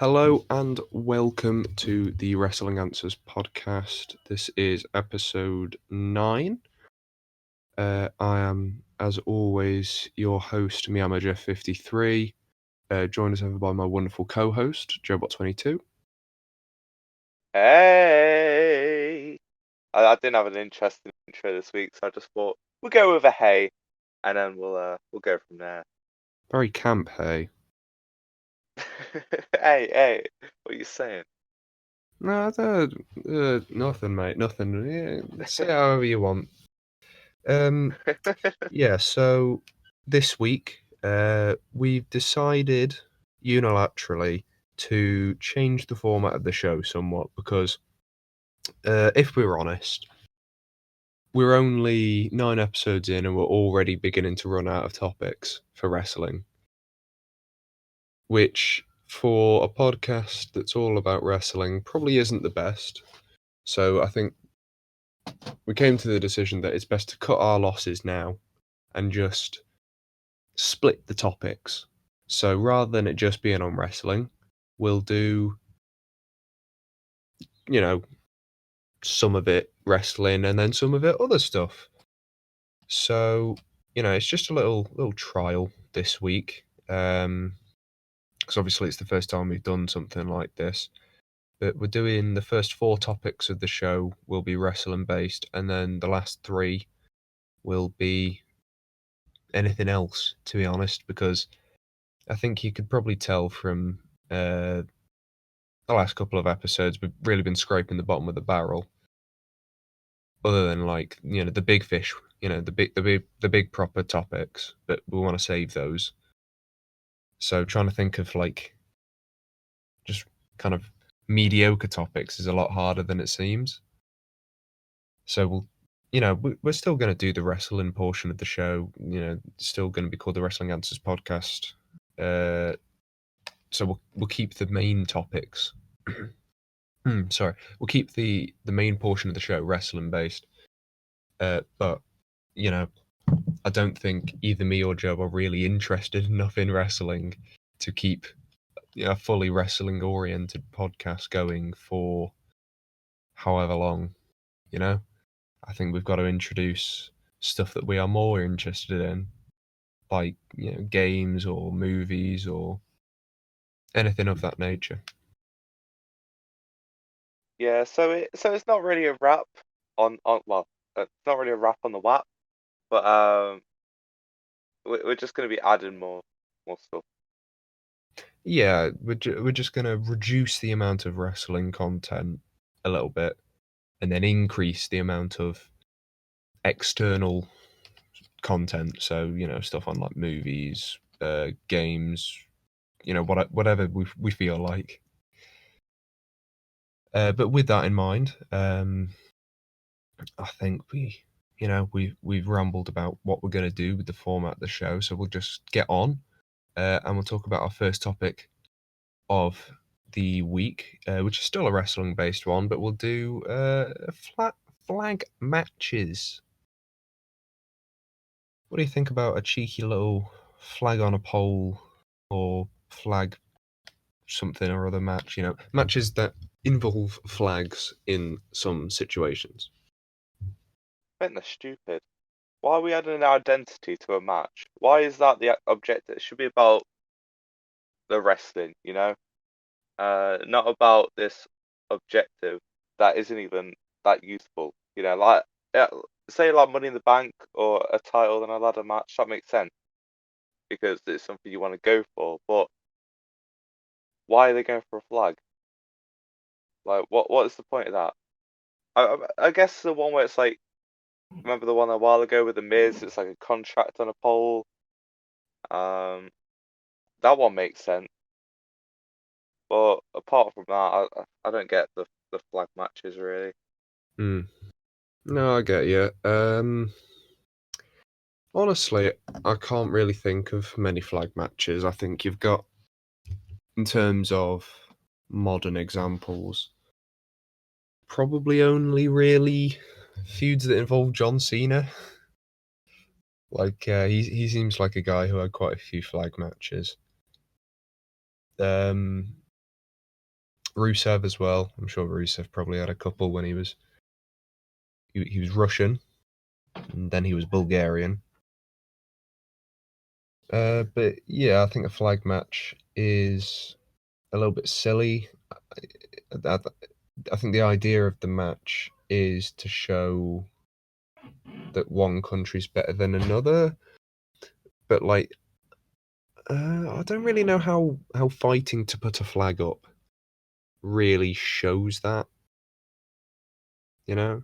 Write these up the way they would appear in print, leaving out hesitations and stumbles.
Hello and welcome to the Wrestling Answers podcast. This is episode 9. I am, as always, your host, Miyama Jeff 53. Joined as ever by my wonderful co-host, Joebot 22. Hey! I didn't have an interesting intro this week, so I just thought we'll go with a hey, and then we'll go from there. Very camp, hey. Hey, what are you saying? No, nothing, mate. Nothing. Yeah, say however you want. Yeah. So this week, we've decided unilaterally to change the format of the show somewhat because, if we're honest, we're only 9 episodes in and we're already beginning to run out of topics for wrestling, which for a podcast that's all about wrestling probably isn't the best. So I think we came to the decision that it's best to cut our losses now and just split the topics. So rather than it just being on wrestling, we'll do, some of it wrestling and then some of it other stuff. So, it's just a little trial this week. Because obviously it's the first time we've done something like this. But we're doing the first 4 topics of the show will be wrestling based, and then the last 3 will be anything else, to be honest, because I think you could probably tell from the last couple of episodes we've really been scraping the bottom of the barrel. Other than the big fish, the big proper topics, but we want to save those. So trying to think of just kind of mediocre topics is a lot harder than it seems. So we're still going to do the wrestling portion of the show. It's still going to be called the Wrestling Answers podcast. So we'll keep the main topics. Sorry, we'll keep the main portion of the show wrestling based. But I don't think either me or Joe are really interested enough in wrestling to keep a fully wrestling oriented podcast going for however long. I think we've got to introduce stuff that we are more interested in, like games or movies or anything of that nature. Yeah, so it's not really a wrap on it's not really a wrap on the WAP, but we're just gonna be adding more stuff. Yeah, we're just gonna reduce the amount of wrestling content a little bit, and then increase the amount of external content. So stuff on like movies, games, whatever we feel like. But with that in mind, I think we've rambled about what we're going to do with the format of the show. So we'll just get on, and we'll talk about our first topic of the week, which is still a wrestling based one, but we'll do flag matches. What do you think about a cheeky little flag on a pole or flag something or other match? Matches that involve flags in some situations. I think they're stupid. Why are we adding an identity to a match? Why is that the objective? It should be about the wrestling, not about this objective that isn't even that useful. Like yeah, say like Money in the Bank or a title and a ladder match. That makes sense because it's something you want to go for. But why are they going for a flag? Like, what is the point of that? I guess the one where it's like, remember the one a while ago with the Miz? It's like a contract on a pole. That one makes sense. But apart from that, I don't get the flag matches really. No, I get you. Honestly, I can't really think of many flag matches. I think you've got, in terms of modern examples, probably only really feuds that involve John Cena. He seems like a guy who had quite a few flag matches. Rusev as well. I'm sure Rusev probably had a couple when he was Russian, and then he was Bulgarian. But yeah, I think a flag match is a little bit silly. I, I think the idea of the match is to show that one country's better than another, but like I don't really know how fighting to put a flag up really shows that. You know,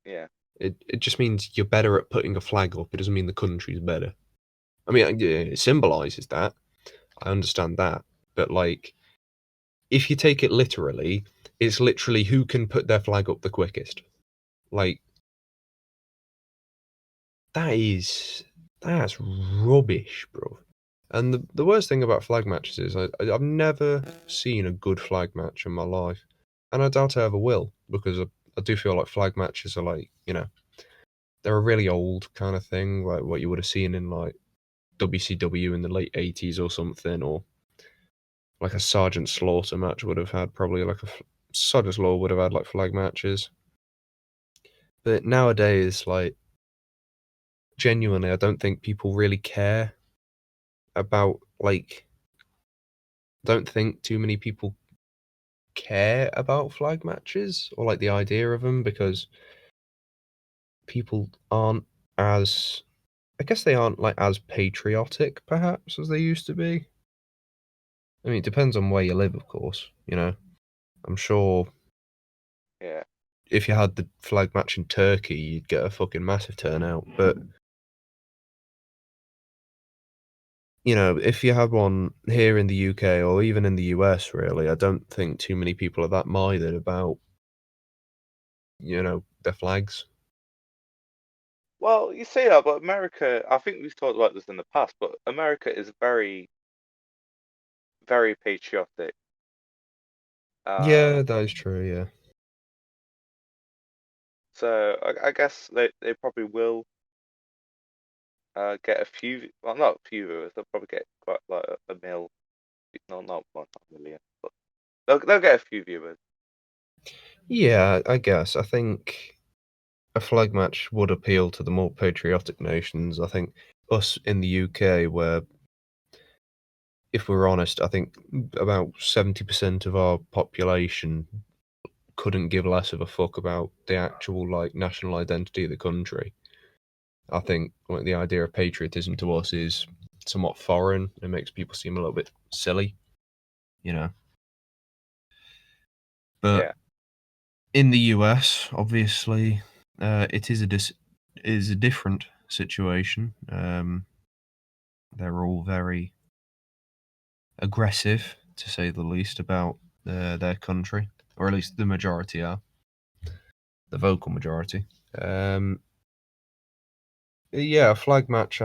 Yeah. it just means you're better at putting a flag up. It doesn't mean the country's better. I mean, it symbolizes that. I understand that, but like, if you take it literally, it's literally who can put their flag up the quickest. Like, that's rubbish, bro. And the worst thing about flag matches is I've never seen a good flag match in my life, and I doubt I ever will, because I do feel like flag matches are like, they're a really old kind of thing, like what you would have seen in like WCW in the late 80s or something, or like a Sergeant Slaughter match would have had probably like Sergeant Slaughter would have had like flag matches. But nowadays, like, genuinely, I don't think people really care about, like, don't think too many people care about flag matches or like the idea of them, because people aren't as, I guess they aren't like as patriotic perhaps as they used to be. I mean, it depends on where you live, of course, I'm sure Yeah. if you had the flag match in Turkey, you'd get a fucking massive turnout. But if you had one here in the UK or even in the US, really, I don't think too many people are that minded about, their flags. Well, you say that, but America, I think we've talked about this in the past, but America is very, very patriotic. Yeah, Um, that is true, yeah. so I guess they probably will get a few, well, not a few viewers, they'll probably get quite like a mil, no, not one, not a million, but they'll get a few viewers. Yeah, I guess. I think a flag match would appeal to the more patriotic nations. I think us in the UK, where, if we're honest, I think about 70% of our population couldn't give less of a fuck about the actual like national identity of the country. I think like the idea of patriotism to us is somewhat foreign. It makes people seem a little bit silly, you know. But Yeah. in the US, obviously, it is a different situation. They're all very aggressive, to say the least, about their country, or at least the majority are, the vocal majority. Um, yeah, a flag match.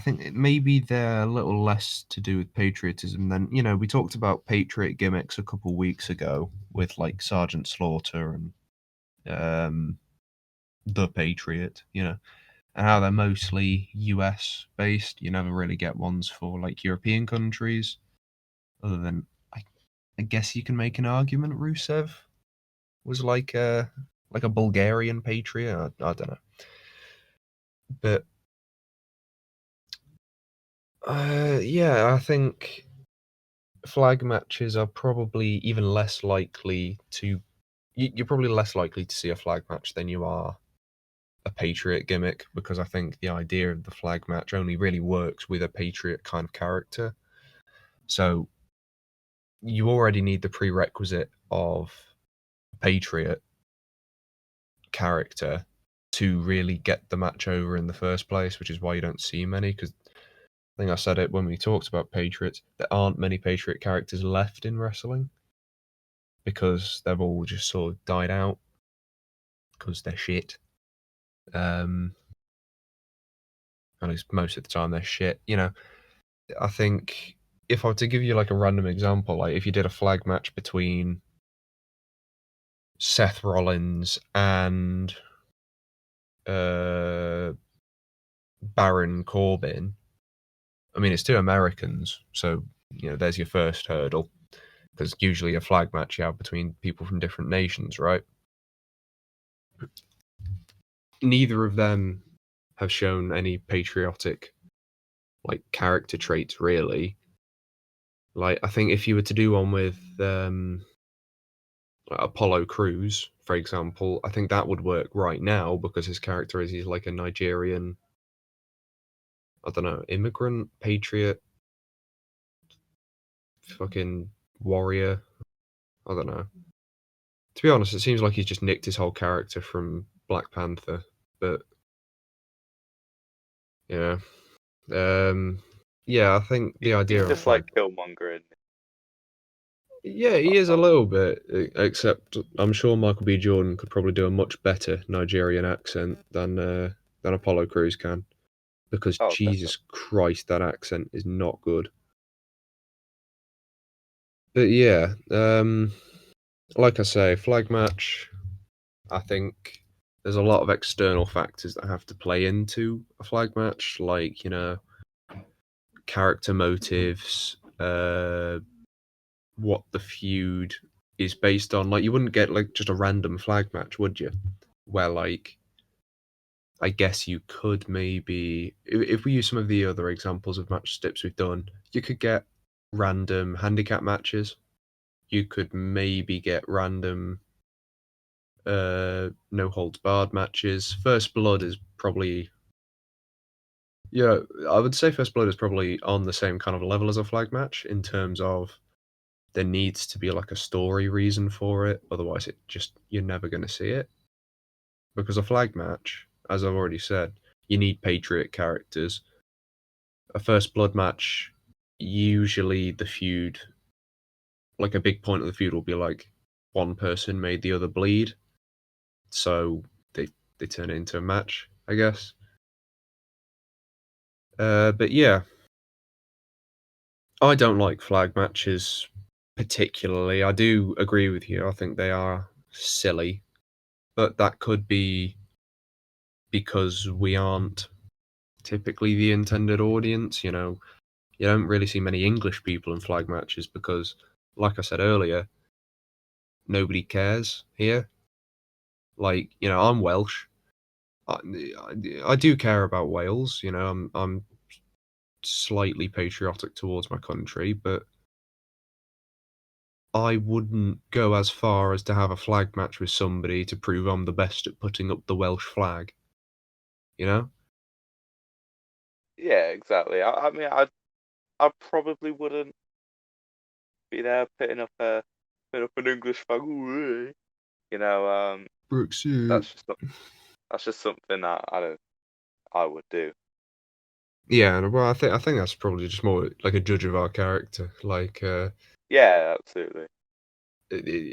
Maybe they're a little less to do with patriotism than, we talked about patriot gimmicks a couple weeks ago with like Sergeant Slaughter and the Patriot, and how they're mostly US based. You never really get ones for like European countries, other than I guess you can make an argument Rusev was like a Bulgarian patriot. I don't know, but yeah, I think flag matches are probably even less likely to. You're probably less likely to see a flag match than you are a patriot gimmick, because I think the idea of the flag match only really works with a patriot kind of character. So you already need the prerequisite of patriot character to really get the match over in the first place, which is why you don't see many. Because I think I said it when we talked about Patriots, there aren't many Patriot characters left in wrestling because they've all just sort of died out because they're shit. Um, at least most of the time they're shit. I think if I were to give you like a random example, like if you did a flag match between Seth Rollins and uh, Baron Corbin, I mean it's two Americans, so there's your first hurdle, because usually a flag match you have between people from different nations, right? Neither of them have shown any patriotic character traits, really. I think if you were to do one with Apollo Crews, for example, I think that would work right now because his character is he's like a Nigerian, I don't know, immigrant, patriot, fucking warrior. I don't know. To be honest, it seems like he's just nicked his whole character from Black Panther. But yeah, yeah, I think the He's idea of just flag. like Killmonger, and Yeah, he that's is a all. little bit, except I'm sure Michael B. Jordan could probably do a much better Nigerian accent than Apollo Crews can, because Oh, Jesus definitely. Christ, that accent is not good. But yeah, like I say, flag match. I think there's a lot of external factors that have to play into a flag match, like character motives, what the feud is based on. Like, you wouldn't get just a random flag match, would you? Where I guess you could maybe, if we use some of the other examples of match tips we've done, you could get random handicap matches. You could maybe get random no holds barred matches. First blood is probably, yeah, I would say first blood is probably on the same kind of level as a flag match in terms of there needs to be like a story reason for it. Otherwise, it just you're never going to see it. Because a flag match, as I've already said, you need patriot characters. A first blood match, usually the feud, like a big point of the feud, will be like one person made the other bleed, so they turn it into a match, I guess. But yeah, I don't like flag matches particularly. I do agree with you. I think they are silly, but that could be because we aren't typically the intended audience. You don't really see many English people in flag matches because, like I said earlier, nobody cares here. I'm Welsh. I, I do care about Wales. I'm slightly patriotic towards my country, but I wouldn't go as far as to have a flag match with somebody to prove I'm the best at putting up the Welsh flag. You know? Yeah, exactly. I mean, I probably wouldn't be there putting up an English flag. Ooh, you know, Brexit. that's just not, that's just something that I would do. Yeah, well, I think that's probably just more like a judge of our character. Yeah, absolutely.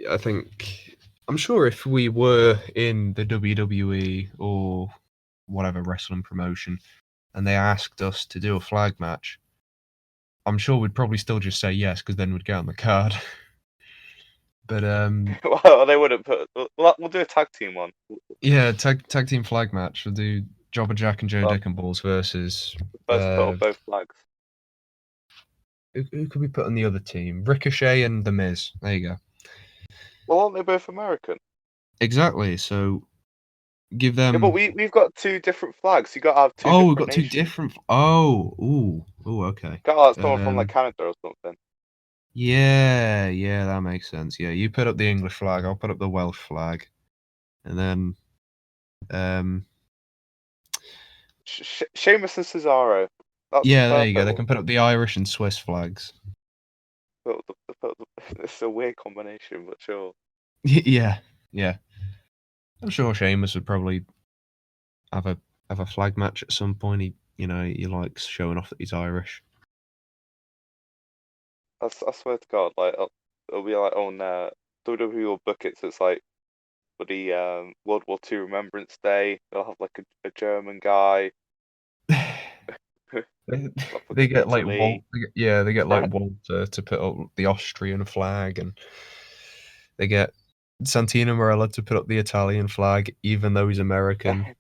I think I'm sure if we were in the WWE or whatever wrestling promotion and they asked us to do a flag match, I'm sure we'd probably still just say yes because then we'd get on the card. But Well, they wouldn't put. We'll do a tag team one. yeah, tag team flag match. We'll do Jobber Jack and Joe Well, Dick and Balls versus first put up both flags. who could we put on the other team? Ricochet and The Miz. There you go. Well, aren't they both American? Exactly. So give Yeah, but them. we've got two different flags. You got to have two Oh, we've different got two nations. different. Oh, ooh, okay. Got to have someone from like Um, Canada or something. yeah, that makes sense. Yeah, you put up the English flag. I'll put up the Welsh flag, and then um, Sheamus and Cesaro. That's the yeah, there you go. perfect They one. can put up the Irish and Swiss flags. It's a weird combination, but sure. Yeah, yeah. I'm sure Sheamus would probably have a flag match at some point. He likes showing off that he's Irish. I swear to God, like it'll be like on WWE will book it, so it's like for the World War Two Remembrance Day. They'll have like a German guy, They, like they fucking get like Walt. Italy. They get like Walter to put up the Austrian flag, and they get Santino Marella to put up the Italian flag, even though he's American.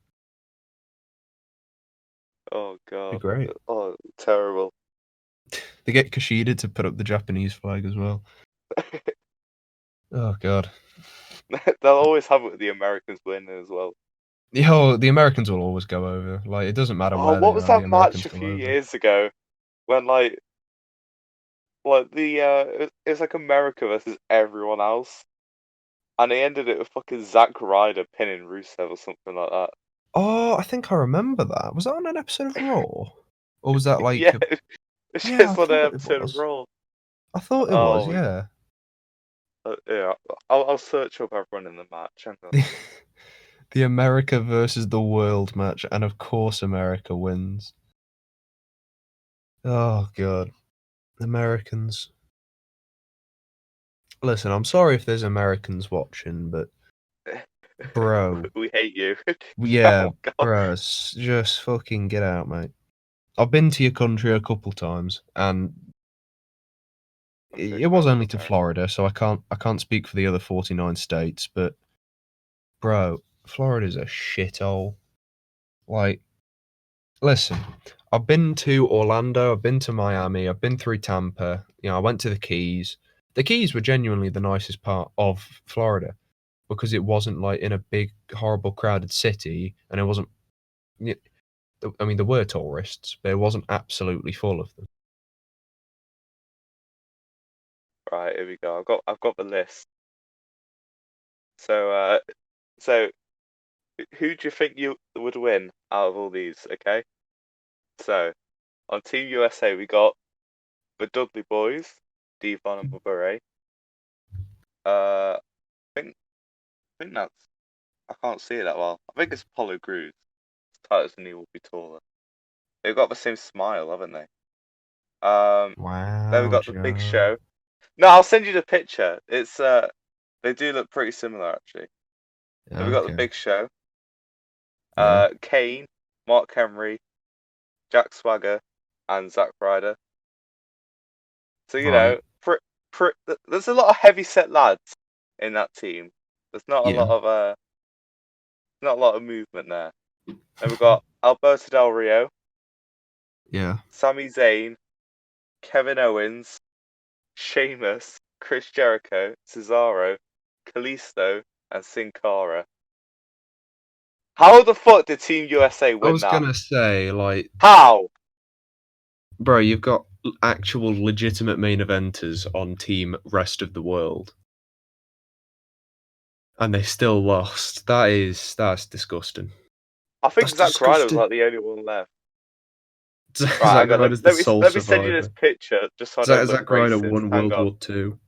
Oh Be God. great. Oh, terrible. They get Kushida to put up the Japanese flag as well. Oh god. They'll always have it with the Americans winning as well. The Americans will always go over. Like it doesn't matter Oh, where what they was are, the that match Americans a go few over. years ago when like it was like America versus everyone else, and they ended it with fucking Zack Ryder pinning Rusev or something like that. Oh, I think I remember that. Was that on an episode of Raw? Or was that like Yeah, it's yeah, I just on an thought it episode of was. Raw. I thought it was, Oh my yeah. yeah, I'll search up everyone in the match. Hang on. The, the America versus the world match, and of course America wins. Oh god. Americans. Listen, I'm sorry if there's Americans watching, but bro, We hate you. yeah, Oh god, bro, just fucking get out, mate. I've been to your country a couple times, and I'm it joking. I was love only to America. Florida, so I can't speak for the other 49 states, but bro, Florida's a shithole. Like, listen, I've been to Orlando, I've been to Miami, I've been through Tampa. I went to the Keys. The Keys were genuinely the nicest part of Florida because it wasn't like in a big, horrible, crowded city, and it wasn't. I mean, there were tourists, but it wasn't absolutely full of them. Right, here we go. I've got the list. So who do you think you would win out of all these? Okay, so on Team USA we got the Dudley Boys, Devon and Bubba Ray. I think that's I can't see it that well. I think it's Apollo Crews. Titus and he will be taller. They've got the same smile, haven't they? Um, then we Wow, got the Big Joe. Show. No, I'll send you the picture. They do look pretty similar actually. Then we got the Okay. Big Show. Yeah. Kane, Mark Henry, Jack Swagger, and Zack Ryder. So Right. there's a lot of heavy set lads in that team. There's Yeah. not a lot of movement there. Then we've got Alberto Del Rio, Yeah. Sami Zayn, Kevin Owens, Sheamus, Chris Jericho, Cesaro, Kalisto, and Sin Cara. How the fuck did Team USA I win was that? gonna say, like, How? bro, you've got actual legitimate main eventers on Team Rest of the World, and they still lost. That's disgusting. I That's think Zack Ryder was disgusting. like the only one left. Right, Zack hang on. Ryder's the sole Let me send you this survivor. picture just so I don't look Zack Ryder racist. won Hang World on. War Two.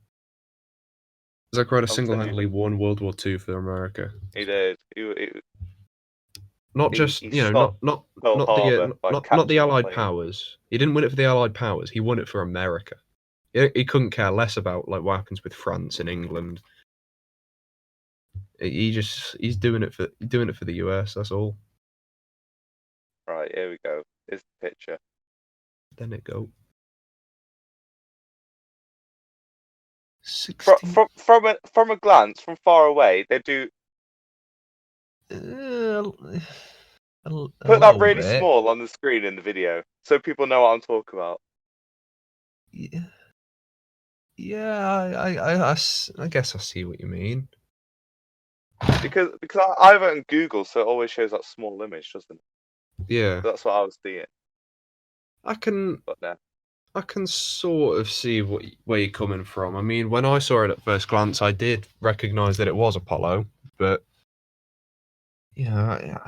Zack Ryder I'll send you. single-handedly won World War Two for America. He did. Not just He not stopped not Pearl not the Harbor by not the catching the Allied plane. powers. He didn't win it for the Allied powers. He won it for America. He couldn't care less about like what happens with France and England. He's doing it for the US. That's all. Right, here we go. Here's the picture. Then it go From 60. from from a glance, from far away, they do Uh, a put that little really bit. small on the screen in the video so people know what I'm talking about. Yeah, yeah. I guess I see what you mean. Because I have it on Google, so it always shows that small image, doesn't it? Yeah, So that's what I was seeing. I can But no. I can sort of see where you're coming from. I mean, when I saw it at first glance, I did recognise that it was Apollo, but yeah,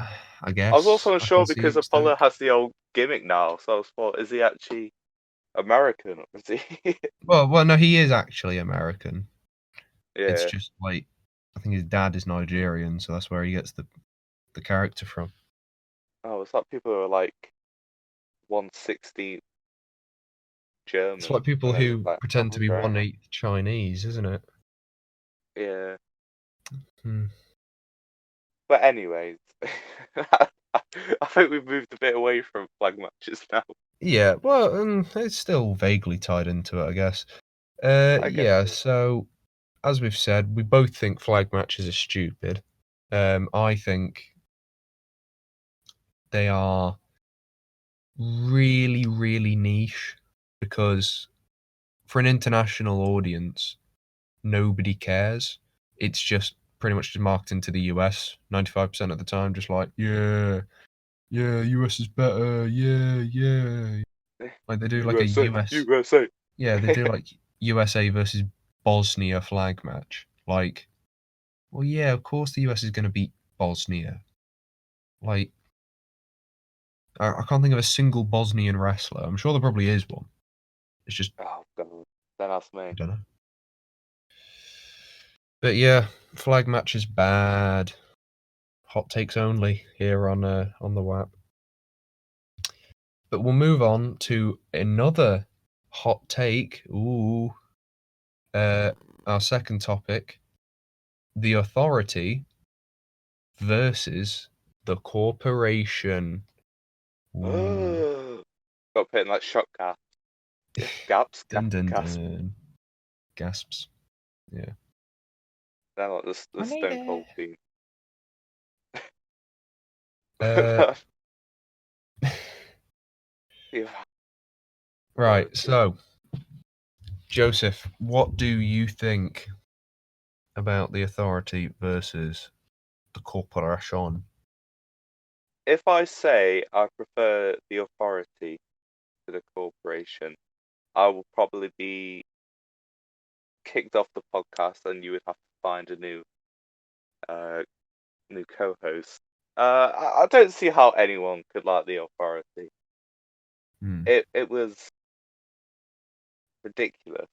I I was guess also I can unsure see your because Apollo mistake. has the old gimmick now, so I was thought, is he actually American or is he? Well, no, he is actually American. It's Yeah. just like I think his dad is Nigerian, so that's where he gets the character from. Oh, it's like people who are like 1/16 It's German like people and then who like, pretend to oh be great. 1/8 Chinese, isn't it? Yeah. Hmm. But anyways, I think we've moved a bit away from flag matches now. Yeah, well, it's still vaguely tied into it, I guess. I guess Yeah. so. So as we've said, we both think flag matches are stupid. I think they are really, really niche. because for an international audience, nobody cares. It's just pretty much just marketing to the US 95% of the time, just like, yeah, US is better, yeah. Like they do like a USA, US, USA. yeah, they do like USA versus Bosnia flag match. Like, well, yeah, of course the US is going to beat Bosnia. Like, I can't think of a single Bosnian wrestler. I'm sure there probably is one. It's just, Oh god, then ask me. I don't know. But yeah, flag match is bad. Hot takes only here on the WAP. But we'll move on to another hot take. Ooh, our second topic: the authority versus the corporation. Ooh, Got put in like shot gas. Gaps, dun dun gas. dun. Gasps. Yeah. Then like I the made Stone it. Cold theme. Uh, Yeah, right. authority. So, Joseph, what do you think about the authority versus the corporation? If I say I prefer the authority to the corporation, I will probably be kicked off the podcast, and you would have to find a uh new co-host. I don't see how anyone could like the authority. Hmm. It was ridiculous,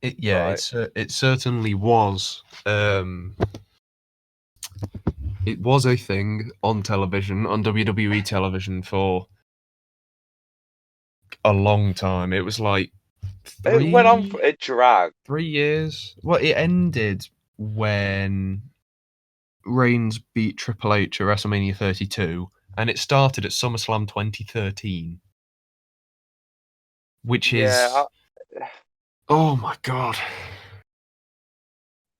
Yeah, right? it certainly was. It was a thing on television, on WWE television for a long time. It was like It went on three for it dragged. 3 years. Well, it ended when Reigns beat Triple H at WrestleMania 32, and it started at SummerSlam 2013, which Yeah, is, oh my god,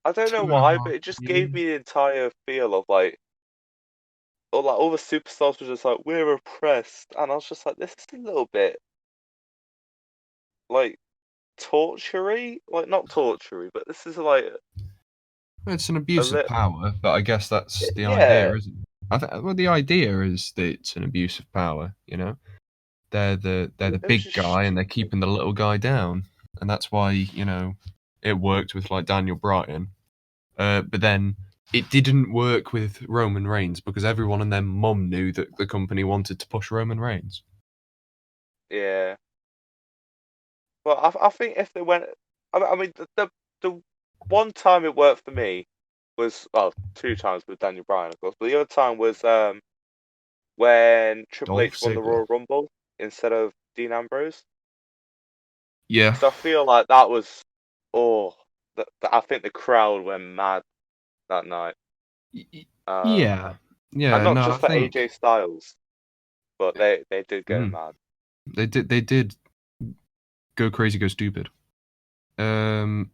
I don't know two and a why, half but it just gave years. me the entire feel of like, all the superstars were just like, we're oppressed, and I was just like, this is a little bit like tortury, like not tortury, but this is like It's an a abuse of little, power, but I guess that's the idea, yeah. isn't it? Well, the idea is that it's an abuse of power. You know, they're the It was big just guy, and they're stupid. keeping the little guy down, and that's why it worked with like Daniel Bryan. But then it didn't work with Roman Reigns because everyone and their mum knew that the company wanted to push Roman Reigns. Yeah, but I think if they went, I mean the one time it worked for me was, well, two times with Daniel Bryan, of course, but the other time was when Triple Dolph H won the Ziggler. Royal Rumble instead of Dean Ambrose. Yeah. Because I feel like that was, oh, I think the crowd went mad that night. Um, Yeah. and Yeah. not No, I just for think AJ Styles, but they did go mm, mad. they did go crazy, go stupid. Um.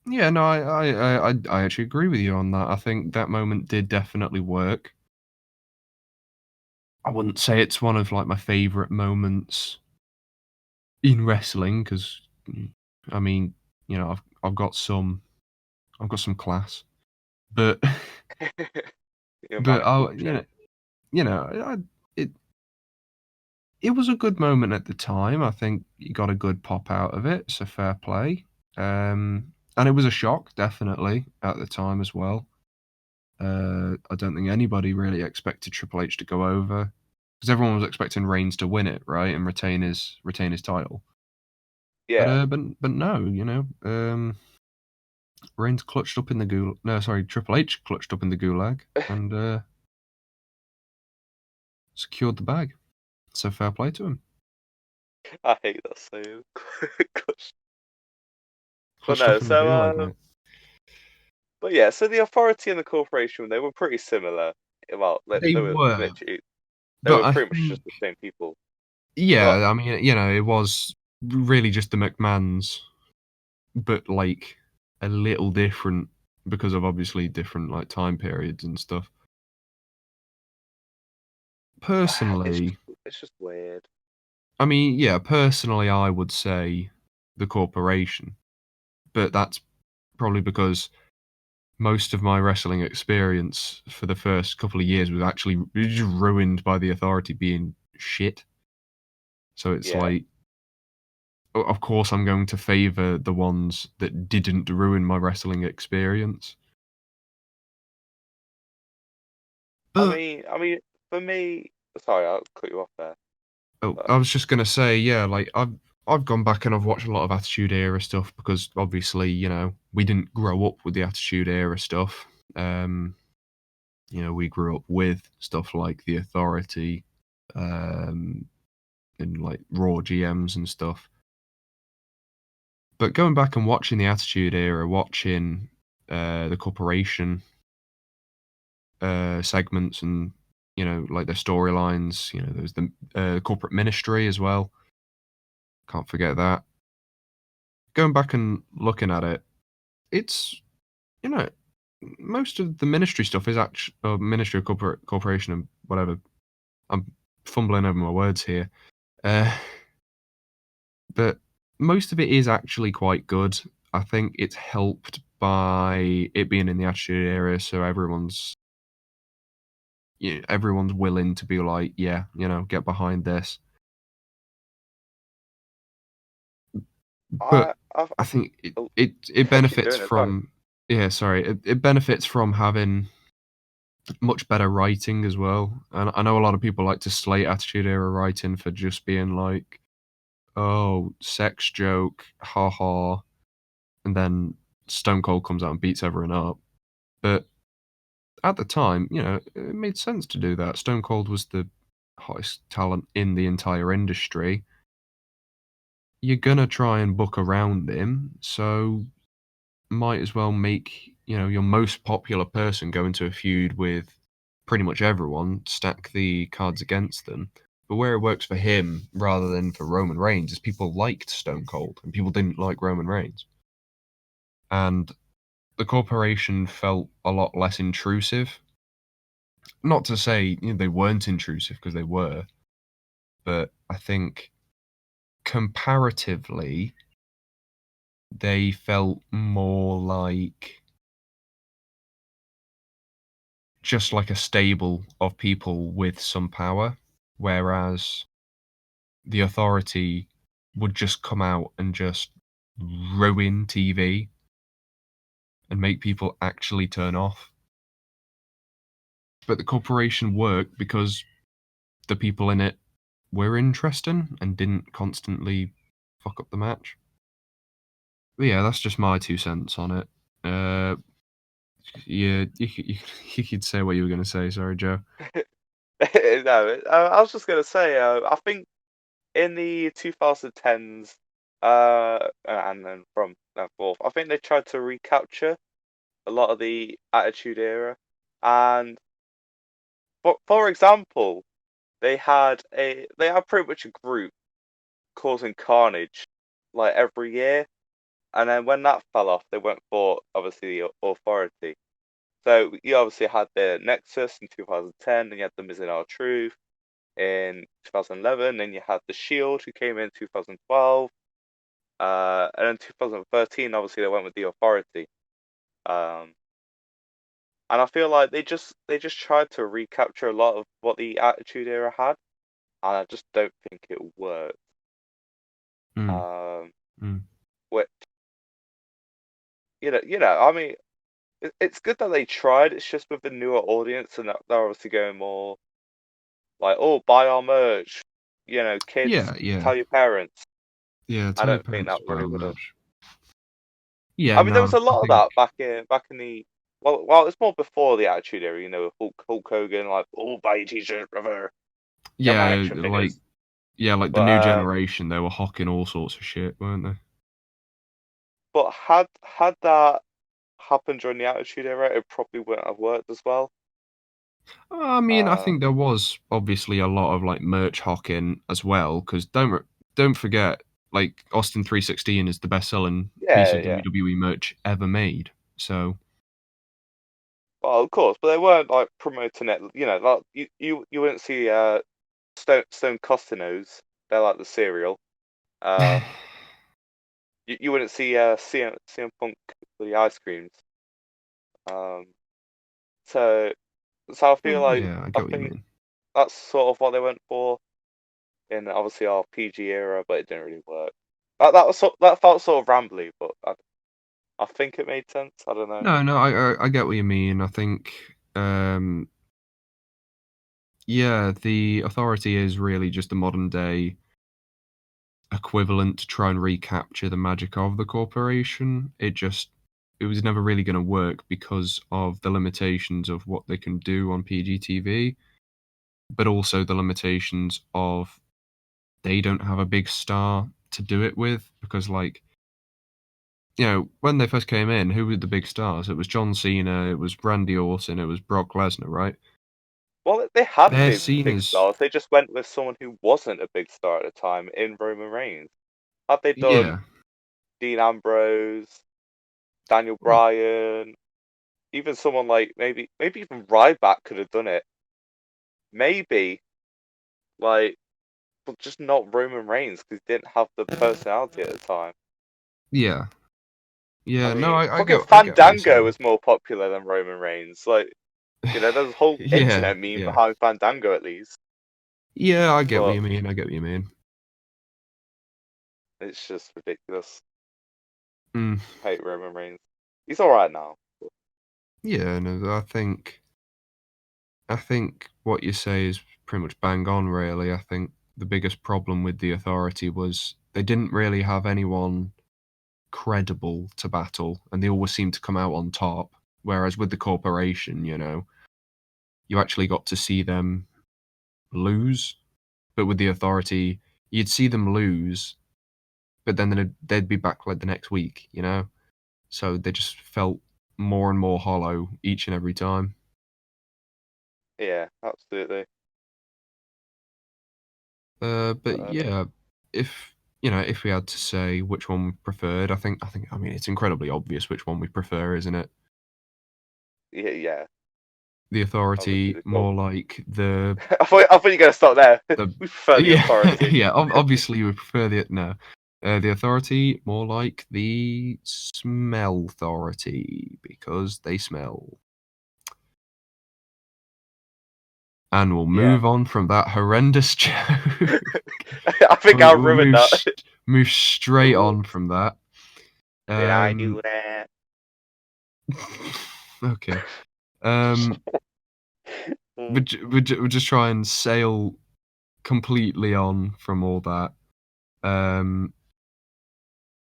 Yeah. No, I actually agree with you on that. I think that moment did definitely work. I wouldn't say it's one of like my favorite moments in wrestling because, I mean, I've got some class, but Your but man I culture. I, it it was a good moment at the time. I think you got a good pop out of it, so fair play. And it was a shock, definitely at the time as well. I don't think anybody really expected Triple H to go over because everyone was expecting Reigns to win it, right, and retain his title. But Yeah, but no, Reigns clutched up in the gulag. No, sorry, Triple H clutched up in the gulag and secured the bag. So fair play to him. I hate that saying. Gosh. But Clutched no, up in the so gulag, mate. but yeah, so the authority and the corporation, they were pretty similar. Well, They they were were, literally, they but were I pretty much think, just the same people. But yeah, I mean, it was really just the McMahons, but like a little different because of obviously different like time periods and stuff. it's just Personally, it's just weird. I mean, yeah, personally, I would say the corporation, but that's probably because most of my wrestling experience for the first couple of years was actually just ruined by the authority being shit. So it's Yeah. like, of course, I'm going to favor the ones that didn't ruin my wrestling experience. But I mean, for me, sorry, I'll cut you off there. oh, But I was just gonna say, yeah, like I've gone back and I've watched a lot of Attitude Era stuff because obviously, we didn't grow up with the Attitude Era stuff. Um, we grew up with stuff like the Authority, um, and like Raw GMs and stuff. But going back and watching the Attitude Era, watching the Corporation segments and like their storylines, there's the corporate ministry as well. Can't forget that. Going back and looking at it, it's you know most of the ministry stuff is actually ministry of corporation and whatever. I'm fumbling over my words here, uh, but most of it is actually quite good. I think it's helped by it being in the Attitude Era, so everyone's willing to be like, yeah, get behind this. But I think it oh, it it keep benefits doing it. Sorry. from yeah, sorry, it benefits from having much better writing as well. And I know a lot of people like to slate Attitude Era writing for just being like, "Oh, sex joke, ha ha," and then Stone Cold comes out and beats everyone up. But at the time, it made sense to do that. Stone Cold was the hottest talent in the entire industry. You're gonna try and book around him, so might as well make, your most popular person go into a feud with pretty much everyone, stack the cards against them. But where it works for him rather than for Roman Reigns is people liked Stone Cold and people didn't like Roman Reigns. And the corporation felt a lot less intrusive. Not to say they weren't intrusive because they were, but I think comparatively they felt more like just like a stable of people with some power, whereas the authority would just come out and just ruin TV and make people actually turn off. But the corporation worked because the people in it were interesting and didn't constantly fuck up the match. But yeah, that's just my 2 cents on it. Uh, yeah, you could say what you were going to say. Sorry, Joe. No, I was just gonna say, I think in the 2010s, and then from that forth, I think they tried to recapture a lot of the Attitude Era, and for example, they had pretty much a group causing carnage like every year, and then when that fell off, they went for obviously the Authority. So you obviously had the Nexus in 2010, and you had the Miz and R-Truth in 2011, and you had the Shield who came in 2012, and in 2013, obviously they went with the Authority. Um, and I feel like they just tried to recapture a lot of what the Attitude Era had, and I just don't think it worked. Mm, Um, mm. which I mean, it's good that they tried. It's just with the newer audience, and that they're obviously going more like, oh, buy our merch. Kids, Yeah, yeah, tell your parents. yeah. I Tell your don't think parents that to buy really our would have. merch. Yeah, I mean, there was no, a I lot of think that back in the well, it's more before the Attitude Era. Hulk Hogan, like, oh, buy your t-shirt, brother. Get my yeah, action like figures. yeah, like the new But generation, they were hawking all sorts of shit, weren't they? had that happened during the Attitude Era, it probably wouldn't have worked as well. I mean, I Um, think there was obviously a lot of like merch hawking as well, because don't forget, like Austin 316 is the best selling piece yeah, of yeah. WWE merch ever made. So Well, of course, but they weren't like promoting it. Like you wouldn't see Stone Costanos They're like the cereal. Uh, you wouldn't see CM Punk with the ice creams. Um, so I feel like Yeah, I I get what you think mean. that's sort of what they went for in obviously our PG era, but it didn't really work. That felt sort of rambly, but I think it made sense. I don't know. No, I get what you mean. I think, yeah, the Authority is really just the modern day equivalent to try and recapture the magic of the corporation. It was never really going to work because of the limitations of what they can do on PGTV, but also the limitations of they don't have a big star to do it with because, like, when they first came in, who were the big stars? It was John Cena, it was Randy Orton, it was Brock Lesnar, right? Well, they had They're seen big as, stars. They just went with someone who wasn't a big star at the time in Roman Reigns. Had they done yeah, Dean Ambrose, Daniel well, Bryan, even someone like maybe even Ryback could have done it. Maybe like, but just not Roman Reigns because he didn't have the personality at the time. yeah, I yeah. No, mean, fucking I get what you're Fandango saying. was more popular than Roman Reigns. Like, there's a whole Yeah, internet meme yeah, behind Fandango at least. yeah. I get what But you mean. I get what you mean. it's just ridiculous. Mm, Hate Roman Reigns. He's alright now. yeah, no, I think what you say is pretty much bang on. Really, I think the biggest problem with the Authority was they didn't really have anyone credible to battle, and they always seemed to come out on top. Whereas with the corporation, you actually got to see them lose. But with the Authority, you'd see them lose, but then they'd be back like the next week. So they just felt more and more hollow each and every time. Yeah, absolutely. But But yeah, if if we had to say which one we preferred, I mean it's incredibly obvious which one we prefer, isn't it? yeah, yeah. The Obviously, Authority, the more like the I thought you were gonna stop there. the We prefer the yeah authority. yeah. Obviously, we prefer the no. The Authority, more like the Smell Authority because they smell. And we'll Yeah. move on from that horrendous joke. I think I We'll ruined that. move straight Ooh, on from that. did I Um, do that? okay. Um, Mm. we'll just try and sail completely on from all that. Um,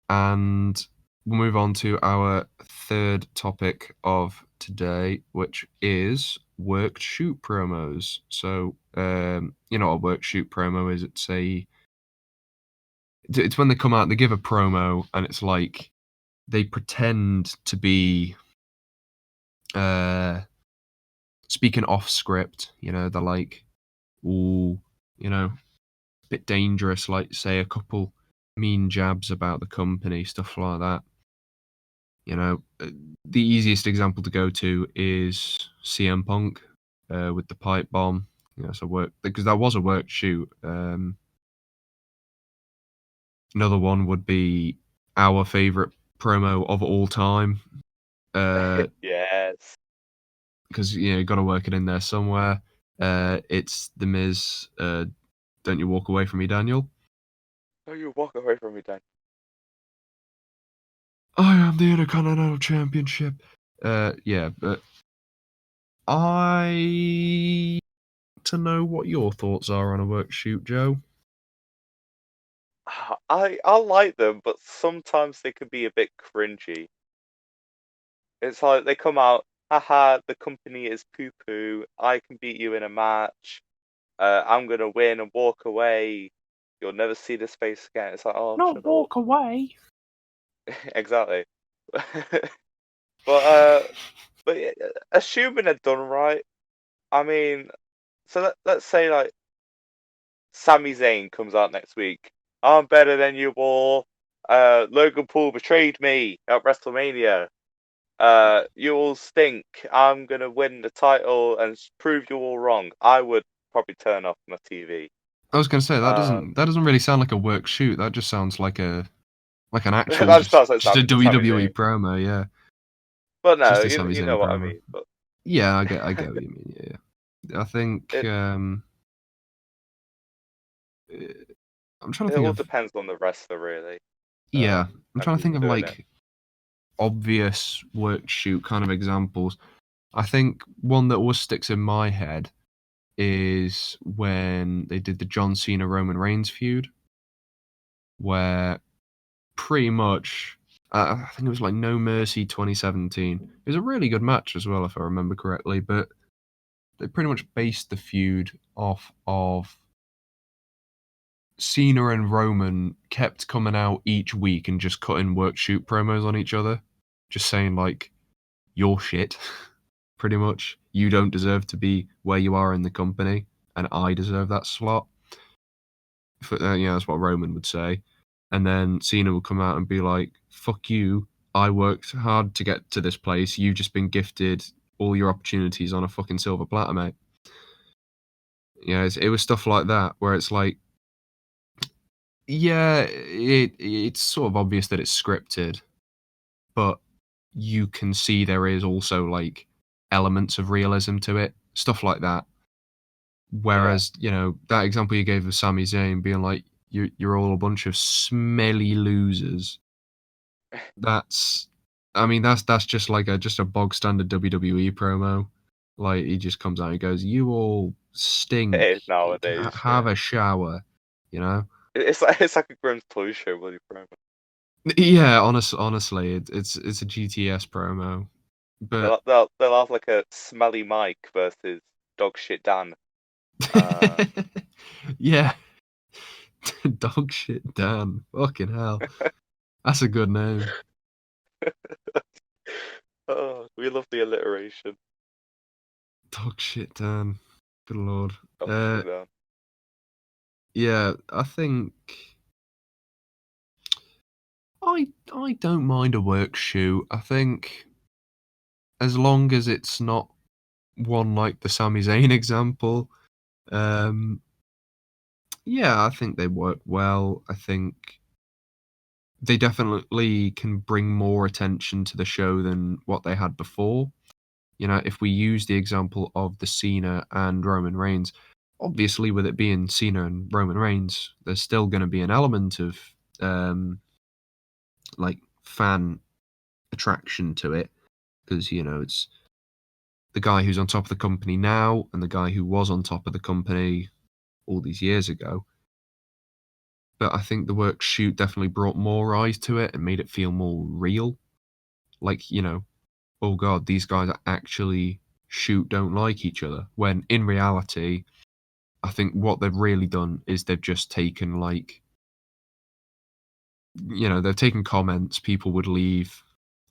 and we'll move on to our third topic of today, which is worked shoot promos. So, you know what a worked shoot promo is? It's when they come out, they give a promo, and it's like they pretend to be uh, speaking off script. They're like, ooh, a bit dangerous, like say a couple mean jabs about the company, stuff like that. The easiest example to go to is CM Punk with the pipe bomb. So work because that was a work shoot. Another one would be our favorite promo of all time. Yes. Because you got to work it in there somewhere. It's the Miz. Don't you walk away from me, Daniel? Oh, you walk away from me, Dan. I am the Intercontinental Championship. Yeah, but I to know what your thoughts are on a work shoot, Joe. I like them, but sometimes they can be a bit cringy. It's like they come out, haha, the company is poo poo. I can beat you in a match. I'm gonna win and walk away. You'll never see this face again. It's like, oh, Not shut up. walk away. Exactly. But yeah, assuming they're done right, I mean, so let's say like Sami Zayn comes out next week. I'm better than you all. Logan Paul betrayed me at WrestleMania. You all stink. I'm gonna win the title and prove you all wrong. I would probably turn off my TV. I was gonna say Um, that doesn't really sound like a work shoot. That just sounds like an actual that sounds like just a Sami WWE Zayn. promo. Yeah, But no, just a Sami you know Zayn what I promo. mean. But Yeah, I get what you mean. Yeah, yeah. I think it I'm trying to it think all of depends on the wrestler, really, yeah. I'm and trying to who's think of doing it. like obvious work shoot kind of examples. I think one that always sticks in my head is when they did the John Cena Roman Reigns feud, where pretty much I think it was like No Mercy 2017. It was a really good match as well, if I remember correctly. But they pretty much based the feud off of Cena and Roman kept coming out each week and just cutting work shoot promos on each other, just saying like you're shit, pretty much. You don't deserve to be where you are in the company, and I deserve that slot. That's what Roman would say. And then Cena would come out and be like, "Fuck you! I worked hard to get to this place. You've just been gifted all your opportunities on a fucking silver platter, mate." It was stuff like that where it's like, yeah, it's sort of obvious that it's scripted, but you can see there is also like elements of realism to it, stuff like that. Yeah, Whereas, that example you gave of Sami Zayn being like, you're all a bunch of smelly losers. That's, I mean, that's just like a bog standard WWE promo. Like he just comes out and goes, "You all it stink. is nowadays. Have Yeah, a shower," you know. it's like a Grimm's Close show, bloody promo. Yeah, honestly, it's a GTS promo, but They'll have like a smelly Mike versus dog shit Dan. Uh, yeah, dog shit Dan. Fucking hell, that's a good name. oh, we love the alliteration. Dog shit Dan. Good lord. Dog shit Dan. Yeah, I think I don't mind a work shoot. I think as long as it's not one like the Sami Zayn example, um, yeah, I think they work well. I think they definitely can bring more attention to the show than what they had before. If we use the example of the Cena and Roman Reigns, obviously with it being Cena and Roman Reigns, there's still going to be an element of um, like fan attraction to it because it's the guy who's on top of the company now and the guy who was on top of the company all these years ago. But I think the work shoot definitely brought more eyes to it and made it feel more real. Like, oh god, these guys are actually don't like each other. When in reality, I think what they've really done is they've just taken like, they've taken comments people would leave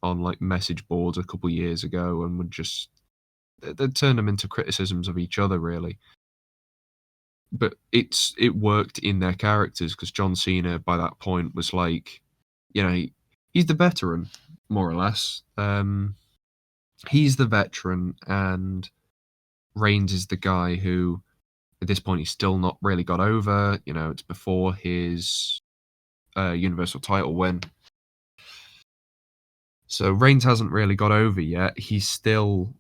on like message boards a couple years ago and would just they'd turn them into criticisms of each other really. But it worked in their characters because John Cena by that point was like, he's the veteran more or less. He's the veteran, and Reigns is the guy who, at this point, he's still not really got over. It's before his Universal title win, so Reigns hasn't really got over yet. He's still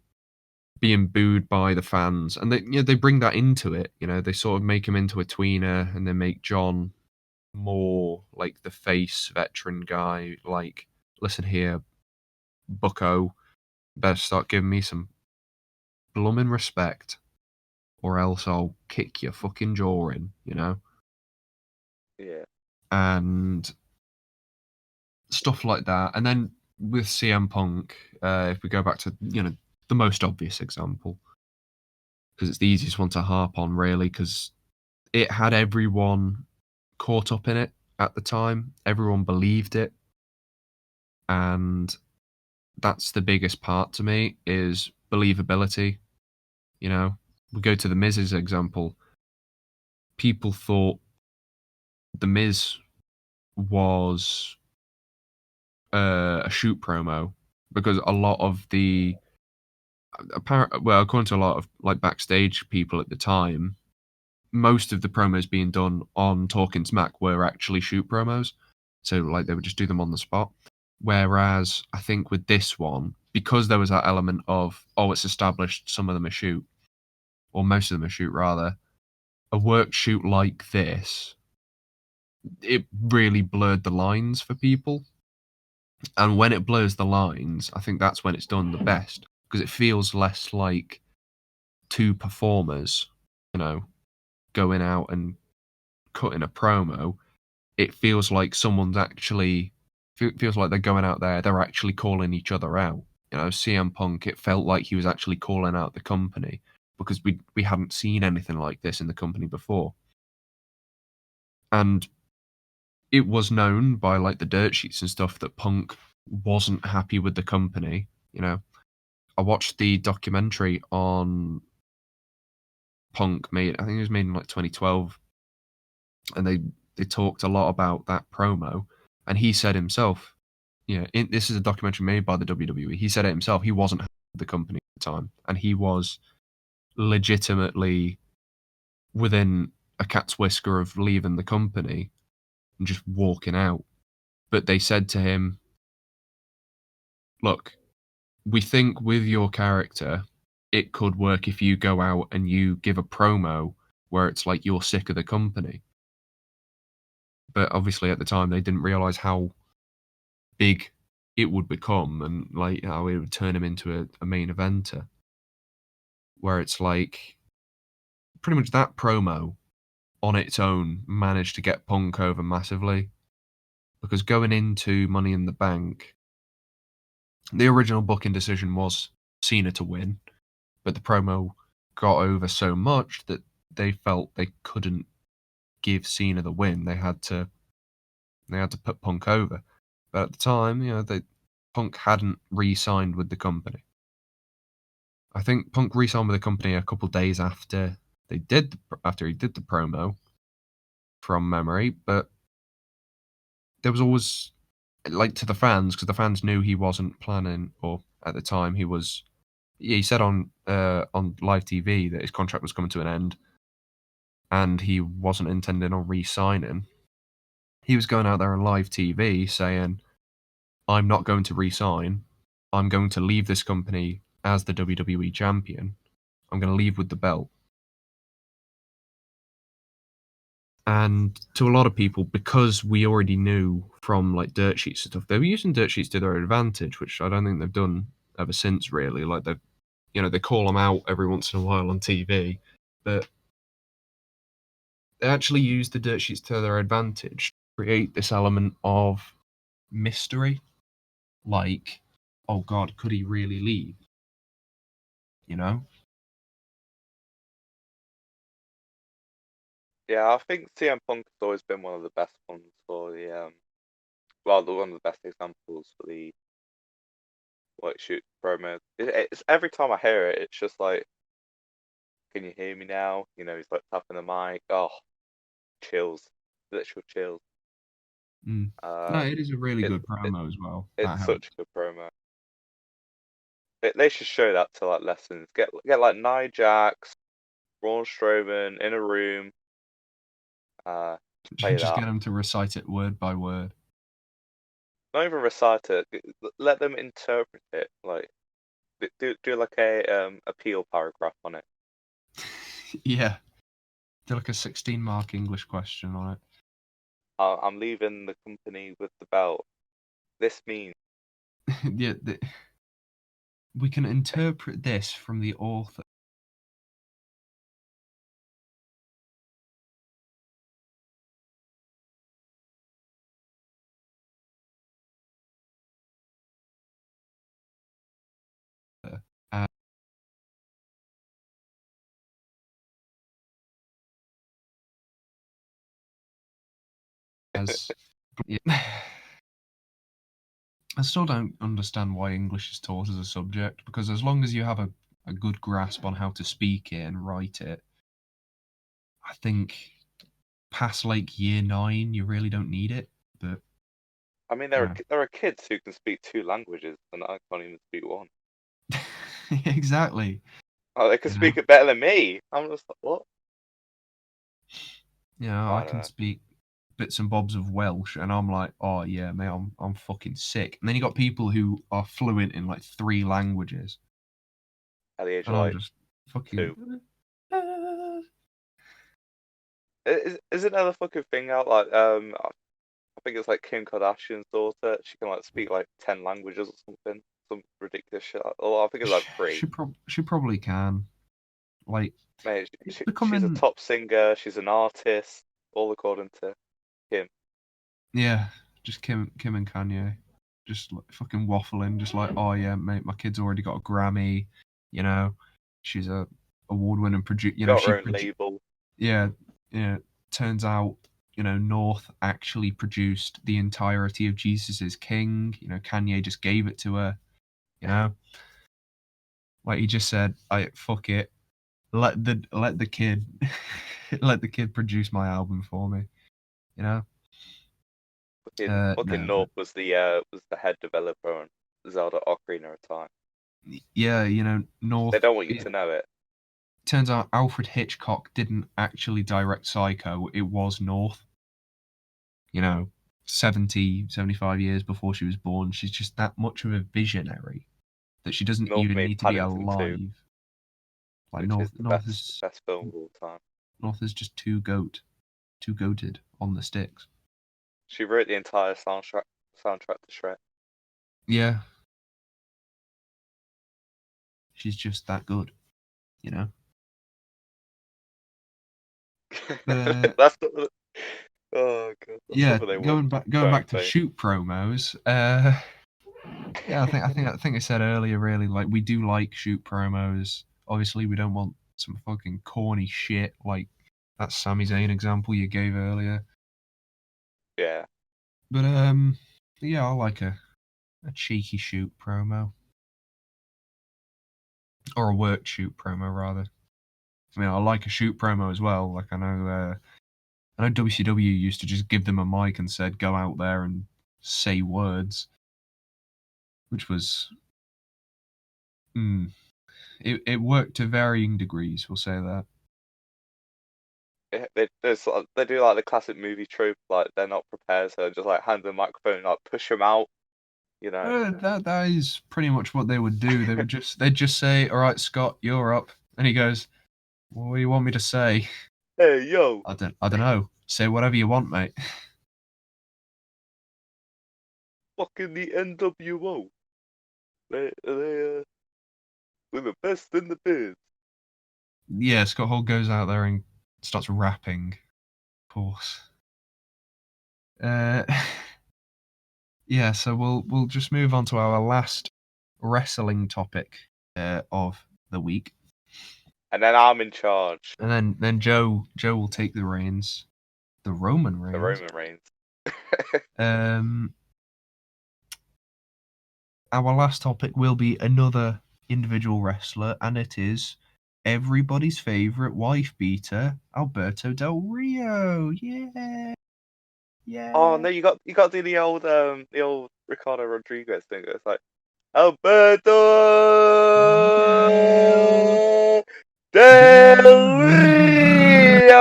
being booed by the fans, and they bring that into it. They sort of make him into a tweener, and they make John more like the face veteran guy. Like, listen here, Bucko, better start giving me some blooming respect, or else I'll kick your fucking jaw in. Yeah, And stuff like that. And then with CM Punk, if we go back to the most obvious example, because it's the easiest one to harp on, really, because it had everyone caught up in it at the time. Everyone believed it, and that's the biggest part to me is believability. We go to the Miz's example. People thought the Miz was a shoot promo because a lot of the according to a lot of like backstage people at the time, most of the promos being done on Talking Smack were actually shoot promos. So like they would just do them on the spot. Whereas I think with this one, because there was that element of, oh, it's established some of them are shoot, or most of them are shoot rather, a work shoot like this, it really blurred the lines for people. And when it blurs the lines, I think that's when it's done the best. Because it feels less like two performers, you know, going out and cutting a promo. It feels like someone's actually feels like they're going out there, they're actually calling each other out. You know, CM Punk, it felt like he was actually calling out the company because we hadn't seen anything like this in the company before. And it was known by like the dirt sheets and stuff that Punk wasn't happy with the company. You know, I watched the documentary on Punk made. I think it was made in like 2012, and they talked a lot about that promo. And he said himself, this is a documentary made by the WWE. He said it himself. He wasn't happy with the company at the time, and he was legitimately within a cat's whisker of leaving the company and just walking out. But they said to him, "Look, we think with your character, it could work if you go out and you give a promo where it's like you're sick of the company." But obviously at the time they didn't realize how big it would become and like how it would turn him into a main eventer. Where it's like pretty much that promo on its own managed to get Punk over massively. Because going into Money in the Bank, the original booking decision was Cena to win, but the promo got over so much that they felt they couldn't give Cena the win. They had to put Punk over. But at the time, Punk hadn't re-signed with the company. I think Punk re-signed with the company a couple days after after he did the promo from memory, but there was always like to the fans because the fans knew he wasn't planning, or at the time he was. Yeah, he said on live TV that his contract was coming to an end, and he wasn't intending on re-signing. He was going out there on live TV saying, "I'm not going to re-sign. I'm going to leave this company as the WWE champion. I'm going to leave with the belt." And to a lot of people, because we already knew from like dirt sheets and stuff, they were using dirt sheets to their advantage, which I don't think they've done ever since. Really, like they call them out every once in a while on TV, but they actually use the dirt sheets to their advantage, to create this element of mystery, like, oh God, could he really leave? You know? Yeah, I think CM Punk has always been one of the best ones for the one of the best examples for the like shoot promo. It's every time I hear it, it's just like, can you hear me now? You know, he's like tapping the mic. Oh, chills, literal chills. Mm. No, it is a really It, good it promo as well. That it's such helps. a good promo. They should show that to like lessons. Get like Nia Jax, Braun Strowman in a room. Play Just that. get them to recite it word by word. Not even recite it. Let them interpret it. Like do like a appeal paragraph on it. Yeah. Do like a 16 mark English question on it. I'm leaving the company with the belt. This means Yeah, we can interpret this from the author as yeah. I still don't understand why English is taught as a subject because as long as you have a good grasp on how to speak it and write it, I think past like year 9 you really don't need it. But I mean yeah. there are kids who can speak two languages and I can't even speak one. Exactly. Oh, they can You know? speak it better than me. I'm just like, what? You know, I I don't can know. speak bits and bobs of Welsh, and I'm like, oh yeah, mate, I'm fucking sick. And then you got people who are fluent in like 3 languages, At the age and of I'm like just fucking. 2. Is another fucking thing out like I think it's like Kim Kardashian's daughter. She can like speak like 10 languages or something. Some ridiculous shit. Oh, I think it's like three. She probably can. Like, Mate, it's she's a becoming. top singer. She's an artist. All according to Kim. Yeah, just Kim and Kanye, just like, fucking waffling, just like, oh yeah, mate, my kid's already got a Grammy. You know, she's a award-winning producer. You know, Got her own label. yeah, yeah. Turns out, North actually produced the entirety of Jesus is King. Kanye just gave it to her. You know, like he just said, "I fuck it, let the kid, let the kid produce my album for me." You know, Fucking no, but North was the head developer on Zelda Ocarina of Time. yeah, They North. don't want you It to know it. turns out Alfred Hitchcock didn't actually direct Psycho. It was North. You know, 70, 75 years before she was born. She's just that much of a visionary that she doesn't North even made need to be Paddington 2, alive. Like which is North the is best film of all time. North is just too goated on the sticks. She wrote the entire soundtrack to Shrek. Yeah, she's just that good, you know. But That's the, oh god, that's yeah, something they would going back don't to think. shoot promos. Yeah, I think I said earlier, really, like we do like shoot promos. Obviously, we don't want some fucking corny shit like that Sami Zayn example you gave earlier. Yeah, But yeah, I like a cheeky shoot promo or a work shoot promo rather. I mean, I like a shoot promo as well. Like I know WCW used to just give them a mic and said go out there and say words, which was it worked to varying degrees. We'll say that. they do like the classic movie trope, like they're not prepared, so just like hand the microphone, like push them out, you know. That is pretty much what they would do. They'd just say, "All right, Scott, you're up," and he goes, well, "What do you want me to say?" Hey yo, I don't know. Say whatever you want, mate. fucking the NWO, we're the best in the biz. Yeah, Scott Hall goes out there and starts rapping. Of course. Uh, yeah, so we'll just move on to our last wrestling topic of the week, And then I'm in charge, and then Joe will take the reins, the Roman the reins. Roman Reigns. Um, our last topic will be another individual wrestler, and it is everybody's favorite wife beater, Alberto Del Rio. Yeah, Oh yeah. no, you got to do the old Ricardo Rodriguez thing. It's like Alberto Del Rio.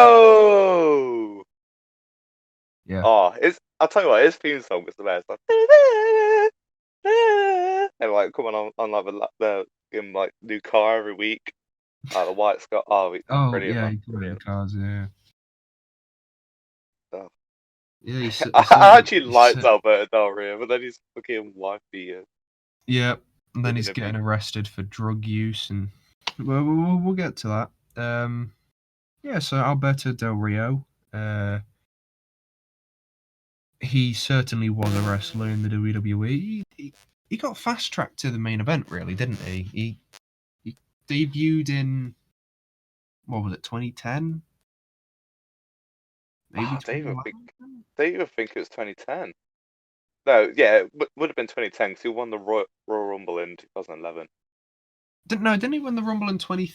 Yeah. Oh, I'll tell you what, his theme song was the best. Like, and like coming on like in like new car every week. The white Scott. Oh, Oh, brilliant, yeah, man, he come in the brilliant. cars, yeah. Oh. Yeah, he I certainly. actually liked Alberto Del Rio, but then his fucking wife beater Yeah, and then he's ruining getting me. arrested for drug use, and we'll get to that. Yeah, so Alberto Del Rio, he certainly was a wrestler in the WWE. He got fast tracked to the main event, really, didn't he? He debuted in, what was it, 2010? Maybe Oh, I 2011? don't even think it was 2010. No, yeah, it would have been 2010 because he won the Royal Rumble in 2011. Didn't he win the Rumble in 20?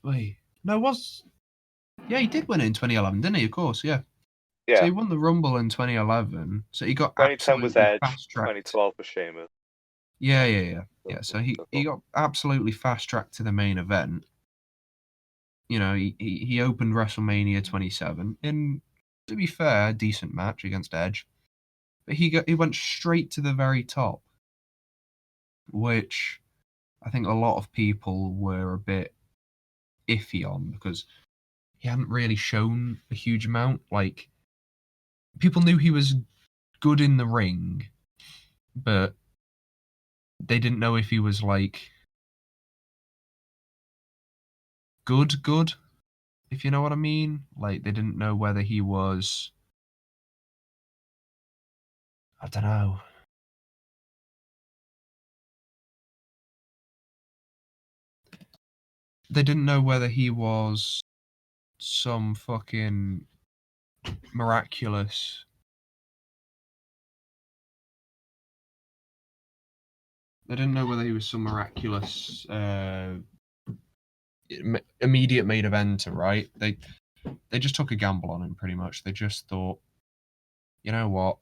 Wait, no, yeah, he did win it in 2011, didn't he? Of course, yeah. So Yeah, he won the Rumble in 2011. So he got 2010 was absolutely Edge, fast tracked. 2012 was Sheamus. Yeah, yeah, yeah, yeah. Stuff, So he stuff he got absolutely fast tracked to the main event. he opened WrestleMania 27 in, to be fair, a decent match against Edge, but he went straight to the very top, which I think a lot of people were a bit iffy on because he hadn't really shown a huge amount. Like, people knew he was good in the ring, but they didn't know if he was like good, if you know what I mean. Like, they didn't know whether he was, I don't know. They didn't know whether he was some fucking miraculous. They didn't know whether he was some miraculous immediate main eventer, right? They just took a gamble on him pretty much. They just thought, you know what,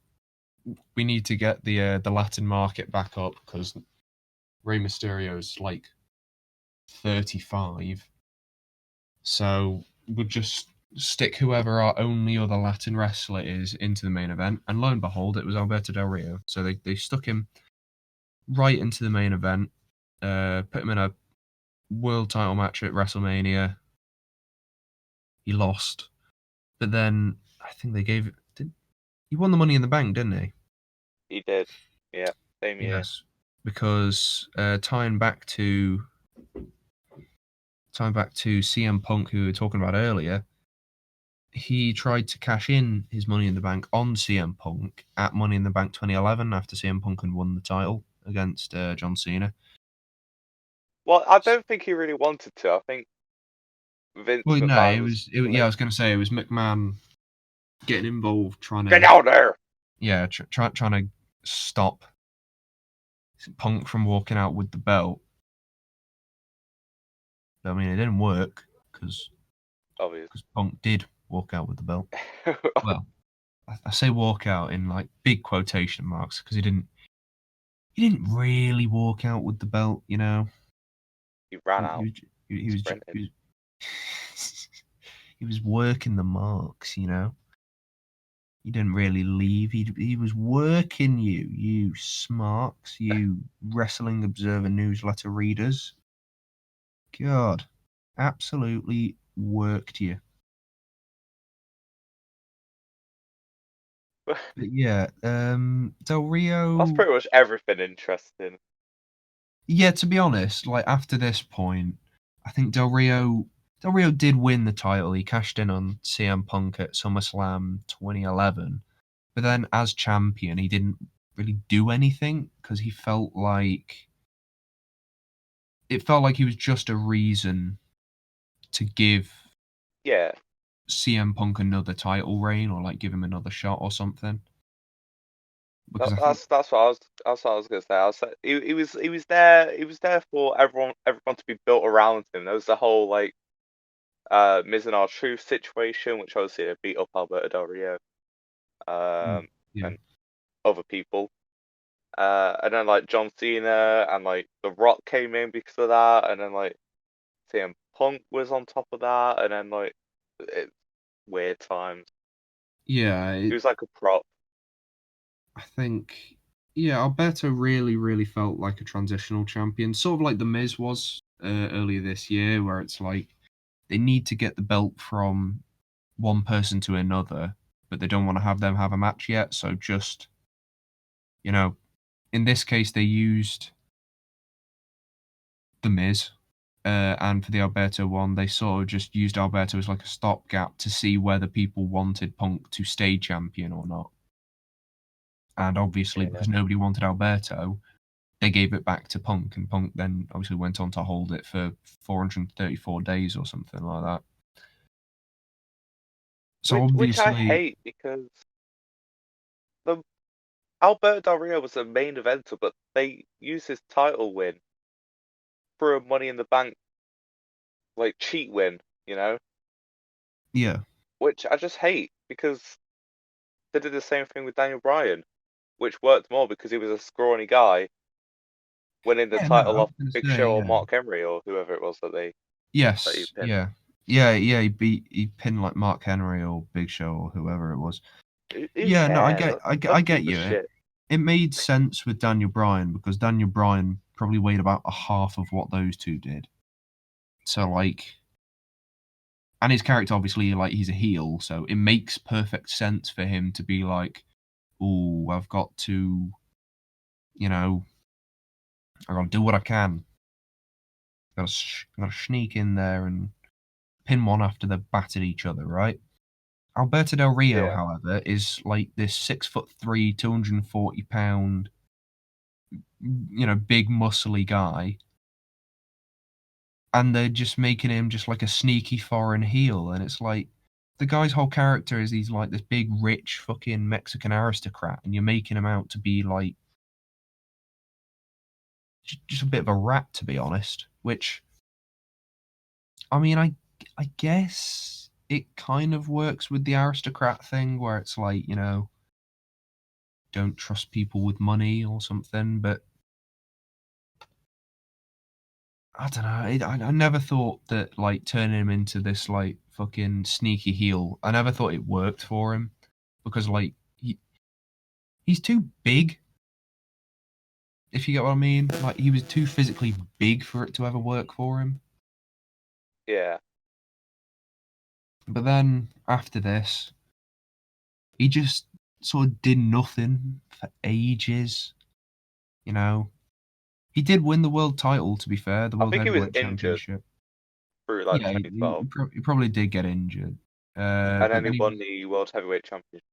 we need to get the Latin market back up because Rey Mysterio's like 35, so we'll just stick whoever our only other Latin wrestler is into the main event. And lo and behold, it was Alberto Del Rio. So they stuck him right into the main event, put him in a world title match at WrestleMania. He lost, but then I think they gave it. He won the Money in the Bank, didn't he? He did. Yeah, same year. Yes, because tying back to CM Punk, who we were talking about earlier, he tried to cash in his Money in the Bank on CM Punk at Money in the Bank 2011 after CM Punk had won the title against John Cena. Well, I don't think he really wanted to. I think Vince Well, no, McMahon was yeah, I like, was going to say it was McMahon getting involved, trying "Get to, out there!" yeah, trying to stop Punk from walking out with the belt. I mean, it didn't work because Obviously. Punk did walk out with the belt. Well, I say walk out in like big quotation marks because he didn't really walk out with the belt, you know. He ran He, out, he was sprinted. he was working the marks, you know. He didn't really leave. He was working you, you smarks, you Wrestling Observer newsletter readers. God, absolutely worked you. But yeah, Del That's Rio. pretty much everything interesting. Yeah, to be honest, like after this point, I think Del Rio did win the title. He cashed in on CM Punk at SummerSlam 2011, but then as champion, he didn't really do anything because it felt like he was just a reason to give Yeah, CM Punk another title reign or like give him another shot or something. Because I think, that's what I was gonna say. He was there for everyone to be built around him. There was the whole like Miz and R-Truth situation, which obviously they beat up Alberto Del Rio um yeah, and other people. And then like John Cena and like The Rock came in because of that, and then like CM Punk was on top of that, and then like weird times. yeah, He was like a prop. I think, yeah, Alberto really, really felt like a transitional champion, sort of like the Miz was earlier this year, where it's like they need to get the belt from one person to another, but they don't want to have them have a match yet. So just, you know, in this case, they used the Miz, and for the Alberto one, they sort of just used Alberto as like a stopgap to see whether people wanted Punk to stay champion or not. And obviously, Yeah. because nobody wanted Alberto, they gave it back to Punk, and Punk then obviously went on to hold it for 434 days or something like that. So Which I obviously, hate because the Alberto Del Rio was the main eventer, but they used his title win for a Money in the Bank like cheat win, you know, yeah, which I just hate because they did the same thing with Daniel Bryan, which worked more because he was a scrawny guy winning the yeah, no, title I off was going to Big say, Show or yeah, Mark Henry or whoever it was that he yes, pinned. yeah. Yeah, he pinned like Mark Henry or Big Show or whoever it was. Who Yeah, no, cares? I Those get people are you. shit. It made sense with Daniel Bryan because Daniel Bryan probably weighed about a half of what those two did. So like, and his character obviously like he's a heel, so it makes perfect sense for him to be like, "Oh, I've got to, you know, I got to do what I can. Got to sneak in there and pin one after they've battered each other, right?" Alberto Del Rio, Yeah. however, is like this 6'3", 240 pound, big muscly guy, and they're just making him just like a sneaky foreign heel, and it's like the guy's whole character is he's like this big rich fucking Mexican aristocrat, and you're making him out to be like just a bit of a rat, to be honest. Which I mean, I guess it kind of works with the aristocrat thing, where it's like don't trust people with money or something, but I don't know. I never thought that like turning him into this like fucking sneaky heel. I never thought it worked for him because like he's too big. If you get what I mean, like he was too physically big for it to ever work for him. Yeah. But then after this, he just sort of did nothing for ages. You know, he did win the world title. To be fair, the I world think he was heavyweight injured championship. through like Yeah, 2012, he probably did get injured. and But then he then he won was the World Heavyweight Championship.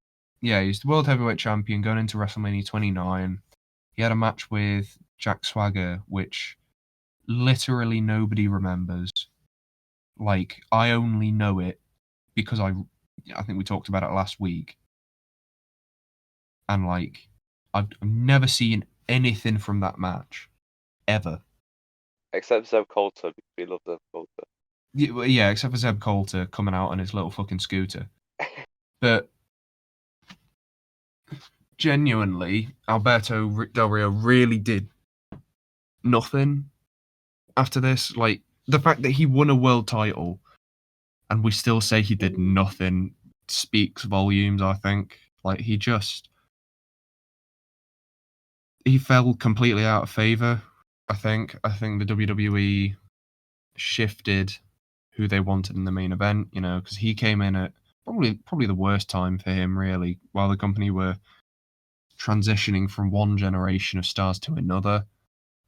Yeah, he's the world heavyweight champion going into WrestleMania 29. He had a match with Jack Swagger, which literally nobody remembers. Like, I only know it because I think we talked about it last week. And, like, I've never seen anything from that match. Ever. Except Zeb Coulter, because we love Zeb Coulter. Yeah, except for Zeb Coulter coming out on his little fucking scooter. But genuinely, Alberto Del Rio really did nothing after this. Like, the fact that he won a world title and we still say he did nothing speaks volumes, I think. Like, he fell completely out of favor, I think. I think the WWE shifted who they wanted in the main event, because he came in at probably the worst time for him, really, while the company were transitioning from one generation of stars to another.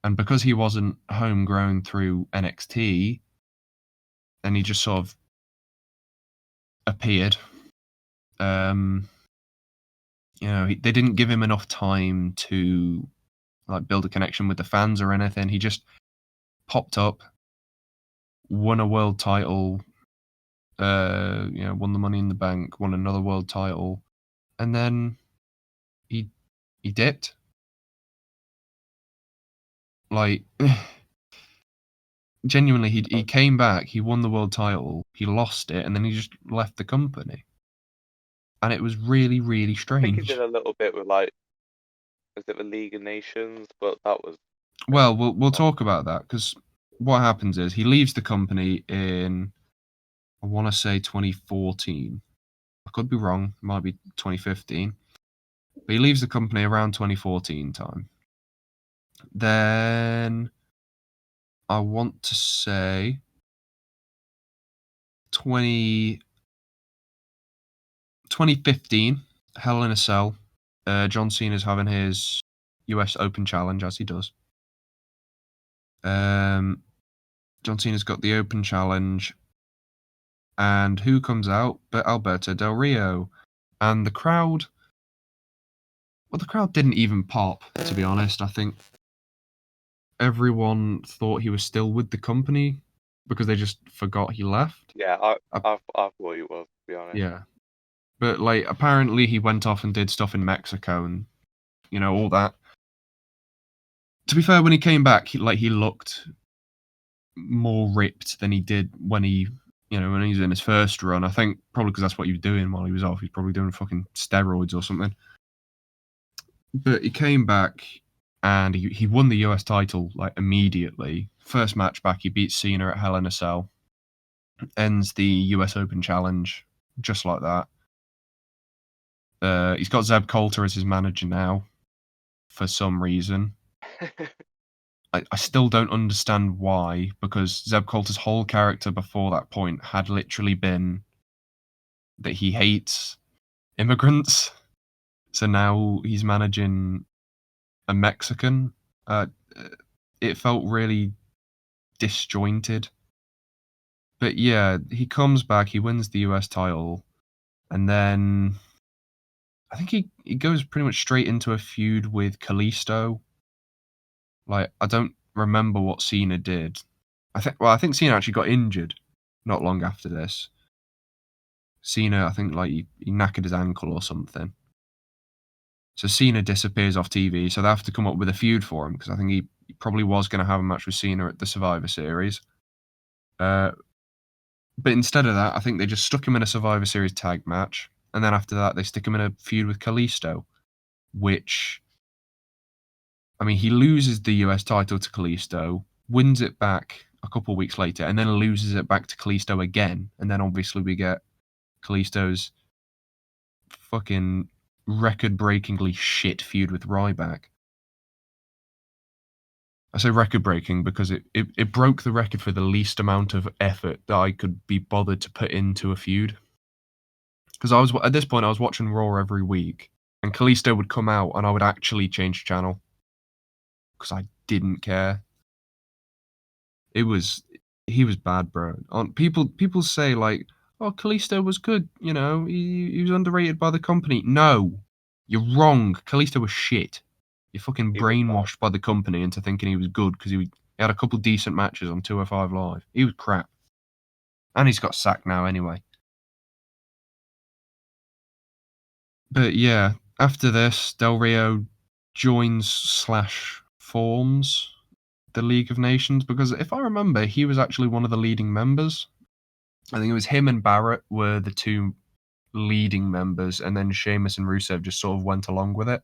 And because he wasn't homegrown through NXT, and he just sort of appeared. They didn't give him enough time to like build a connection with the fans or anything. He just popped up, won a world title, won the Money in the Bank, won another world title, and then he he dipped. Like genuinely, he came back, he won the world title, he lost it, and then he just left the company, and it was really really I think he did strange. a little bit with like, was it the League of Nations? But that was Well, we'll talk about that because what happens is he leaves the company in I want to say 2014. I could be wrong. It might be 2015. But he leaves the company around 2014 time. Then I want to say 2015, Hell in a Cell. John Cena's having his US Open Challenge, as he does. John Cena's got the Open Challenge. And who comes out but Alberto Del Rio? And the crowd didn't even pop, to be honest. I think everyone thought he was still with the company because they just forgot he left. yeah. Uh, I thought he was, to be honest. yeah. But like apparently he went off and did stuff in Mexico and all that. To be fair, when he came back, he looked more ripped than he did when when he was in his first run. I think probably because that's what he was doing while he was off. He's probably doing fucking steroids or something. But he came back and he won the US title like immediately. First match back, he beat Cena at Hell in a Cell. ends the US Open Challenge just like that. He's got Zeb Coulter as his manager now for some reason. I still don't understand why, because Zeb Coulter's whole character before that point had literally been that he hates immigrants. So now he's managing a Mexican. It felt really disjointed. But yeah, he comes back, he wins the US title, and then I think he goes pretty much straight into a feud with Kalisto. Like, I don't remember what Cena did. I think Cena actually got injured not long after this. Cena, I think, like, he knackered his ankle or something. So Cena disappears off TV, so they have to come up with a feud for him, because I think he probably was going to have a match with Cena at the Survivor Series. But instead of that, I think they just stuck him in a Survivor Series tag match, and then after that, they stick him in a feud with Kalisto, which, I mean, he loses the US title to Kalisto, wins it back a couple of weeks later, and then loses it back to Kalisto again, and then obviously we get Kalisto's fucking record-breakingly shit feud with Ryback. I say record-breaking because it broke the record for the least amount of effort that I could be bothered to put into a feud. Because at this point I was watching Raw every week, and Kalisto would come out, and I would actually change channel because I didn't care. He was bad, bro. People say like, oh, Kalisto was good, you know, he was underrated by the company. No, you're wrong. Kalisto was shit. You're fucking He was bad. brainwashed by the company into thinking he was good because he had a couple decent matches on 205 Live. He was crap, and he's got sacked now anyway. But yeah, after this, Del Rio joins/forms the League of Nations, because if I remember, he was actually one of the leading members. I think it was him and Barrett were the two leading members, and then Sheamus and Rusev just sort of went along with it.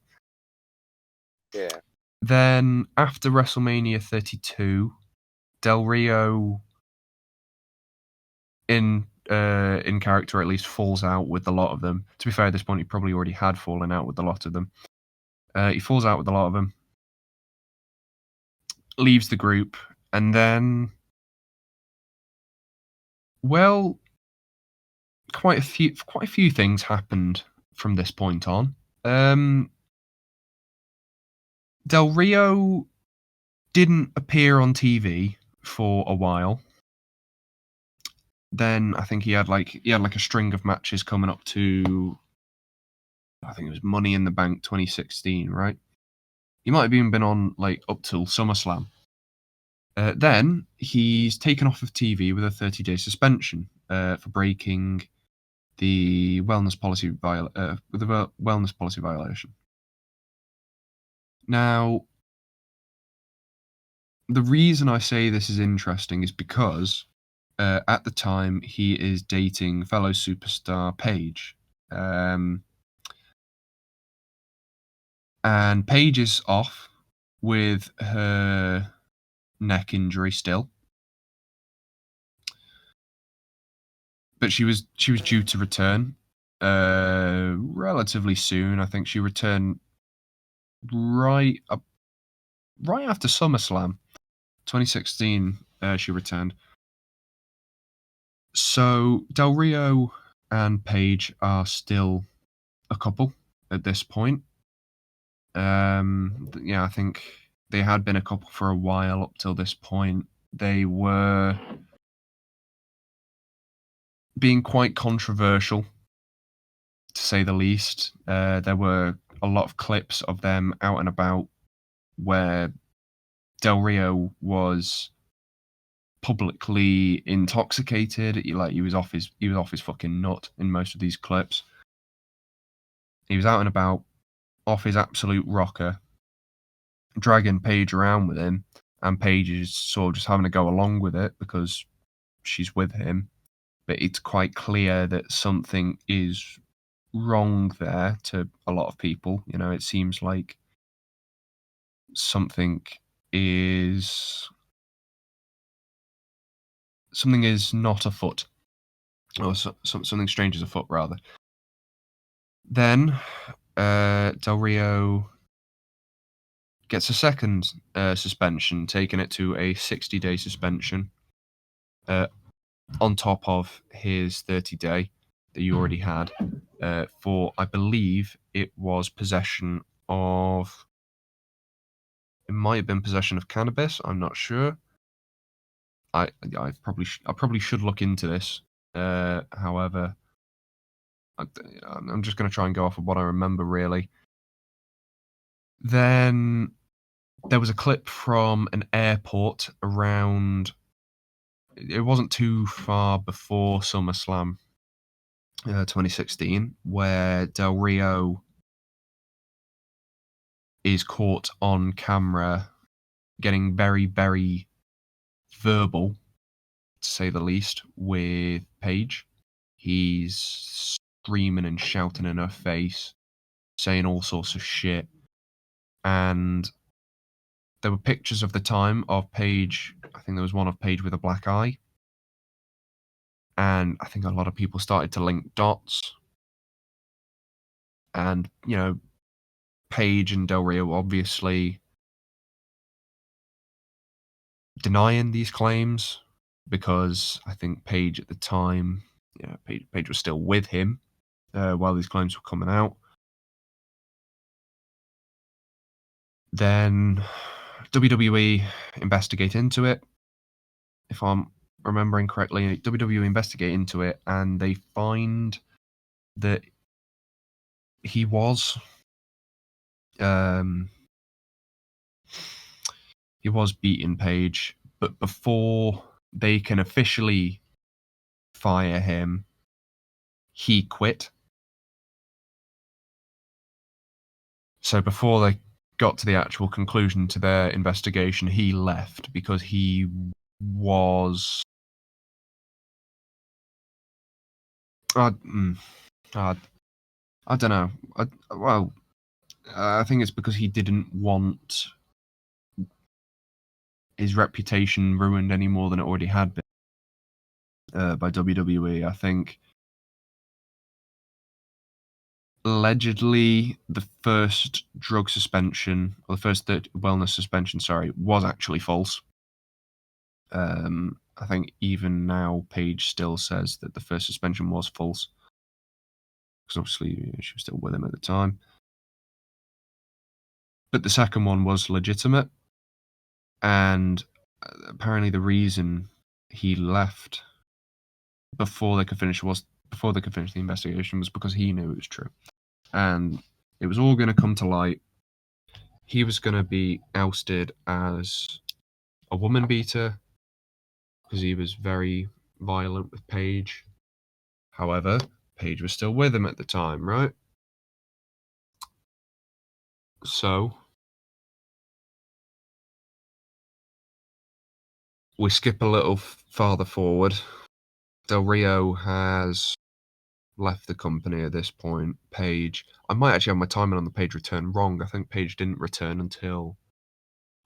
Yeah. Then after WrestleMania 32, Del Rio, in character at least, falls out with a lot of them. To be fair, at this point, he probably already had fallen out with a lot of them. He falls out with a lot of them, leaves the group, and then, well, quite a few things happened from this point on. Del Rio didn't appear on TV for a while. Then I think he had like a string of matches coming up to, I think it was Money in the Bank 2016, right? He might have even been on like up till SummerSlam. Then he's taken off of TV with a 30-day suspension for breaking the wellness policy violation. Now, the reason I say this is interesting is because at the time he is dating fellow superstar Paige. And Paige is off with her neck injury still. But she was due to return relatively soon. I think she returned right after SummerSlam 2016. She returned. So Del Rio and Paige are still a couple at this point. Yeah, I think they had been a couple for a while up till this point. They were being quite controversial, to say the least. There were a lot of clips of them out and about where Del Rio was publicly intoxicated. He was off his fucking nut in most of these clips. He was out and about, off his absolute rocker, dragging Paige around with him, and Paige is sort of just having to go along with it because she's with him. But it's quite clear that something is wrong there to a lot of people. You know, it seems like something is something is not afoot, or something strange is afoot, rather. Then Del Rio gets a second suspension, taking it to a 60-day suspension on top of his 30-day that you already had for, I believe, it was possession of. It might have been possession of cannabis. I'm not sure. I probably should look into this. However, I'm just going to try and go off of what I remember, really. Then there was a clip from an airport around. It wasn't too far before SummerSlam 2016, where Del Rio is caught on camera getting very, very verbal, to say the least, with Paige. He's screaming and shouting in her face, saying all sorts of shit. And there were pictures of the time of Paige. I think there was one of Paige with a black eye. And I think a lot of people started to link dots. And, Paige and Del Rio obviously denying these claims, because I think Paige at the time, Paige was still with him while these claims were coming out. Then WWE investigate into it. If I'm remembering correctly, WWE investigate into it, and they find that he was beating Paige, but before they can officially fire him, he quit. So before they got to the actual conclusion to their investigation, he left because he was. I don't know. I think it's because he didn't want his reputation ruined any more than it already had been by WWE. I think allegedly the first drug suspension, or the first wellness suspension, was actually false. I think even now Paige still says that the first suspension was false, because obviously she was still with him at the time. But the second one was legitimate, and apparently the reason he left before they could finish the investigation was because he knew it was true, and it was all going to come to light. He was going to be ousted as a woman beater because he was very violent with Paige. However, Paige was still with him at the time, right? So we skip a little farther forward. Del Rio has left the company at this point. Paige, I might actually have my timing on the Paige return wrong. I think Paige didn't return until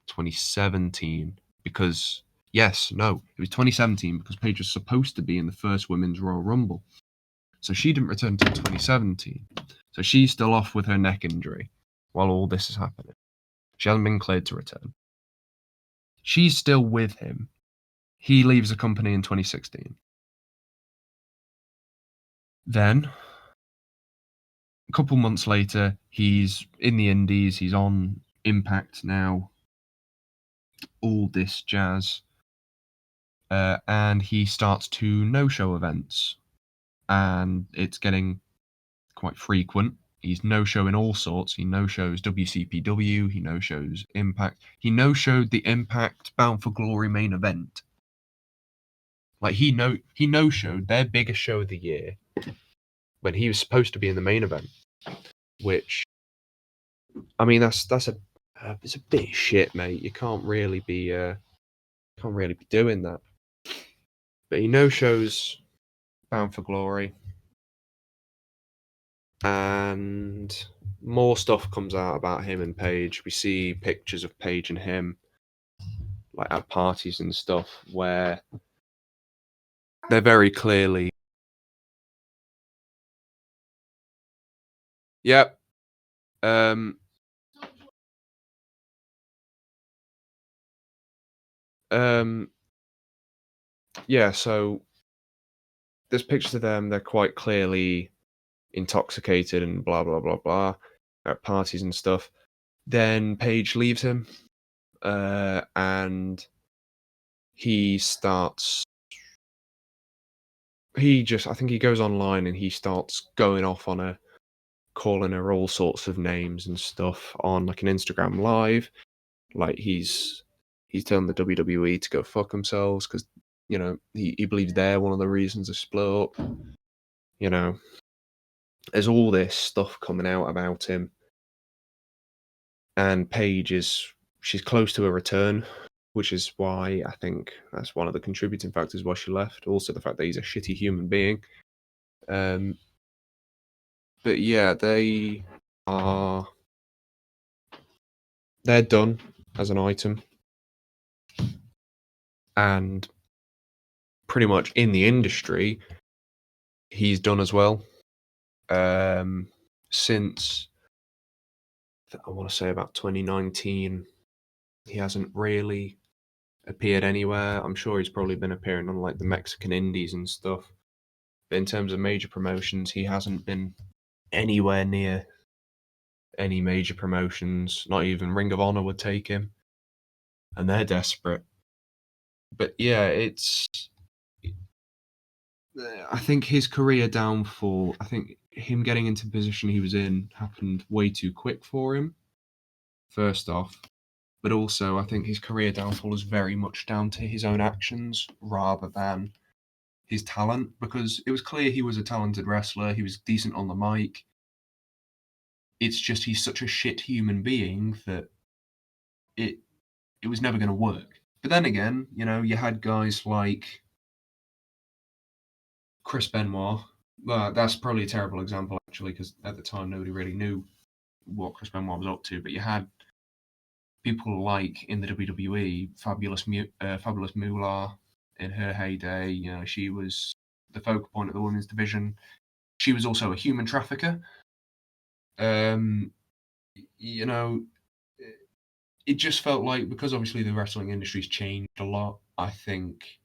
2017 because, it was 2017 because Paige was supposed to be in the first Women's Royal Rumble. So she didn't return until 2017. So she's still off with her neck injury while all this is happening. She hasn't been cleared to return. She's still with him. He leaves the company in 2016. Then, a couple months later, he's in the Indies. He's on Impact now. All this jazz. And he starts to no-show events. And it's getting quite frequent. He's no-showing all sorts. He no-shows WCPW. He no-shows Impact. He no-showed the Impact Bound for Glory main event. Like, he no-showed their biggest show of the year when he was supposed to be in the main event. Which, I mean, that's it's a bit of shit, mate. You can't really be doing that. But he no-shows Bound for Glory, and more stuff comes out about him and Paige. We see pictures of Paige and him, like at parties and stuff, where they're very clearly. Yep. Um. Um. Yeah. So there's pictures of them. They're quite clearly intoxicated and blah blah blah blah at parties and stuff. Then Paige leaves him, and he starts. I think he goes online and he starts going off on her, calling her all sorts of names and stuff on like an Instagram live. Like he's telling the WWE to go fuck themselves because he believes they're one of the reasons they split up. You know, there's all this stuff coming out about him, and Paige she's close to a return, which is why I think that's one of the contributing factors why she left. Also, the fact that he's a shitty human being. Um, but yeah, are they're done as an item, and pretty much in the industry, he's done as well. Since I want to say about 2019, he hasn't really appeared anywhere. I'm sure he's probably been appearing on like the Mexican indies and stuff. But in terms of major promotions, he hasn't been anywhere near any major promotions. Not even Ring of Honor would take him, and they're desperate. But yeah, I think his career downfall. I think him getting into the position he was in happened way too quick for him. First off, but also I think his career downfall is very much down to his own actions rather than his talent, because it was clear he was a talented wrestler. He was decent on the mic. It's just he's such a shit human being that it it was never going to work. But then again, you had guys like Chris Benoit. Well, that's probably a terrible example actually, because at the time nobody really knew what Chris Benoit was up to. But you had people like in the WWE, Fabulous Moolah in her heyday. She was the focal point of the women's division. She was also a human trafficker. Um, you know, it just felt like, because obviously the wrestling industry's changed a lot. I think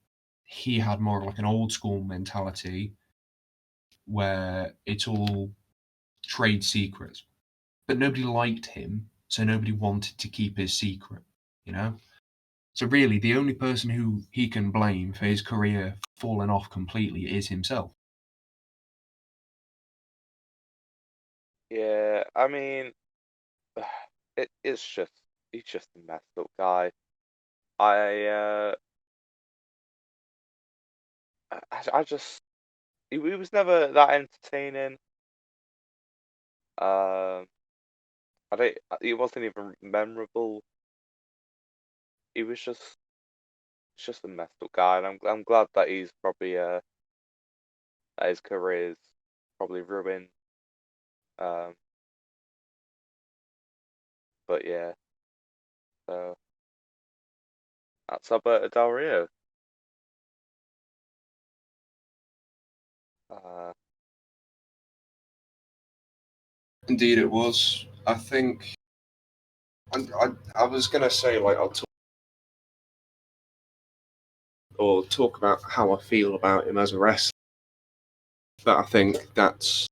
he had more of like an old school mentality where it's all trade secrets, but nobody liked him, so nobody wanted to keep his secret. You know. So really, the only person who he can blame for his career falling off completely is himself. Yeah, I mean, it's just he's just a messed up guy. I I just he was never that entertaining. I don't. He wasn't even memorable. He was just a messed up guy, and I'm glad that he's probably that his career's probably ruined. Um, but yeah, so that's Alberto Del Rio. Uh, Indeed, it was. I think. I was gonna say like talk about how I feel about him as a wrestler, but I think that's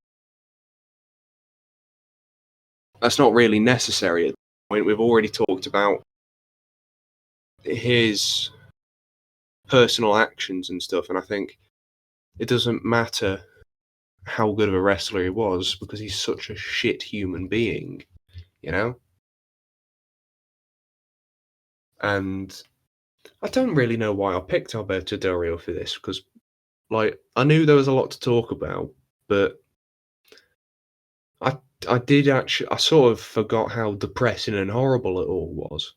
not really necessary at this point. We've already talked about his personal actions and stuff, and I think it doesn't matter how good of a wrestler he was because he's such a shit human being, you know? And I don't really know why I picked Alberto Del Rio for this because, like, I knew there was a lot to talk about, but I I did actually I sort of forgot how depressing and horrible it all was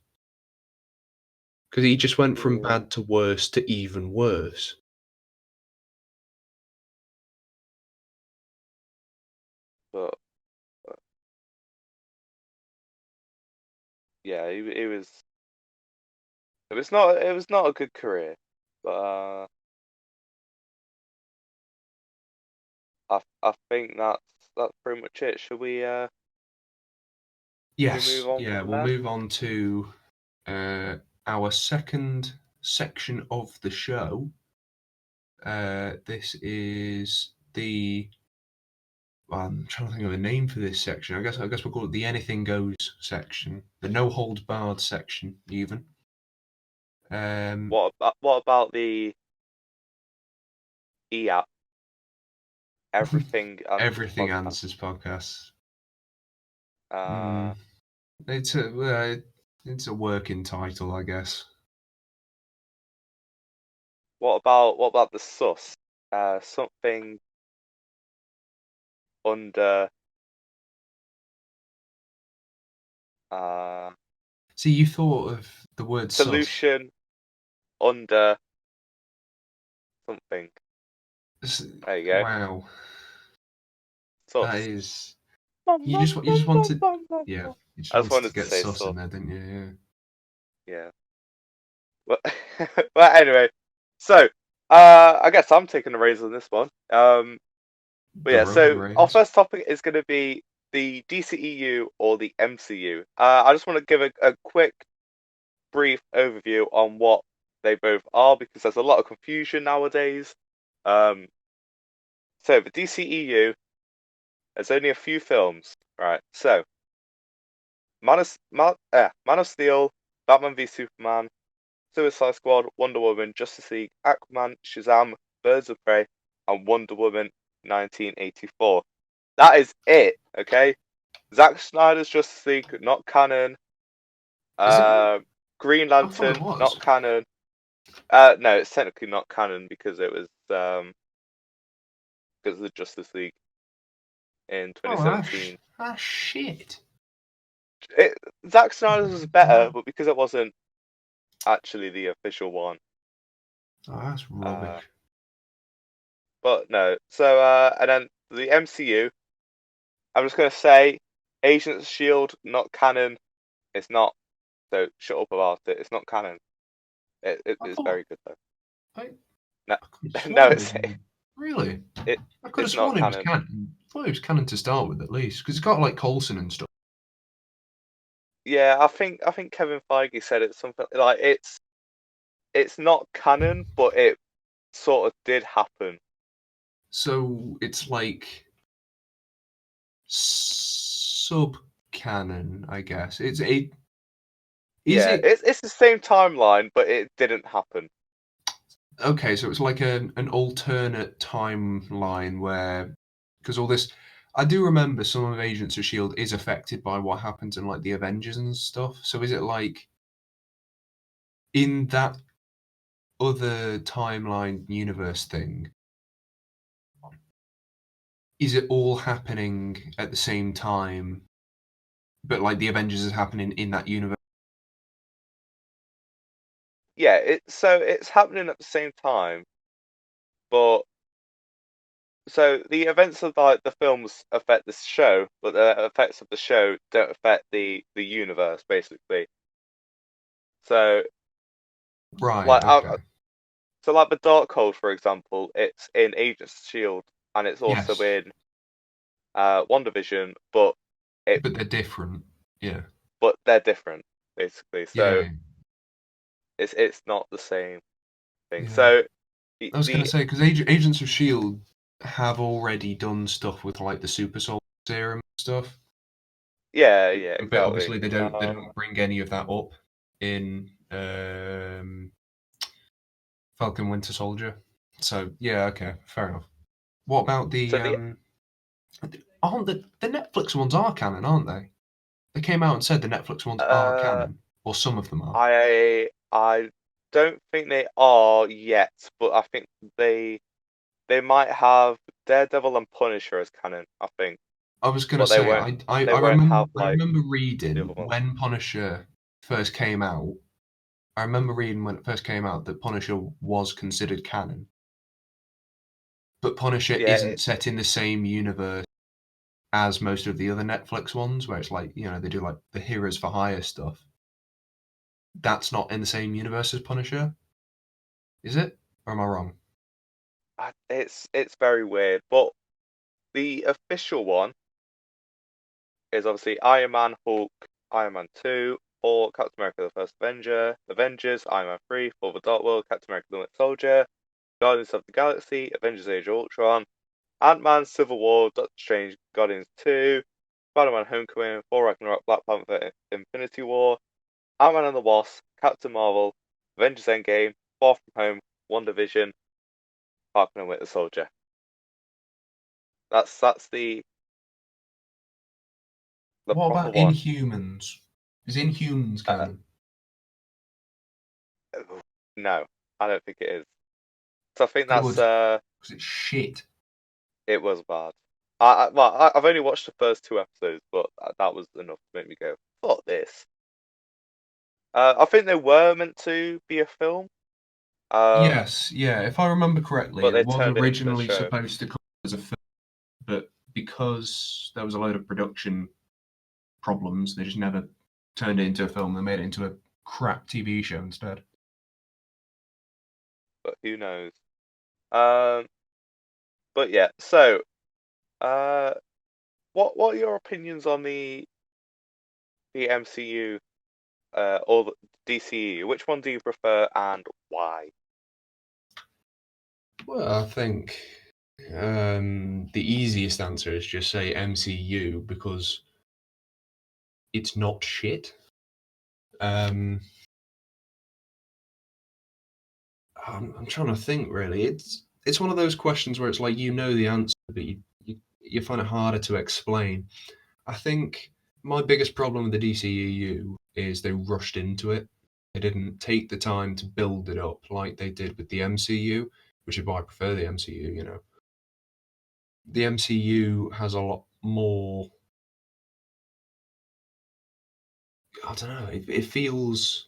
because he just went from yeah, bad to worse to even worse. but yeah, he was. It was not a good career, but I think that's pretty much it. Should we Yes, move on yeah, from we'll there? move on to our second section of the show. This is the. I'm trying to think of a name for this section. I guess we'll call it the anything goes section, the no holds barred section, even. What about the EAP? Everything Answers Everything podcast. answers podcasts. Uh, Mm, it's a working title, I guess. what about the sus? Something under uh See, you thought of the word sus. solution under something. S- There you go. Wow, that Sus. is. Bum, bum, You just bum, bum, wanted, bum, bum, yeah, bum. you just I just wanted to wanted to get say sus sus. in there, didn't you? Yeah. Yeah. Well, well, anyway. So, I guess I'm taking the reins on this one. But The yeah. Roman So our reigns. first topic is going to be the DCEU or the MCU. I just want to give a quick, brief overview on what they both are because there's a lot of confusion nowadays. Um, so the DCEU, there's only a few films, right? So Man of Steel, Batman v Superman, Suicide Squad, Wonder Woman, Justice League, Aquaman, Shazam, Birds of Prey, and Wonder Woman 1984. That is it, okay? Zack Snyder's Justice League, not canon. Is it not? Uh, Green I thought it Lantern, was. not canon. No, it's technically not canon because it was because of the Justice League in Oh, 2017. shit. It, Zack Snyder's was better, Wow. but because it wasn't actually the official one. Oh, that's Uh, rubbish. but no. So and then the MCU. I'm just gonna say, Agents of Shield not canon. It's not. So shut up about it. It's not canon. It I is thought very good though. I, No, I could have no, sworn it. Really? it I could have it's not sworn it was canon. canon. I thought it was canon to start with, at least, because it's got like Coulson and stuff. Yeah, I think Kevin Feige said it's something like it's not canon, but it sort of did happen. So it's like sub canon, I guess. Is Yeah, it it's the same timeline, but it didn't happen. okay? So it's like an alternate timeline where because all this. I do remember some of Agents of Shield is affected by what happens in like the Avengers and stuff. So is it like in that other timeline universe thing? Is it all happening at the same time, but like the Avengers is happening in that universe? Yeah, it's happening at the same time, but so the events of like the films affect the show, but the effects of the show don't affect the universe basically. So Right. like Okay. like the Darkhold, for example, it's in Agents of Shield and it's also Yes, in WandaVision, but it but they're different. Yeah. they're different basically. So Yeah. it's not the same thing. Yeah. So I was gonna the say because Agents of Shield have already done stuff with like the Super Soldier Serum and stuff, yeah, but exactly. obviously they don't bring any of that up in Falcon Winter Soldier. So yeah, okay, fair enough. What about So the the aren't the Netflix ones are canon, aren't they? They came out and said the Netflix ones are uh canon, or some of them are. I don't think they are yet, but I think they might have Daredevil and Punisher as canon. I think, I was gonna but they say won't they I won't have I like remember the reading other ones. when Punisher first came out. I remember reading when it first came out that Punisher was considered canon, but Punisher Yeah, isn't set in the same universe as most of the other Netflix ones, where it's like they do like the Heroes for Hire stuff. That's not in the same universe as Punisher, is it? Or am I wrong? it's very weird, but the official one is obviously Iron Man, Hulk, Iron Man 2, or Captain America: The First Avenger, Avengers, Iron Man 3, For the Dark World, Captain America: The Winter Soldier, Guardians of the Galaxy, Avengers: Age of Ultron, Ant-Man: Civil War, Doctor Strange: Guardians 2, Spider-Man: Homecoming, Thor: Ragnarok, Black Panther: Infinity War, Ant-Man and the Wasp, Captain Marvel, Avengers: Endgame, Far From Home, WandaVision, Falcon and Winter Soldier. That's the What proper about one. Inhumans? Is Inhumans Uh, canon? no, I don't think it is. So I think Good, that's because it's shit. it was bad. I've only watched the first two episodes, but that was enough to make me go, "Fuck this." I think they were meant to be a film, Yes, yeah. If I remember correctly, but it they was turned it into a originally show. supposed to come as a film, but because there was a load of production problems, they just never turned it into a film. They made it into a crap TV show instead. But who knows? Um, but yeah. So, uh, what are your opinions on the MCU or the DCU? Which one do you prefer and why? Well, I think the easiest answer is just say MCU because it's not shit. Um, I'm trying to think really. It's one of those questions where it's like you know the answer, but you find it harder to explain. I think my biggest problem with the DCEU is they rushed into it. They didn't take the time to build it up like they did with the MCU, which is why I prefer the MCU. You know, the MCU has a lot more. I don't know. It feels.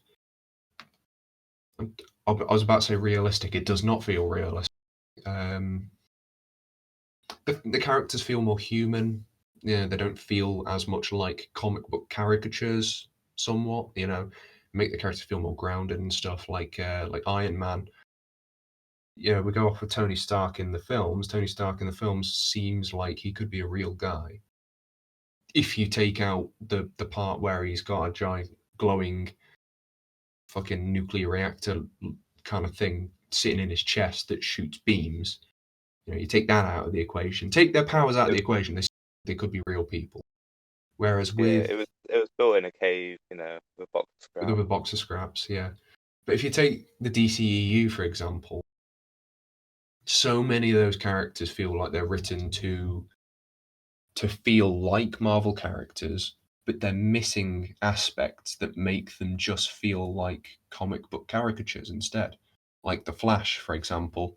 I was about to say realistic. It does not feel realistic. Um, the characters feel more human. Yeah, they don't feel as much like comic book caricatures. Somewhat, you know, make the characters feel more grounded and stuff. Like Iron Man. Yeah, we go off with Tony Stark in the films. Tony Stark in the films seems like he could be a real guy. If you take out the part where he's got a giant glowing fucking nuclear reactor kind of thing sitting in his chest that shoots beams, you know, you take that out of the equation, take their powers out of the It, equation, they could be real people. Whereas yeah, with it was built in a cave, with box scrap. a box of scraps, yeah. But if you take the DCEU for example, so many of those characters feel like they're written to feel like Marvel characters, but they're missing aspects that make them just feel like comic book caricatures instead. Like the Flash, for example,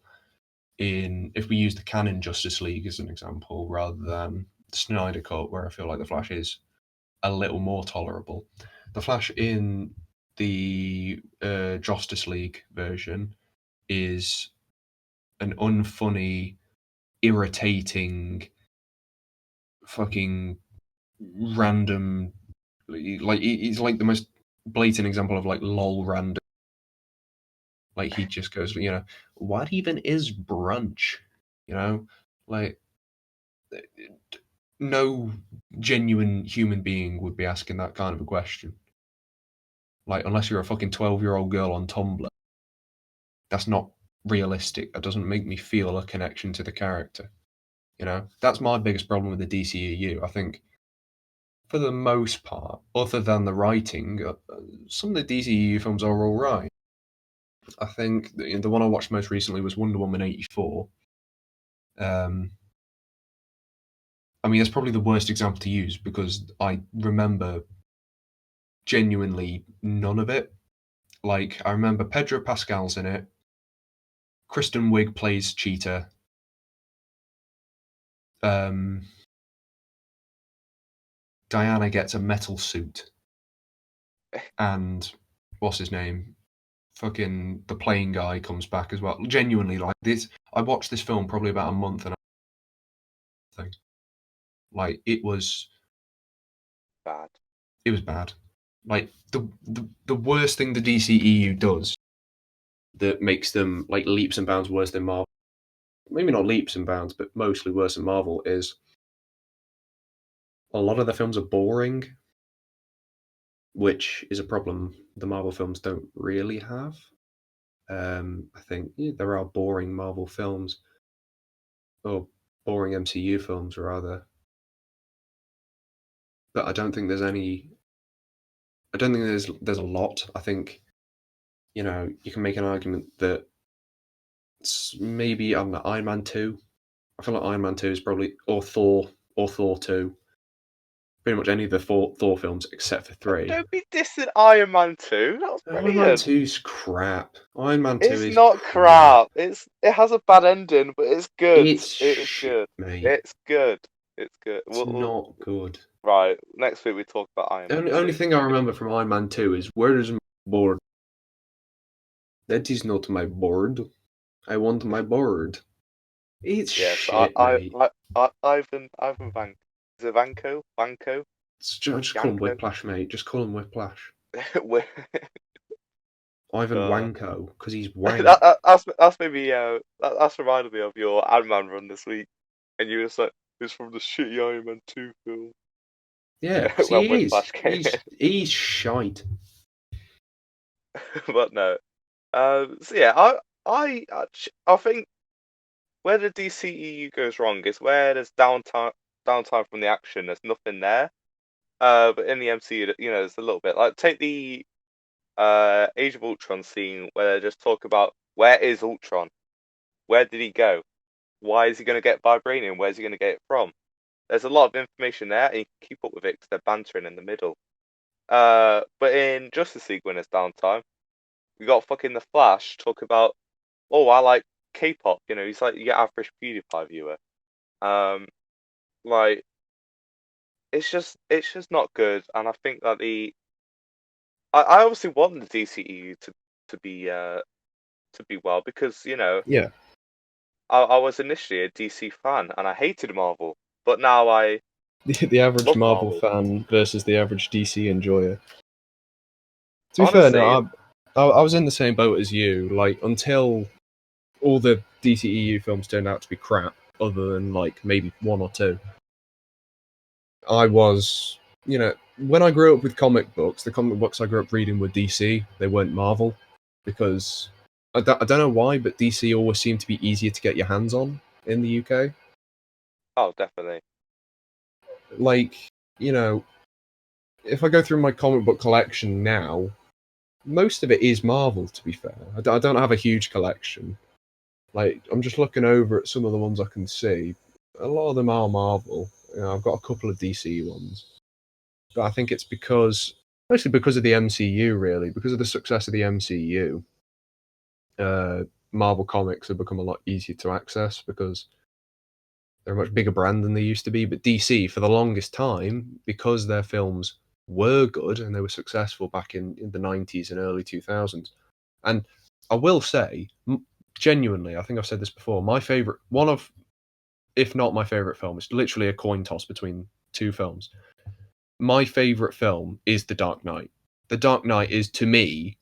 in if we use the canon Justice League as an example, rather than the Snyder Cut, where I feel like the Flash is a little more tolerable. The Flash in the Justice League version is an unfunny, irritating, fucking random. Like he's like the most blatant example of like lol random. Like he just goes, you know, what even is brunch? You know, like no genuine human being would be asking that kind of a question. Like unless you're a fucking 12-year-old girl on Tumblr, that's not realistic. That doesn't make me feel a connection to the character. You know, that's my biggest problem with the DCEU. I think for the most part, other than the writing, some of the DCEU films are all right. I think the one I watched most recently was Wonder Woman 84. Um, I mean, that's probably the worst example to use because I remember genuinely none of it. Like, I remember Pedro Pascal's in it, Kristen Wiig plays Cheetah, um, Diana gets a metal suit, and what's his name? Fucking the playing guy comes back as well. Genuinely, like this, I watched this film probably about a month and a thing. Like Bad. it was bad. Like the worst thing the DCEU does that makes them like leaps and bounds worse than Marvel maybe not leaps and bounds, but mostly worse than Marvel is a lot of the films are boring, which is a problem the Marvel films don't really have. I think there are boring Marvel films, or boring MCU films rather, but I don't think there's any. I don't think there's a lot. I think you can make an argument that maybe I don't know, Iron Man 2. I feel like Iron Man 2 is probably or Thor 2. Pretty much any of the Thor films except for 3. Don't be dissing Iron Man 2. That was Iron Man brilliant. 2's crap. Iron Man 2 It's is not crap. crap. It has a bad ending, but it's good. It's It's shit, good. mate. It's good. It's good. It's not good. Right. Next week we talk about Iron Man Only 2. thing I remember from Iron Man 2 is where is my board? That is not my board. I want my board. It's Yes, shit, mate. Ivan Van. Is it Vanko? Just call him Yanko? Whiplash, mate. Just call him Whiplash. Where- Ivan uh, Wanko, because he's wank. that's maybe that's reminded me of your Ant Man run this week, and you were like, it's from the shitty Iron Man 2 film. Yeah, because When he is. Whiplash came in. He's shite. But no. So yeah, I think where the DCEU goes wrong is where there's downtime from the action. There's nothing there. But in the MCU, there's a little bit. Like take the Age of Ultron scene where they just talk about where is Ultron, where did he go, why is he going to get vibranium, where's he going to get it from. There's a lot of information there, and you can keep up with it because they're bantering in the middle. But in Justice League when it's downtime, we got fucking the Flash talk about, oh, I like K-pop. He's like your average PewDiePie viewer. Um, like it's just not good, and I think that I obviously want the DCEU to be well because Yeah. I was initially a DC fan and I hated Marvel, but now I The average love Marvel Marvel. fan versus the average DC enjoyer. To be fair, Honestly, no, I was in the same boat as you. Like until all the DCEU films turned out to be crap, other than like maybe one or two. I was, when I grew up with comic books, the comic books I grew up reading were DC. They weren't Marvel, because I don't know why, but DC always seemed to be easier to get your hands on in the UK. oh definitely. Like, if I go through my comic book collection now, most of it is Marvel. To be fair, I don't have a huge collection. Like, I'm just looking over at some of the ones I can see. A lot of them are Marvel. I've got a couple of DC ones, but I think it's mostly because of the MCU, really, because of the success of the MCU. Marvel comics have become a lot easier to access because they're a much bigger brand than they used to be. But DC, for the longest time, because their films were good and they were successful back in the 90s and early 2000s. And I will say, genuinely, I think I've said this before, my favorite, one of, if not my favorite film, it's literally a coin toss between two films. My favorite film is The Dark Knight. The Dark Knight is, to me,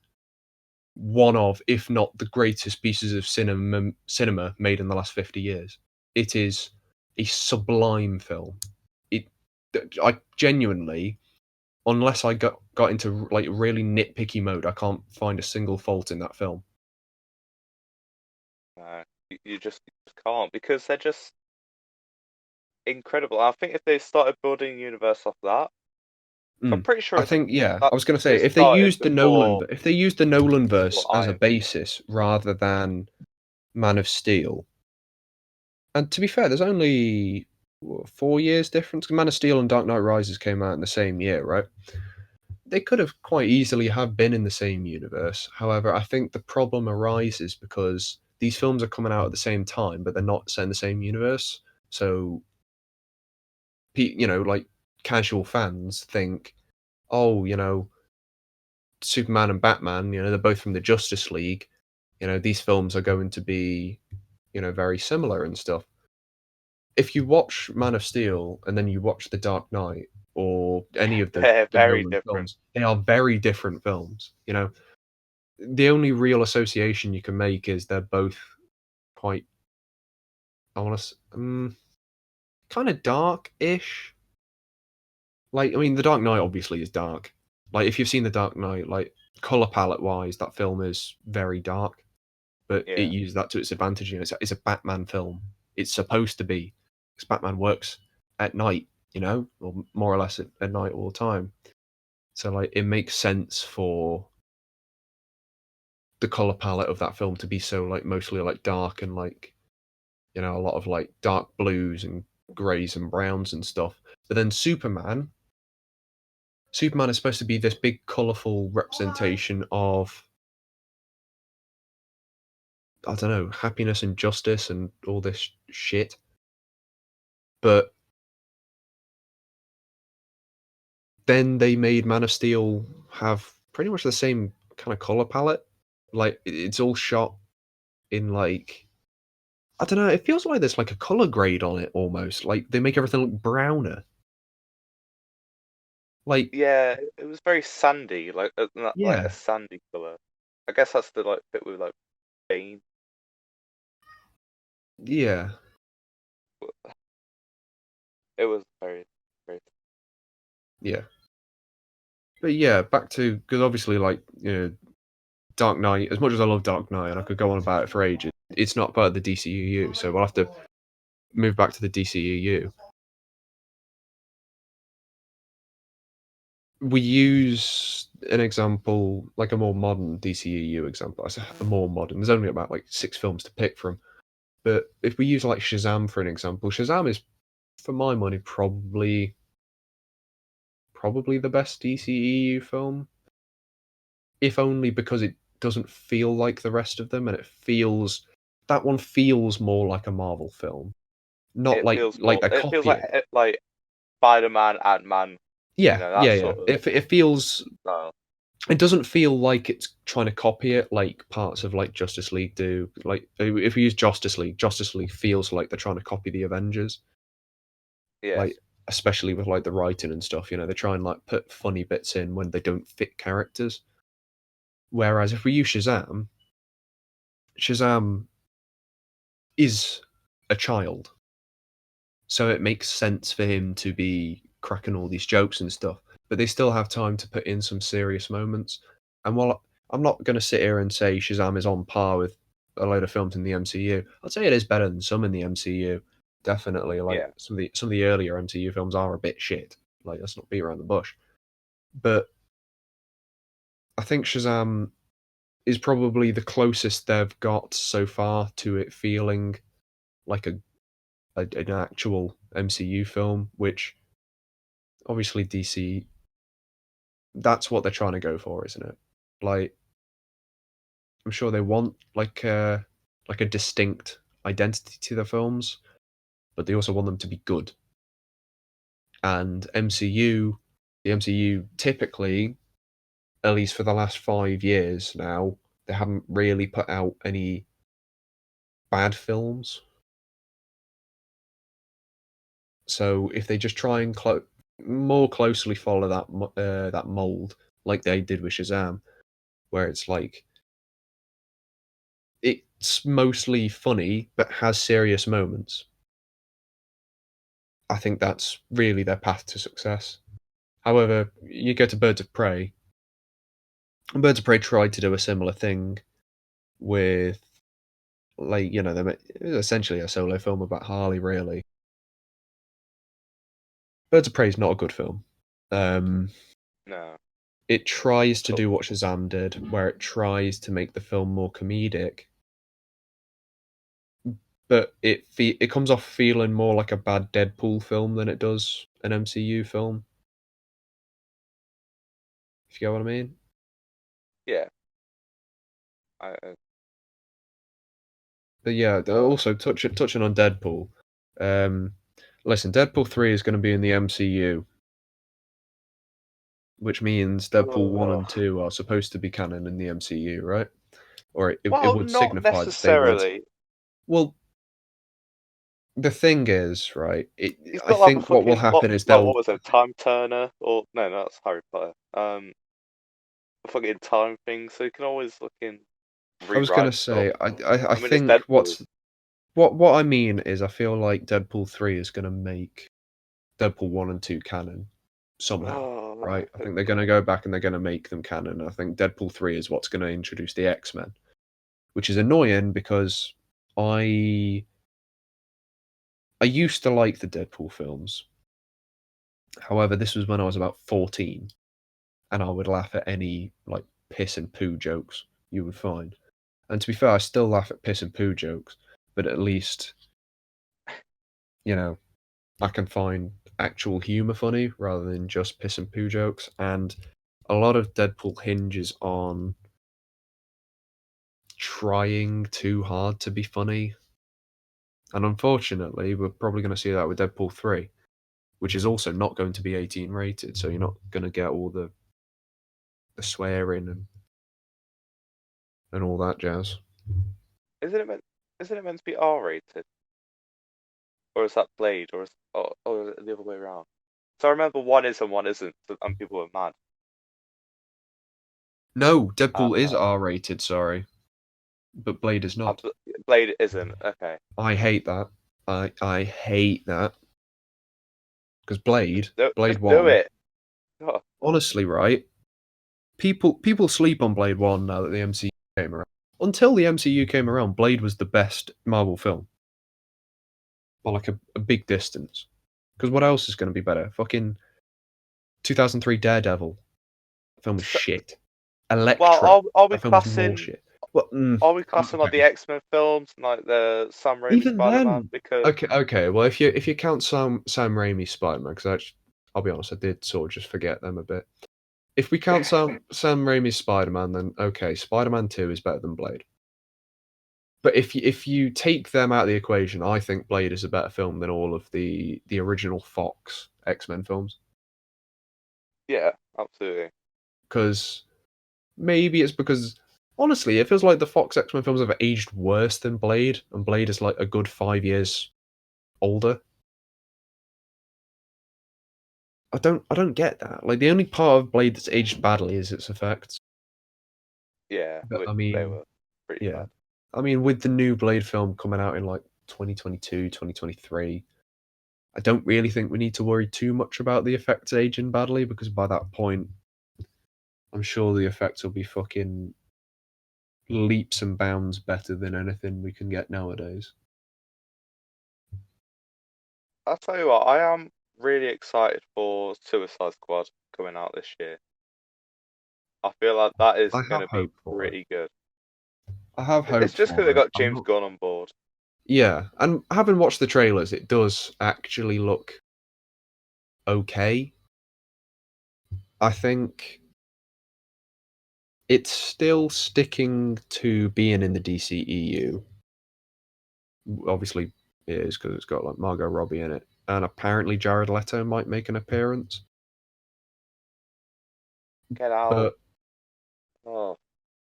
one of, if not the greatest pieces of cinema made in the last 50 years. It is a sublime film. It, I genuinely, unless I got into like really nitpicky mode, I can't find a single fault in that film. You just can't because they're just incredible. I think if they started building a universe off that, I'm pretty sure I think, yeah, that I was going to say it if they started used before the Nolan verse before as a Iron. basis rather than Man of Steel, and to be fair, there's only 4 years difference. Man of Steel and Dark Knight Rises came out in the same year, right? They could have quite easily have been in the same universe. However, I think the problem arises because these films are coming out at the same time, but they're not set in the same universe. So, like casual fans think, oh, Superman and Batman, they're both from the Justice League. These films are going to be, very similar and stuff. If you watch Man of Steel and then you watch The Dark Knight or any of the, They're the very Nolan different. films, they are very different films. The only real association you can make is they're both quite I want to kind of dark-ish. Like, I mean, The Dark Knight obviously is dark. Like, if you've seen The Dark Knight, like color palette wise, that film is very dark, but it Yeah, used that to its advantage. You know, it's a Batman film. It's supposed to be, because Batman works at night, you know, or more or less at night all the time. So like, it makes sense for the color palette of that film to be so like mostly like dark and like, you know, a lot of like dark blues and grays and browns and stuff. But then Superman is supposed to be this big colorful representation of, I don't know, happiness and justice and all this shit. But then they made Man of Steel have pretty much the same kind of color palette. Like it's all shot in like, I don't know, it feels like there's like a color grade on it almost. Like they make everything look browner. Like, yeah. It was very sandy, like a yeah, sandy color. I guess that's the like bit with like Bane. yeah, It was very, very. yeah. But yeah, back to, because obviously, like, you know, Dark Knight, as much as I love Dark Knight and I could go on about it for ages, it's not part of the DCEU, so we'll have to move back to the DCEU. We use an example, like a more modern DCEU example. I say a more modern, there's only about like 6 films to pick from. But if we use like Shazam for an example, Shazam is, for my money, probably the best DCEU film, if only because it doesn't feel like the rest of them, and that one feels more like a Marvel film, not It like feels more. they're It feels copying. like Spider-Man, Ant-Man. You Yeah, know yeah, that yeah. sort of It feels. style. It doesn't feel like it's trying to copy it like parts of like Justice League do. Like if we use Justice League feels like they're trying to copy the Avengers. Yes. Like especially with like the writing and stuff. You know, they try and like put funny bits in when they don't fit characters. Whereas if we use Shazam is a child, so it makes sense for him to be cracking all these jokes and stuff. But they still have time to put in some serious moments. And while I'm not going to sit here and say Shazam is on par with a load of films in the MCU, I'd say it is better than some in the MCU. Definitely, like Yeah. some of the earlier MCU films are a bit shit. Like let's not beat around the bush. But I think Shazam is probably the closest they've got so far to it feeling like an actual MCU film, which obviously DC, that's what they're trying to go for, isn't it? Like I'm sure they want like a distinct identity to the films, but they also want them to be good. And the MCU typically, at least for the last 5 years now, they haven't really put out any bad films. So if they just try and more closely follow that mold, like they did with Shazam, where it's like it's mostly funny but has serious moments. I think that's really their path to success. However, you go to Birds of Prey, and Birds of Prey tried to do a similar thing with, like, you know, it was essentially a solo film about Harley, really. Birds of Prey is not a good film. Um, No. it tries to So do what Shazam did, where it tries to make the film more comedic, but it comes off feeling more like a bad Deadpool film than it does an MCU film. If you get what I mean. yeah. I But yeah, but also touching on Deadpool. Um, listen, Deadpool 3 is going to be in the MCU, which means Deadpool 1 uh, and 2 are supposed to be canon in the MCU, right? Or it well, would not signify that they would. necessarily. Well, the thing is, right, He's I got like a think what will fucking what happen is like what they'll. was it, time turner or no, no, that's Harry Potter. A fucking time thing, so you can always look in I was going rewrite to stuff. say, I I mean, it's think Deadpool. What I mean is I feel like Deadpool 3 is gonna make Deadpool 1 and 2 canon somehow, Oh, right? I think they're gonna go back and they're gonna make them canon. I think Deadpool 3 is what's gonna introduce the X-Men, which is annoying because I I used to like the Deadpool films. However, this was when I was about 14, and I would laugh at any, like, piss and poo jokes you would find. And to be fair, I still laugh at piss and poo jokes, but at least, you know, I can find actual humor funny rather than just piss and poo jokes. And a lot of Deadpool hinges on trying too hard to be funny. And unfortunately, we're probably going to see that with Deadpool 3, which is also not going to be 18 rated. So you're not going to get all the swearing and all that jazz. isn't it meant? Isn't it meant to be R-rated, or is that Blade, or is it the other way around? So I remember one is and one isn't, and people were mad. No, Uh, Deadpool is uh, R rated, sorry, but Blade is not. Blade isn't. Okay. I hate that. I hate that because Blade Just do 1, it. Oh, honestly, right? People sleep on Blade 1 now that the MCU came around. Until the MCU came around, Blade was the best Marvel film by like a big distance. Because what else is going to be better? Fucking 2003 Daredevil. That film was so, shit. well, Elektra. are we That film was more classing? shit. Well, Are we classing like the okay. X-Men films, like the Sam Raimi Even Spider-Man? then, Because okay. Well, if you count Sam Raimi Spider-Man, because I'll be honest, I did sort of just forget them a bit. If we count Sam Raimi's Spider-Man, then okay, Spider-Man 2 is better than Blade. But if you take them out of the equation, I think Blade is a better film than all of the original Fox X-Men films. yeah, absolutely. Because maybe it's because honestly, it feels like the Fox X-Men films have aged worse than Blade, and Blade is like a good 5 years older. I don't get that. Like the only part of Blade that's aged badly is its effects. Yeah, But I they mean, were pretty yeah. bad. I mean, with the new Blade film coming out in like 2022, 2023, I don't really think we need to worry too much about the effects aging badly because by that point, I'm sure the effects will be fucking leaps and bounds better than anything we can get nowadays. I'll tell you what, I am really excited for Suicide Squad coming out this year. I feel like that is I going have to be hope for it. pretty good. I have It's hope just because they for it. got I'm James not. Gunn on board. Yeah, and having watched the trailers, it does actually look okay. I think it's still sticking to being in the DCEU. Obviously, it is because it's got like Margot Robbie in it, and apparently Jared Leto might make an appearance. Get out. But Oh,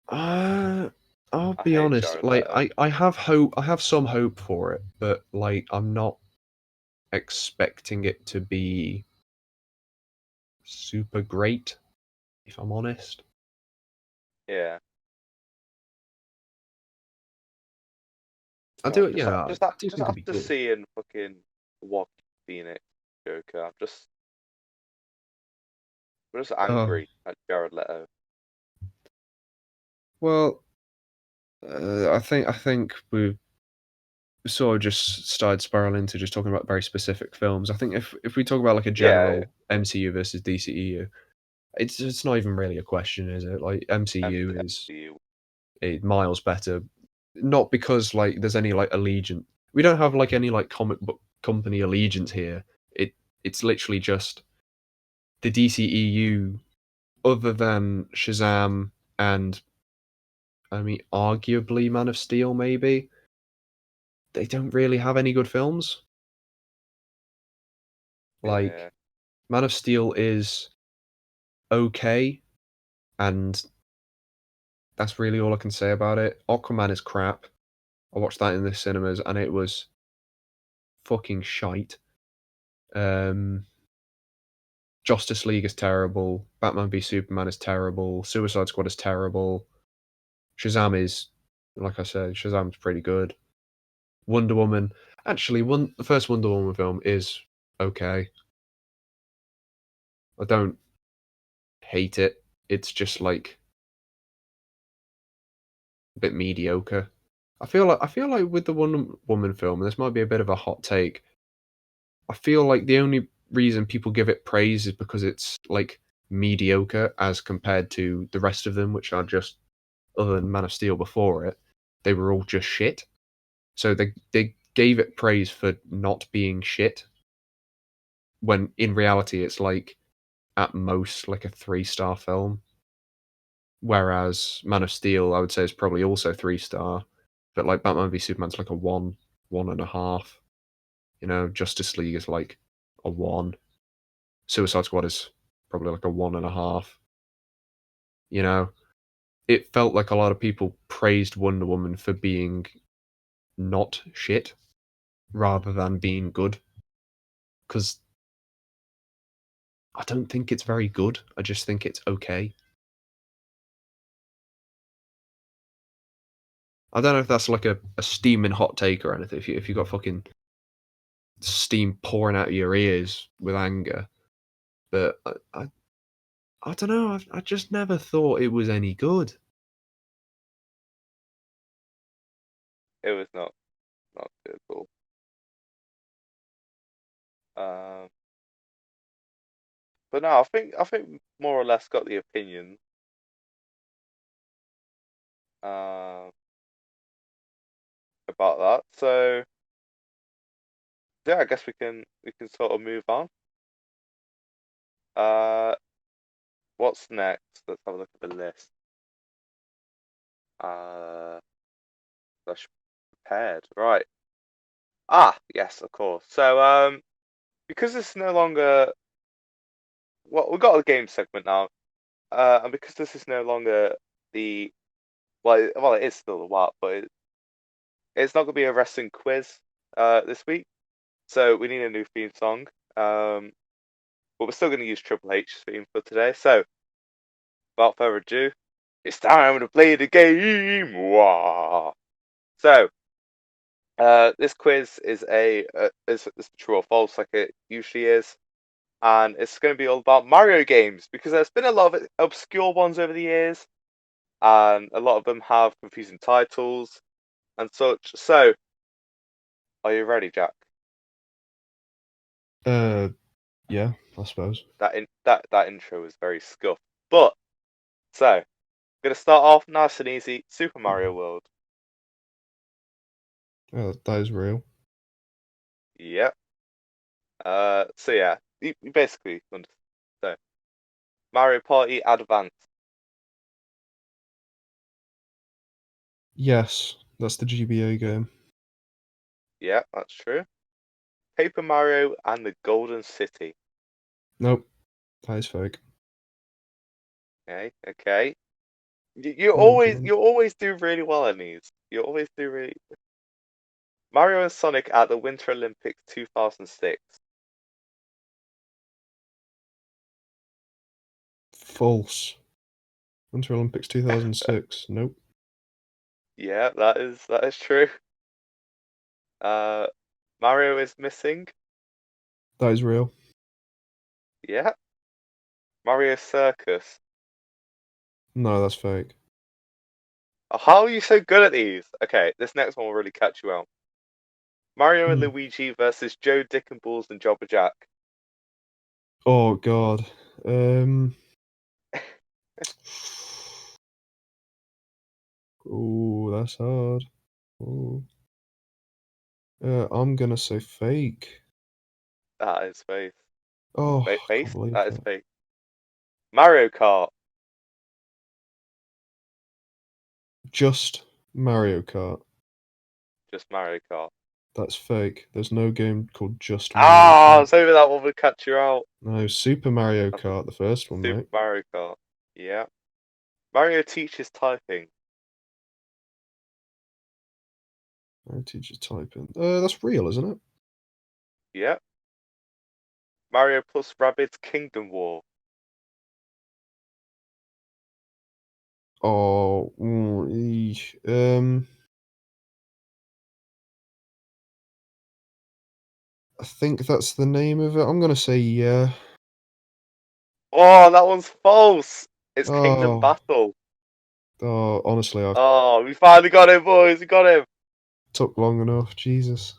uh, I'll I be hate honest, Jared like Leto. I have hope. I have some hope for it, but like I'm not expecting it to be super great. If I'm honest, Yeah. I Oh, do. just Yeah, just I do just think it'd be after good. seeing fucking Joaquin Phoenix Joker, I'm just Oh angry at Jared Leto. well, I think we've sort of just started spiraling into just talking about very specific films. I think if we talk about like a Yeah, general MCU versus DCEU, it's not even really a question, is it? Like MCU is MCU. miles better, not because like there's any like allegiance. We don't have like any like comic book company allegiance here. It's literally just the DCEU, other than Shazam and I mean arguably Man of Steel, maybe they don't really have any good films. Yeah, Like Man of Steel is okay, and that's really all I can say about it. Aquaman is crap. I watched that in the cinemas, and it was fucking shite. Um, Justice League is terrible. Batman v Superman is terrible. Suicide Squad is terrible. Shazam is, like I said, Shazam's pretty good. Wonder Woman. Actually, the first Wonder Woman film is okay. I don't hate it. It's just like a bit mediocre. I feel like with the Wonder Woman film, and this might be a bit of a hot take. I feel like the only reason people give it praise is because it's like mediocre as compared to the rest of them, which are just, other than Man of Steel before it, they were all just shit. So they gave it praise for not being shit, when in reality it's like at most like a 3-star film. Whereas Man of Steel, I would say, is probably also 3-star, but like Batman v Superman's like a 1.5. Justice League is like a 1. Suicide Squad is probably like a 1.5. You know, it felt like a lot of people praised Wonder Woman for being not shit rather than being good. Because I don't think it's very good. I just think it's okay. I don't know if that's like a steaming hot take or anything. If you got fucking steam pouring out of your ears with anger, but I don't know. I just never thought it was any good. It was not good at all. Um, but no, I think more or less got the opinion. Um, about that. So yeah, I guess we can sort of move on. Uh, what's next? Let's have a look at the list. Uh, that's prepared. Right. Ah, yes, of course. So because it's no longer well, we've got a game segment now. And because this is no longer the well, it is still the WAP, but it's not gonna be a wrestling quiz this week. So we need a new theme song. But we're still gonna use Triple H's theme for today. So without further ado, it's time to play the game. Wah. So, this quiz is is true or false, like it usually is, and it's going to be all about Mario games because there's been a lot of obscure ones over the years, and a lot of them have confusing titles and such. So, are you ready, Jack? Uh, yeah, I suppose. That intro was very scuffed, but so I'm gonna start off nice and easy. Super Mario World. That is real. Yep. So yeah, you basically understand. So Mario Party Advance. Yes, that's the GBA game. Yeah, that's true. Paper Mario and the Golden City. Nope, that is fake. Okay, okay. You Oh always god. you always do really well in these. You always do really. Mario and Sonic at the Winter Olympics 2006. False. Winter Olympics 2006. Nope, Yeah, that is true. Uh, Mario is missing. that is real. Yeah. Mario Circus. No, that's fake. How are you so good at these? Okay, this next one will really catch you out. Mario and Hmm. Luigi versus Joe, Dick and Balls and Jobber Jack. Oh god. Um. Oh, that's hard. Oh. I'm gonna say fake. That is face. Oh, Wait, I can't face? believe That is that. fake. Mario Kart. Just Mario Kart. Just Mario Kart. That's fake. There's no game called Just Mario Ah, I Kart. was hoping that one would catch you out. No, Super Mario That's a Kart, the first one, Super mate. Mario Kart. Yeah. Mario teaches typing. Mario teaches typing. That's real, isn't it? Yeah. Mario plus Rabbids Kingdom War. Oh, eesh. I think that's the name of it. I'm gonna say yeah. Oh, that one's false. It's Kingdom Oh, Battle. oh, honestly, I've Oh, we finally got him, boys. We got him. took long enough. Jesus.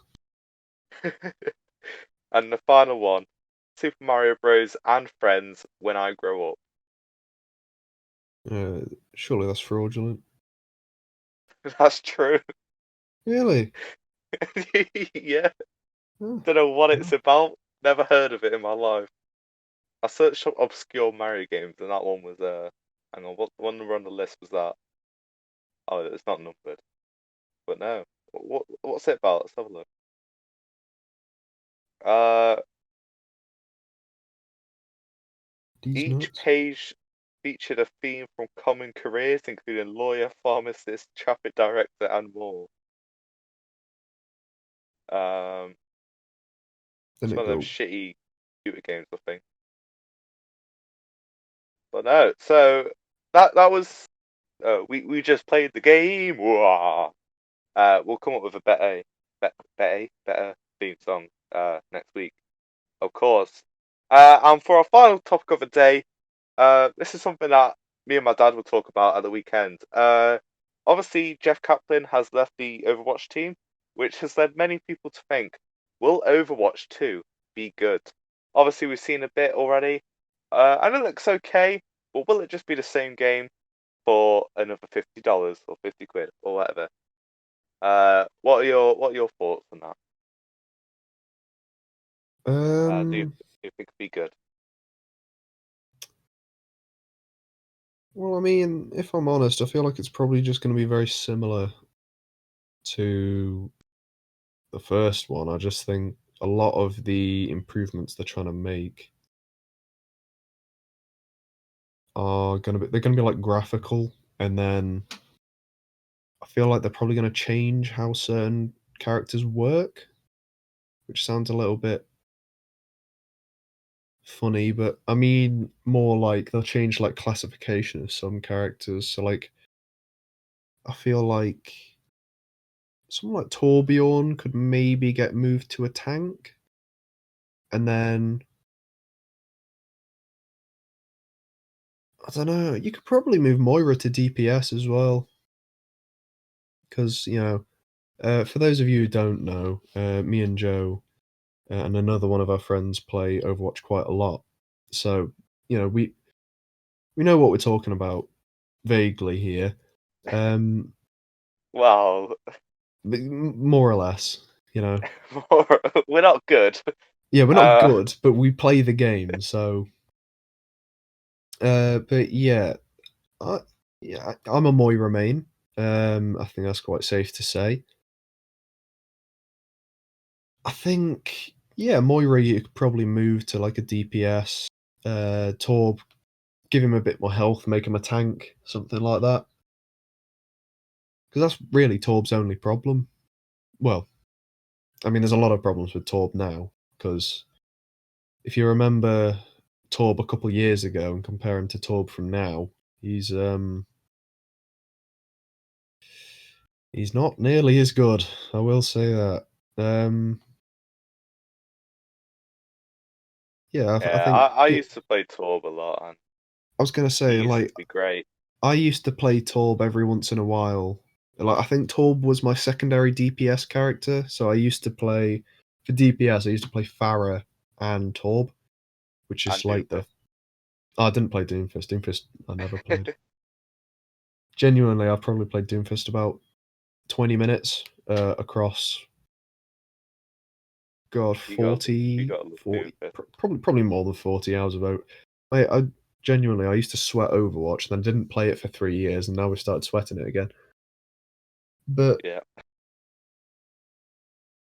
And the final one, Super Mario Bros. And Friends When I Grow Up. Uh, Surely that's fraudulent. That's true. Really? Yeah. Oh, Don't know what it's wow. about. Never heard of it in my life. I searched up obscure Mario games, and that one was Hang on, what one number on the list was that? Oh, it's not numbered. But no. What's it about? Let's have a look. Uh, These each nuts. page featured a theme from common careers, including lawyer, pharmacist, traffic director, and more. Um, Then it's it one of them go. shitty computer games, I think. But no, so that was we just played the game. Wah! We'll come up with a better theme song next week, of course. And for our final topic of the day, this is something that me and my dad will talk about at the weekend. Obviously, Jeff Kaplan has left the Overwatch team, which has led many people to think, will Overwatch 2 be good? Obviously, we've seen a bit already. I know it looks okay, but will it just be the same game for another $50 or 50 quid or whatever? What are your thoughts on that? Do you Um. think it'd be good? Well, I mean, if I'm honest, I feel like it's probably just going to be very similar to the first one. I just think a lot of the improvements they're trying to make are gonna be like graphical, and then I feel like they're probably gonna change how certain characters work, which sounds a little bit funny, but I mean more like they'll change like classification of some characters. So like I feel like someone like Torbjorn could maybe get moved to a tank, and then I don't know. You could probably move Moira to DPS as well, because for those of you who don't know, me and Joe and another one of our friends play Overwatch quite a lot. So we know what we're talking about vaguely here, um, Well, but more or less. we're not good. Yeah, we're not Uh, good, but we play the game. So, but I, I'm a Moira main. I think that's quite safe to say. I think, yeah, Moira, you could probably move to like a DPS. Torb, give him a bit more health, make him a tank, something like that. Because that's really Torb's only problem. Well, I mean, there's a lot of problems with Torb now. Because if you remember Torb a couple years ago and compare him to Torb from now, he's not nearly as good. I will say that. Um, yeah, I yeah, think I used to play Torb a lot, and I was gonna he say used to like be great. I used to play Torb every once in a while. Like I think Torb was my secondary DPS character, so I used to play for DPS. I used to play Farah and Torb, which is And like Doomfist. the. Oh, I didn't play Doomfist. Doomfist I never played. Genuinely, I've probably played Doomfist about 20 minutes across God you got you 40, got to love 40, Doomfist. probably more than 40 hours of out. I genuinely I used to sweat Overwatch, and then didn't play it for 3 years, and now we've started sweating it again. But Yeah,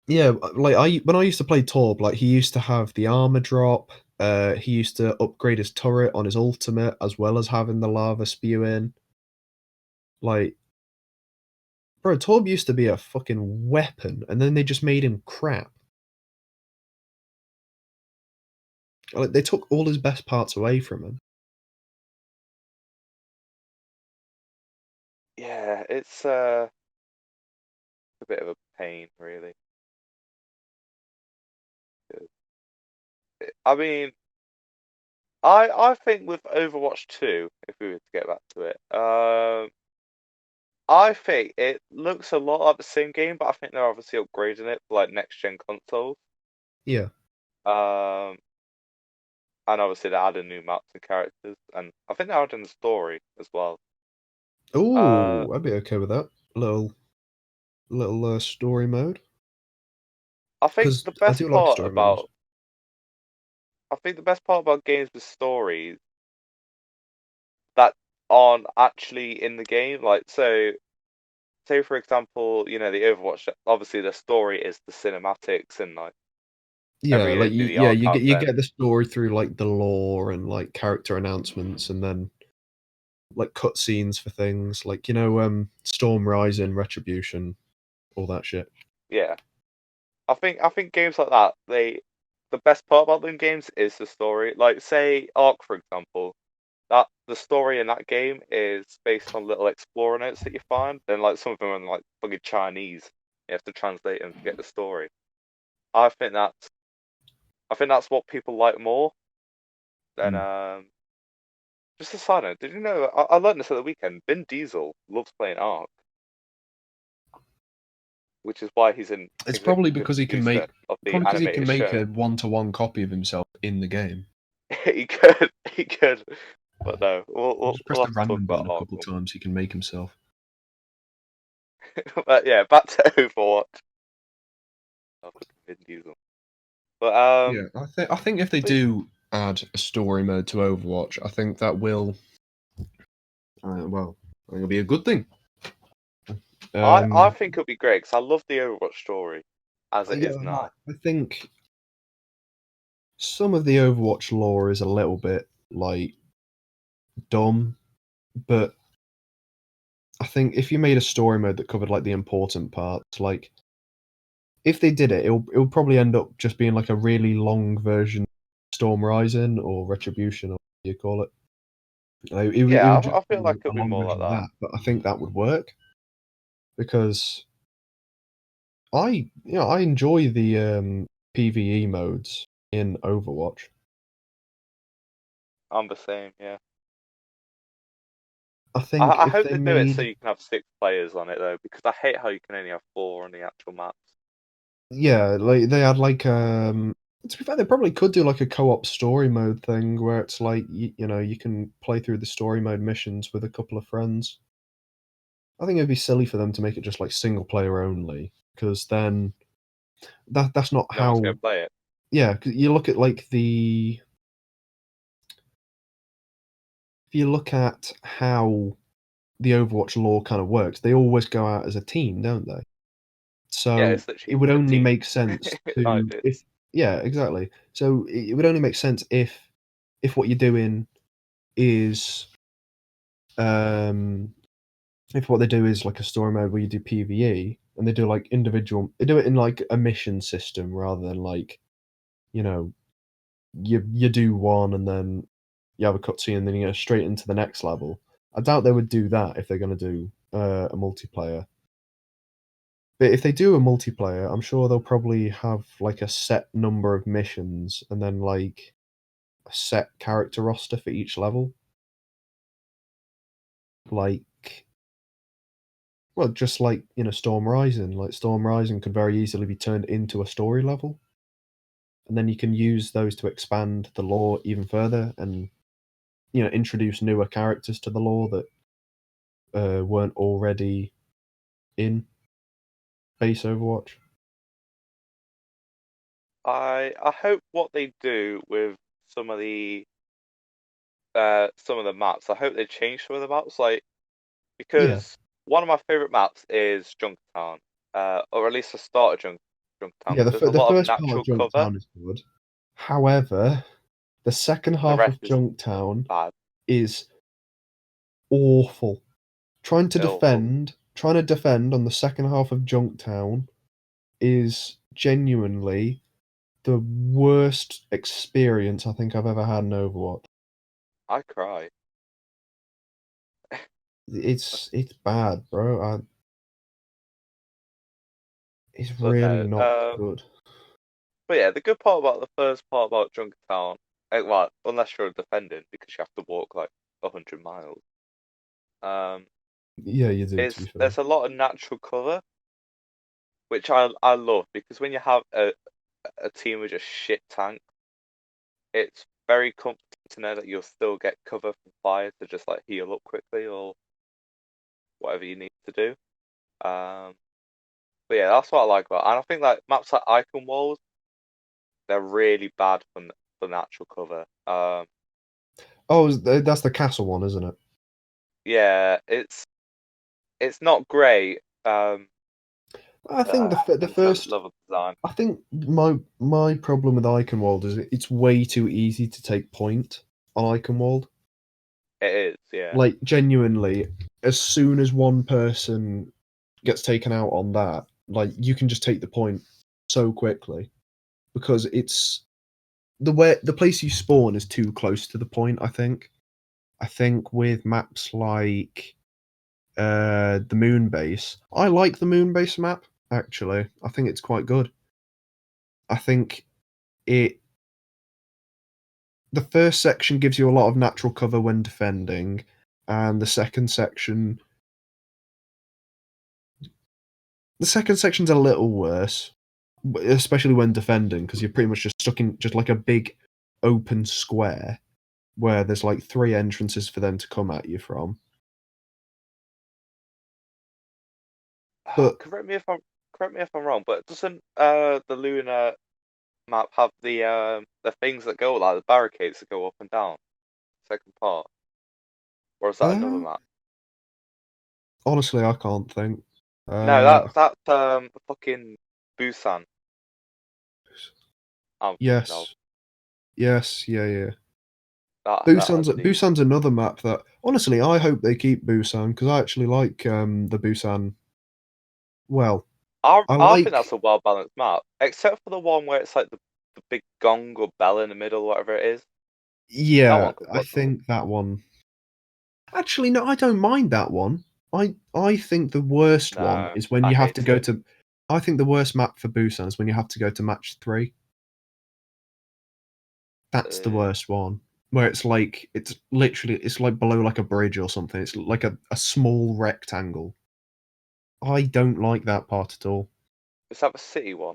yeah, like when I used to play Torb, like he used to have the armor drop. He used to upgrade his turret on his ultimate as well as having the lava spew in. Like, bro, Torb used to be a fucking weapon, and then they just made him crap. Like they took all his best parts away from him. yeah, it's a bit of a pain, really. I mean, I think with Overwatch 2, if we were to get back to it, I think it looks a lot like the same game, but I think they're obviously upgrading it for like next gen consoles. Yeah. Um, and obviously they're adding new maps and characters, and I think they're adding the story as well. Uh, Oh, I'd be okay with that. Little story mode. I think Because the I best do like part story modes. about I think the best part about games with stories that aren't actually in the game, like so say for example, the Overwatch, obviously the story is the cinematics and like Yeah, every like they do the yeah, art you content. get the story through like the lore and like character announcements, and then like cutscenes for things like Storm Rising, Retribution, all that shit. Yeah. I think games like that, the best part about them games is the story. Like say Ark for example, that the story in that game is based on little explorer notes that you find. Then like some of them are in like fucking Chinese. You have to translate them to get the story. I think that's I think that's what people like more than Mm. just a side note. Did you know I learned this at the weekend? Vin Diesel loves playing Ark, which is why he's an It's probably executive because he can producer make of the probably because he can animated make show. a one-to-one copy of himself in the game. He could, but no, we'll, You we'll, just press we'll the have to talk random about button a Ark. couple times, he can make himself. But yeah, back to Overwatch. Oh, Vin Diesel. But Yeah, I think if they but do add a story mode to Overwatch, I think that will well, I think it'll be a good thing. I Um, think it'll be great because I love the Overwatch story as it yeah, is now. I think some of the Overwatch lore is a little bit like dumb, but I think if you made a story mode that covered like the important parts, like if they did it, it'll probably end up just being like a really long version of Storm Rising or Retribution or what you call it. It Yeah, would I just feel be like it'll a be long more like version of that. that, but I think that would work because I enjoy the PvE modes in Overwatch. I'm the same. Yeah. I think I if hope they they do it so made you can have 6 players on it though, because I hate how you can only have 4 on the actual maps. yeah, like they had like to be fair, they probably could do like a co-op story mode thing where it's like you can play through the story mode missions with a couple of friends. I think it'd be silly for them to make it just like single player only because then that's not No one's gonna how. play it. Yeah, 'cause you look at like if you look at how the Overwatch lore kind of works, they always go out as a team, don't they? Yeah, So it's it literally would a only team. make sense Like to if this. yeah, exactly. So it would only make sense if what you're doing is um if what they do is like a story mode where you do PvE and they do like they do it in like a mission system rather than like, you know, you do one and then you have a cutscene and then you go straight into the next level. I doubt they would do that if they're going to do a multiplayer. But if they do a multiplayer, I'm sure they'll probably have like a set number of missions and then like a set character roster for each level. Like, well, just like Storm Rising. Like Storm Rising could very easily be turned into a story level, and then you can use those to expand the lore even further and introduce newer characters to the lore that weren't already in base Overwatch. I hope what they do with some of the some of the maps, I hope they change some of the maps, like Yeah, because one of my favorite maps is Junktown, or at least the start of Junktown, yeah. because there's a The lot of first part of natural cover. Junktown is good. However, the second The half of rest is Junktown bad, is awful. awful. Trying to defend on the second half of Junktown is genuinely the worst experience I think I've ever had in Overwatch. I cry. It's bad, bro. It's But really no, not good. But yeah, the good part about the first part about Junkertown, well, unless you're defending because you have to walk like 100 miles, um, Yeah, you do, to be is fair. there's a lot of natural cover, which I love because when you have a team with just shit tank, it's very comforting to know that you'll still get cover from fire to just like heal up quickly or whatever you need to do. Um, but yeah, that's what I like about it. And I think like maps like Icon Walls, they're really bad for natural cover. Oh, that's the castle one, isn't it? Yeah, it's not great. I think the In terms of first. level design, I think my problem with Iconwald is it's way too easy to take point on Iconwald. it is. Yeah. Like genuinely, as soon as one person gets taken out on that, like you can just take the point so quickly because it's the place you spawn is too close to the point. I think with maps like the moon base, I like the moon base map actually. I think it's quite good. I think it the first section gives you a lot of natural cover when defending, and the second section's a little worse, especially when defending, because you're pretty much just stuck in just like a big open square where there's like three entrances for them to come at you from. But Correct me if I'm wrong, but doesn't the Lunar map have the things that go like the barricades that go up and down? Second part, or is that another uh, map? honestly, I can't think. No, Uh, that's fucking Busan. I'm thinking of yes, yes, yeah, yeah. that I've seen. Busan's another map that honestly I hope they keep Busan because I actually like the Busan. Well, I I think that's like a well balanced map, except for the one where it's like the big gong or bell in the middle, whatever it is. That yeah. one can I fuck them up. think that one. Actually, no, I don't mind that one. I think the worst one No, is when I you have to hate go it. to. I think the worst map for Busan is when you have to go to match 3. That's the Uh, worst one. Where it's literally it's like below like a bridge or something. It's like a small rectangle. I don't like that part at all. is that the city one?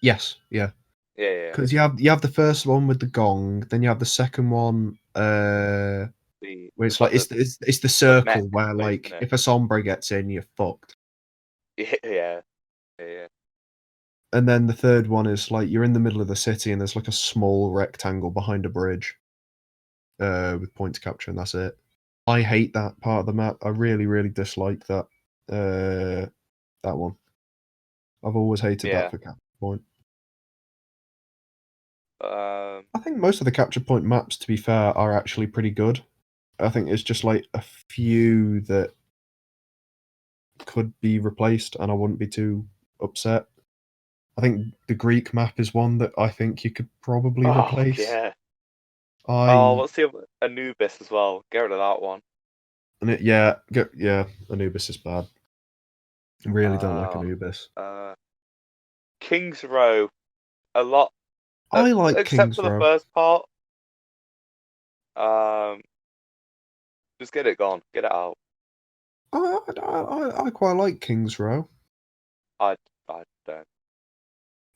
Yes, yeah. Yeah, yeah. Because you have the first one with the gong, then you have the second one, where It's it's like like it's the the mech circle where place, like isn't it? if a sombre gets in, you're fucked. Yeah, yeah, yeah. And then the third one is like you're in the middle of the city and there's like a small rectangle behind a bridge, with point to capture, and that's it. I hate that part of the map. I really, really dislike that one. I've always hated that Yeah. for capture point. Um, I think most of the capture point maps, to be fair, are actually pretty good. I think it's just like a few that could be replaced, and I wouldn't be too upset. I think the Greek map is one that I think you could probably oh replace. yeah. Oh, I what's the other? Anubis as well. Get rid of that one. and it, yeah, yeah, Anubis is bad. I really don't like Uh, Anubis. uh, King's Row. A lot, I like except King's for the Row. first part. Um, just get it gone. Get it out. I quite like King's Row. I I don't.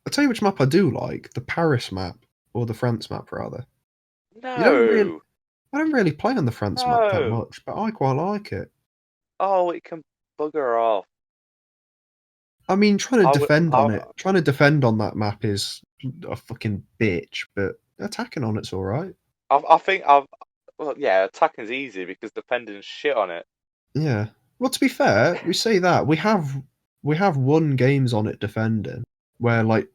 I'll tell you which map I do like: the Paris map or the France map, rather. You don't really, No, I don't really play on the France map that no. much, but I quite like it. Oh, it can bugger off. I mean, I would. trying to defend on that map is a fucking bitch, but attacking on it's all right. I think I've. Well, yeah, attacking's easy because defending's shit on it. Yeah. Well, to be fair, we say that we have won games on it defending where like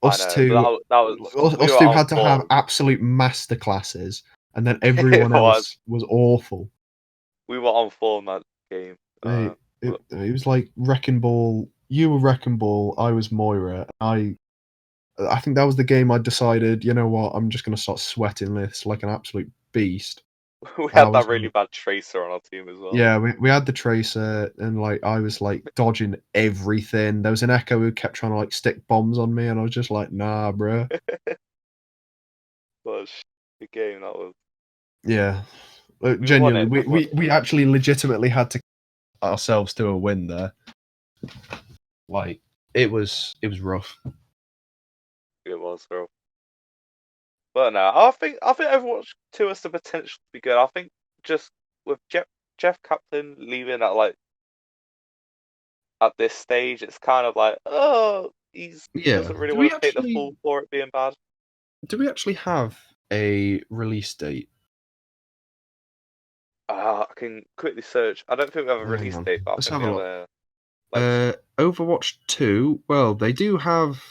I us know, but two that was we us were two on had to have form. absolute master classes, and then It everyone was. else was awful. We were on form that game. Mate, But it was like Wrecking Ball. You were Wrecking Ball. I was Moira. I think that was the game I decided. You know what? I'm just gonna start sweating this like an absolute beast. We I had that was really bad tracer on our team as well. Yeah, we had the tracer, and like I was like dodging everything. There was an echo who kept trying to like stick bombs on me, and I was just like, nah, bro. What a shit game that was. Yeah, We won genuinely, it. We won it. we actually legitimately had to ourselves to a win there. Like it was rough. It was, bro. But no, I think Overwatch 2 has the potential to be good. I think just with Jeff Kaplan leaving at this stage, it's kind of like, oh, he Yeah. doesn't really want to take the fall for it being bad. Do we actually have a release date? I can quickly search. I don't think we have a Hang release on. date, but I Let's think have we a have look. a like. Overwatch 2, well, they do have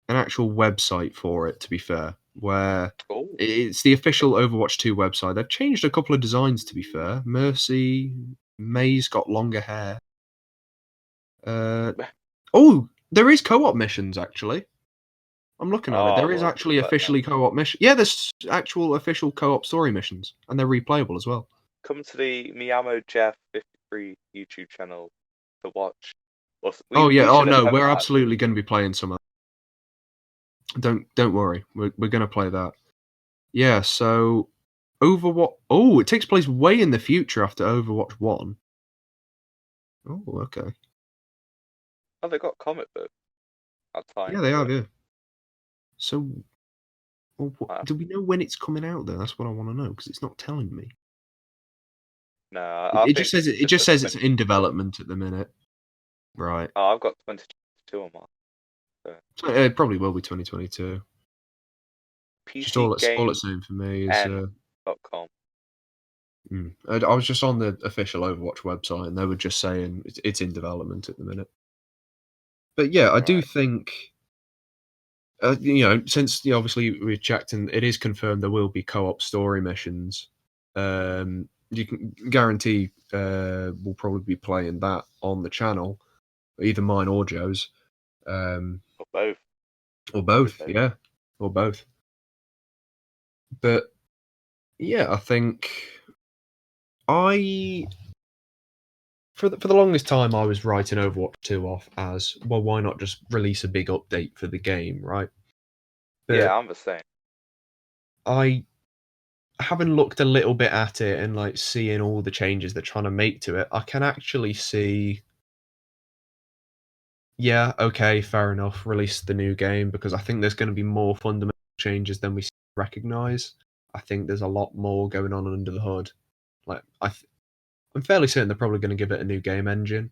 an actual website for it, to be fair, where Oh, it's the official Overwatch 2 website. They've changed a couple of designs, to be fair. Mercy, May's got longer hair. Uh, oh, there is co-op missions, actually. I'm looking at it. oh, There is well, actually but no. officially co-op mission. Yeah, there's actual official co-op story missions, and they're replayable as well. Come to the Miyamo Jeff 53 YouTube channel to watch. Oh yeah. We Oh should no, attempt we're that actually. absolutely going to be playing some of that. Don't worry. We're going to play that. Yeah. So Overwatch. Oh, it takes place way in the future after Overwatch 1. Oh, okay. Oh, they got comic book at Yeah, times, they have. but Yeah. So, well, uh, do we know when it's coming out? Though that's what I want to know because it's not telling me. no, It, I it just think says it's it just just a says it's in 2024. development at the minute. Right. Oh, I've got 2022 on mine. So So it probably will be 2022. Just all it's saying for me is PCGameN.com. I was just on the official Overwatch website, and they were just saying it's in development at the minute. But yeah, I do Right. think since obviously we checked and it is confirmed there will be co-op story missions. You can guarantee we'll probably be playing that on the channel, either mine or Joe's, Or both. or Probably both. both. Yeah, or both. But yeah, I think I for the longest time I was writing Overwatch 2 off as, well, why not just release a big update for the game, right? Yeah, But I'm the same. I having looked a little bit at it and like seeing all the changes they're trying to make to it, I can actually see, yeah, okay, fair enough, release the new game, because I think there's going to be more fundamental changes than we recognize. I think there's a lot more going on under the hood. Like I'm fairly certain they're probably going to give it a new game engine,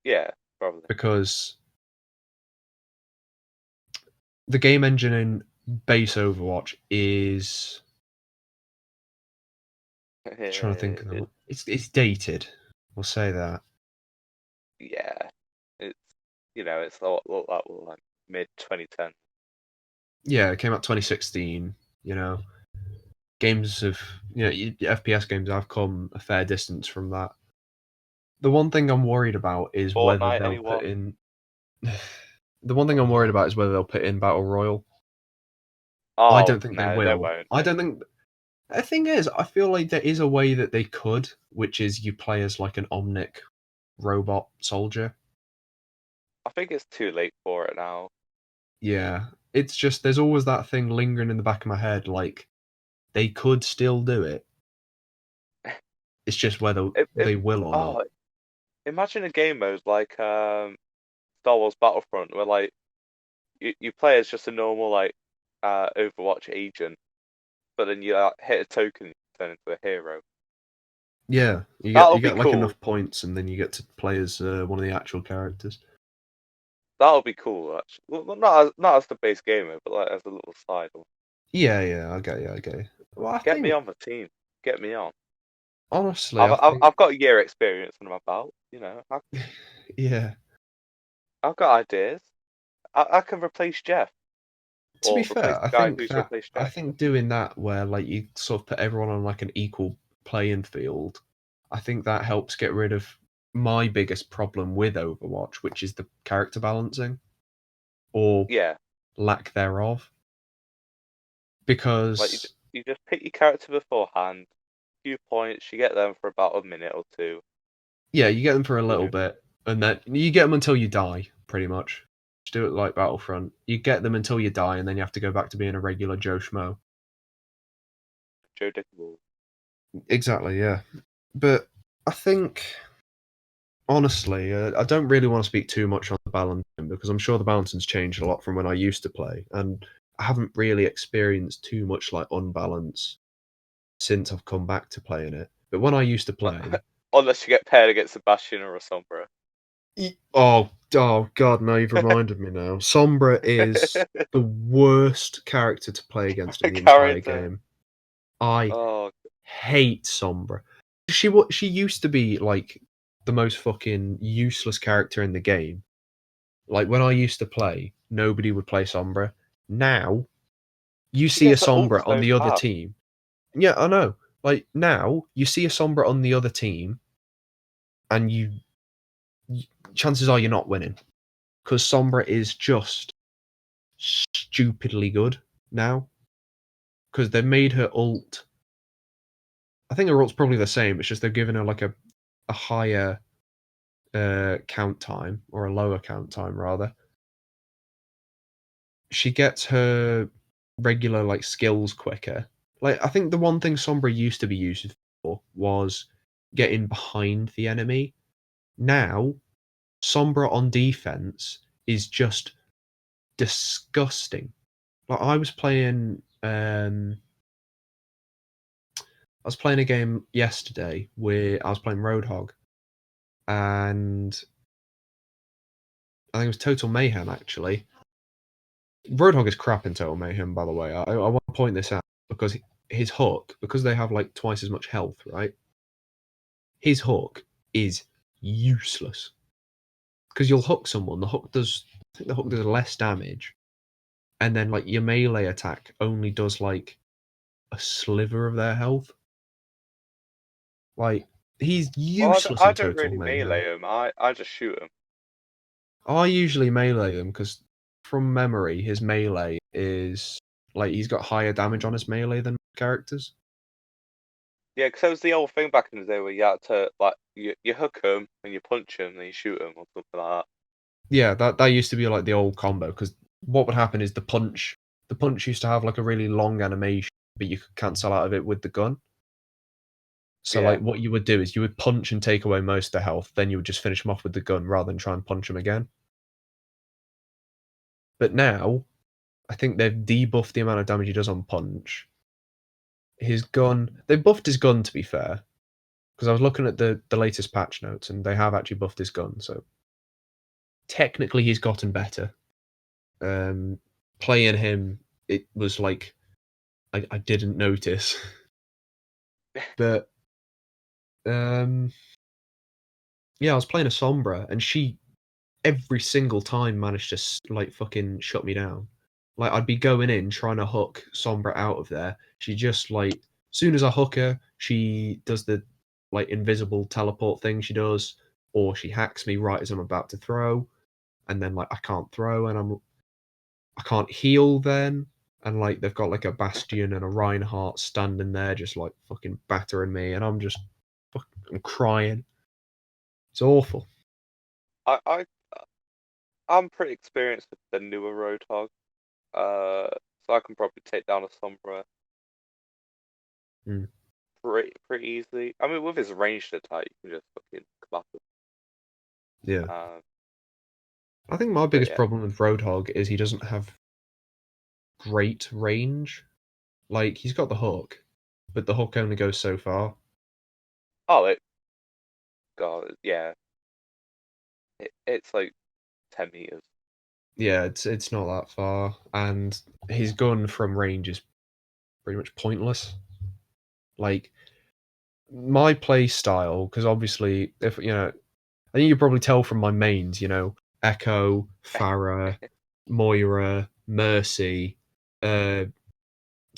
Yeah, probably. because the game engine in base Overwatch is, trying to think of It, it's dated. We'll say that. yeah, it's it's like mid 2010. Yeah, it came out 2016. You know, games of FPS games have come a fair distance from that. The one thing I'm worried about is whether Fortnite, they'll put anyone? in. The one thing I'm worried about is whether they'll put in Battle Royale. I Oh don't think they no, they will. won't. I don't think. The thing is, I feel like there is a way that they could, which is you play as like an Omnic robot soldier. I think it's too late for it now. Yeah, it's just there's always that thing lingering in the back of my head, like they could still do it. It's just whether If they will or not. oh, imagine a game mode like Star Wars Battlefront where like you play as just a normal like Overwatch agent, but then you hit a token and turn into a hero. Yeah, That'll you be get like cool. enough points, and then you get to play as one of the actual characters. That'll be cool actually. Well, not as the base gamer, but like as a little side. Yeah, yeah, I get you, I get you. Well, I Get me think on the team. Get me on. honestly, I've I I've, think I've got a year experience under my belt. yeah. I've got ideas. I can replace Jeff To be or replace fair, the guy who's replaced I Jeff. think doing that where like you sort of put everyone on like an equal playing field, I think that helps get rid of my biggest problem with Overwatch, which is the character balancing or Yeah, lack thereof. like Because you just pick your character beforehand, few points, you get them for about a minute or two. Yeah, you get them for a little Boom. bit, and then you get them until you die, pretty much. Just do it like Battlefront. You get them until you die, and then you have to go back to being a regular Joe Schmo. Joe Dickable. Exactly, yeah. But I think, honestly, I don't really want to speak too much on the balancing because I'm sure the balancing's changed a lot from when I used to play, and I haven't really experienced too much like unbalance since I've come back to playing it. But when I used to play, Unless you get paired against Sebastian or a Sombra. oh God, now you've reminded me now. Sombra is the worst character to play against in the entire Character. game. I Oh, hate Sombra. She used to be like the most fucking useless character in the game. Like when I used to play, nobody would play Sombra. Now you she see a gets her ult Sombra on so the other fast. team. Yeah, I know. Like now you see a Sombra on the other team, and chances are you're not winning because Sombra is just stupidly good now because they've made her ult. I think her ult's probably the same. It's just they've given her like a higher count time or a lower count time rather. She gets her regular like skills quicker. Like I think the one thing Sombra used to be used for was getting behind the enemy. Now Sombra on defense is just disgusting. Like I was playing a game yesterday where I was playing Roadhog, and I think it was Total Mayhem actually. Roadhog is crap in Total Mayhem, by the way. I want to point this out because his hook, because they have like twice as much health, right? His hook is useless because you'll hook someone. I think the hook does less damage, and then like your melee attack only does like a sliver of their health. Like he's Well, useless I in don't Total really Mayhem. melee him. I just shoot him. I usually melee him because from memory, his melee is like he's got higher damage on his melee than characters. Yeah, because that was the old thing back in the day where you had to like you hook him and you punch him and you shoot him or something like that. Yeah, that used to be like the old combo because what would happen is the punch used to have like a really long animation, but you could cancel out of it with the gun. So Yeah. like what you would do is you would punch and take away most of the health, then you would just finish him off with the gun rather than try and punch him again. But now I think they've debuffed the amount of damage he does on punch. His gun, they buffed his gun to be fair, because I was looking at the latest patch notes and they have actually buffed his gun. So technically he's gotten better. Playing him, it was like I didn't notice, but um, yeah, I was playing a Sombra and she every single time managed to like fucking shut me down. Like I'd be going in trying to hook Sombra out of there. She just like soon as I hook her, she does the like invisible teleport thing she does, or she hacks me right as I'm about to throw, and then like I can't throw and I can't heal then. And like they've got like a Bastion and a Reinhardt standing there just like fucking battering me, and I'm crying. It's awful. I I I'm pretty experienced with the newer Roadhog. So I can probably take down a Sombra Mm, pretty easily. I mean, with his ranged attack, you can just fucking clap him. yeah. Um, I think my but biggest yeah. problem with Roadhog is he doesn't have great range. Like he's got the hook, but the hook only goes so far. Oh, God, yeah. It's like 10 meters. Yeah, it's not that far, and his gun from range is pretty much pointless. Like my play style, because obviously, if I think you probably tell from my mains. Echo, Farah, Moira, Mercy. To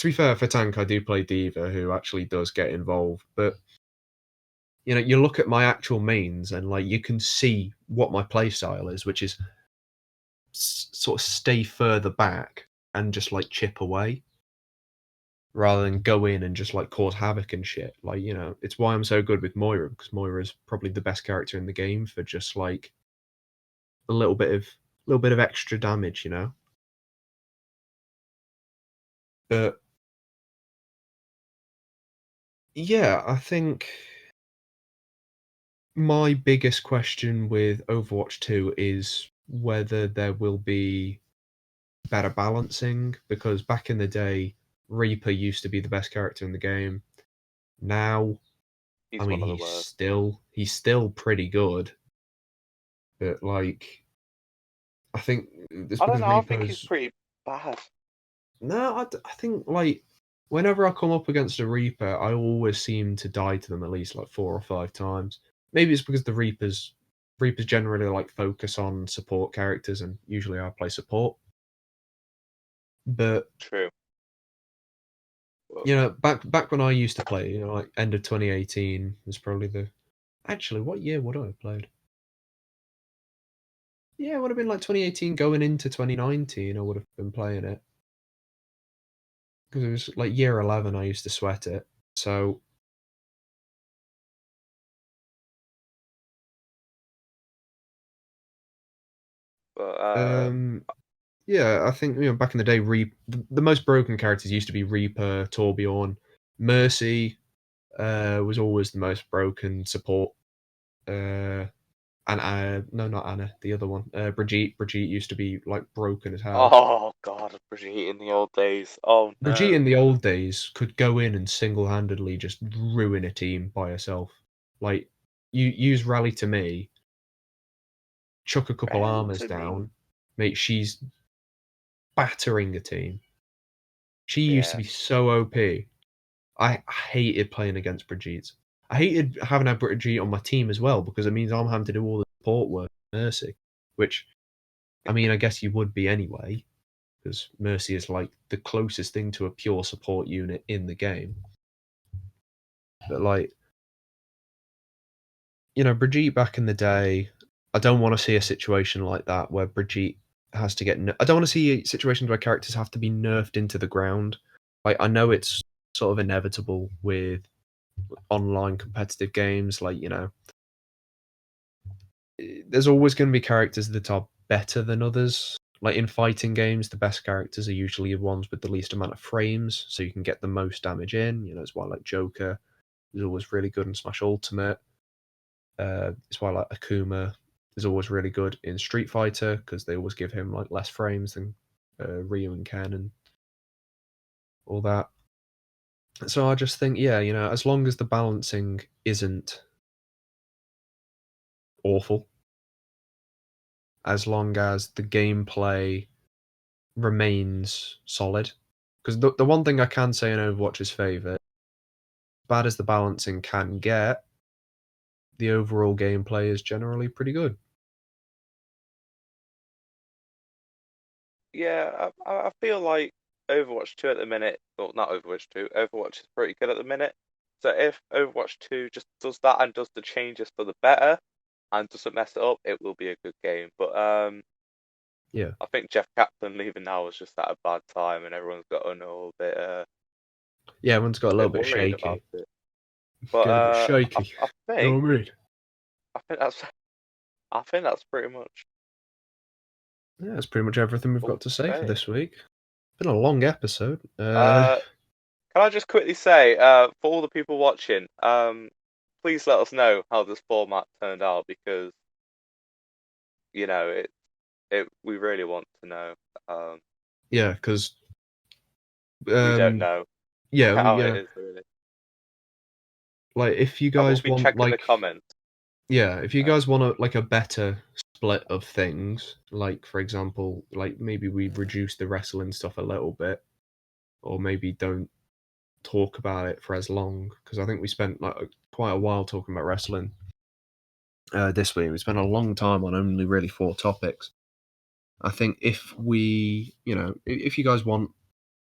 be fair, for tank, I do play Diva, who actually does get involved, but you look at my actual mains and like you can see what my play style is, which is sort of stay further back and just like chip away rather than go in and just like cause havoc and shit. Like, you know, it's why I'm so good with Moira, because Moira is probably the best character in the game for just like a little bit of extra damage, you know. But yeah, I think my biggest question with Overwatch 2 is whether there will be better balancing, because back in the day, Reaper used to be the best character in the game. Now, I He's mean, one of the worst. he's still pretty good, but like, I think it's I don't because know. I think he's Reaper's pretty bad. no, I think like whenever I come up against a Reaper, I always seem to die to them at least like 4 or 5 times. Maybe it's because the Reapers generally like focus on support characters, and usually I play support. But True. But, you know, back when I used to play, you know, like end of 2018 was probably the actually what year would I have played? Yeah, it would have been like 2018 going into 2019. I would have been playing it because it was like year 11. I used to sweat it. So but um, yeah, I think, you know, back in the day, the most broken characters used to be Reaper, Torbjorn, Mercy was always the most broken support. And no, not Anna, the other one, Brigitte. Brigitte used to be like broken as hell. oh god, Brigitte in the old days. Oh Brigitte no. in the old days could go in and single-handedly just ruin a team by herself. Like, you use rally to me, chuck a couple Rally armors to me. down, mate. She's battering a team. She used to Yeah. be so OP. I hated playing against Brigitte. I hated having a Brigitte on my team as well, because it means I'm having to do all the support work for Mercy, which, I mean, I guess you would be anyway, because Mercy is like the closest thing to a pure support unit in the game. But like, you know, Brigitte back in the day, I don't want to see a situation like that where Brigitte has to get. I don't want to see situations where characters have to be nerfed into the ground. Like, I know it's sort of inevitable with online competitive games, like, you know, there's always going to be characters that are better than others. Like in fighting games, the best characters are usually the ones with the least amount of frames, so you can get the most damage in. You know, it's why like Joker is always really good in Smash Ultimate. It's why like Akuma is always really good in Street Fighter, because they always give him like less frames than Ryu and Ken and all that. So I just think, yeah, you know, as long as the balancing isn't awful, as long as the gameplay remains solid. Because the one thing I can say in Overwatch's favour, bad as the balancing can get, the overall gameplay is generally pretty good. Yeah, I feel like Overwatch 2 at the minute, well, not Overwatch 2, Overwatch is pretty good at the minute. So if Overwatch 2 just does that and does the changes for the better and doesn't mess it up, it will be a good game. But Yeah. I think Jeff Kaplan leaving now was just at a bad time, and everyone's got a little Yeah, everyone's got a little bit bit worried about shaky. it. But Get a bit I, shaky. I You know think what I mean? I think that's I think that's pretty much Yeah, that's pretty much everything we've all got to to say for say. this week. Been a long episode. Uh, can I just quickly say, for all the people watching, please let us know how this format turned out, because you know it we really want to know. Um, yeah, because we don't know yeah, how you it know, is really. like if you I will guys be want checking the like comments. yeah, if you Uh, guys want a better split of things, like for example, like maybe we reduce the wrestling stuff a little bit, or maybe don't talk about it for as long, because I think we spent like quite a while talking about wrestling this week. We spent a long time on only really 4 topics. I think if we, you know, if you guys want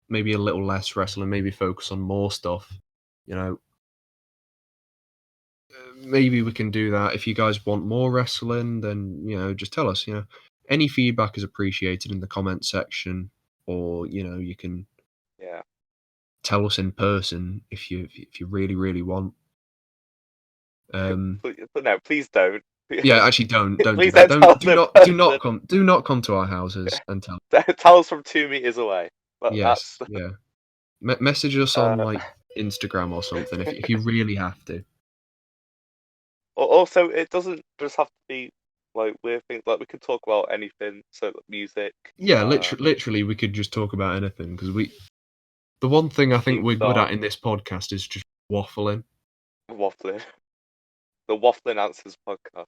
maybe a little less wrestling, maybe focus on more stuff, you know, maybe we can do that. If you guys want more wrestling, then, you know, just tell us. You know, any feedback is appreciated in the comment section, or, you know, you can yeah. tell us in person if you really really want. But no, please don't. Yeah, actually, don't do Please that. don't tell us in person. Do not come to our houses and tell. Tell us from 2 meters away. But Yes, yeah. Message us on like Instagram or something if you really have to. Also, it doesn't just have to be like weird things. Like we could talk about anything. So music. Yeah, literally, we could just talk about anything because the one thing I think Theme we're good song, at in this podcast is just waffling. waffling. The Waffling Answers podcast.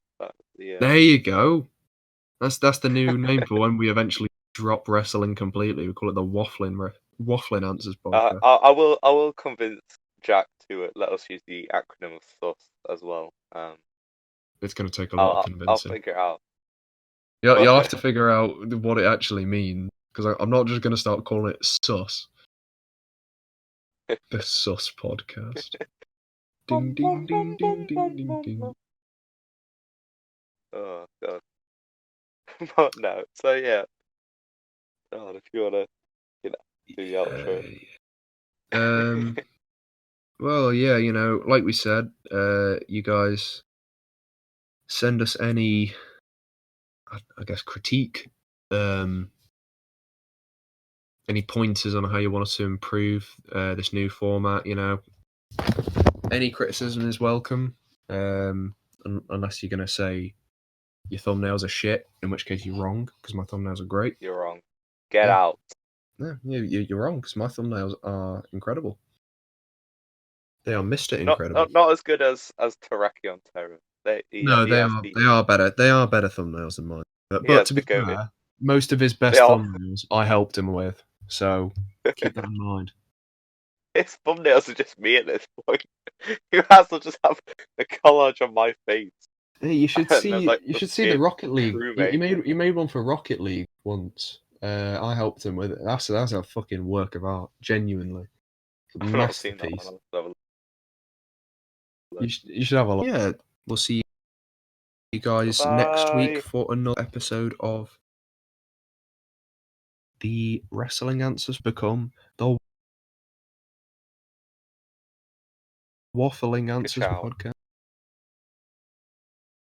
There you go. That's the new name for when we eventually drop wrestling completely. We call it the Waffling Answers podcast. I will convince Jack to let us use the acronym of SUS as well. It's going to take a lot of I'll convincing. figure it out. Yeah, you'll have to figure out what it actually means because I'm not just going to start calling it sus. The sus podcast. Ding ding ding ding ding ding ding. Oh god. But no. So yeah. God, if you wanna, do the outro. Well, yeah, like we said, you guys send us any, I guess, critique, any pointers on how you want us to improve this new format. Any criticism is welcome, unless you're gonna say your thumbnails are shit, in which case you're wrong because my thumbnails are great. You're wrong. Get out. No, you're wrong because my thumbnails are incredible. They are Mr. Incredible. Not as good as Tereki on Terra. They are better. They are better thumbnails than mine. But to be fair, most of his best thumbnails I helped him with, so keep that in mind. His thumbnails are just me at this point. You has to just have a collage on my face. Hey, you should see. Like, you should see the Rocket League. You made one for Rocket League once. I helped him with it. That's a fucking work of art. Genuinely, I've not seen that one. You should have a look. Yeah, we'll see you guys next week for another episode of the Wrestling Answers Become the Waffling Answers podcast.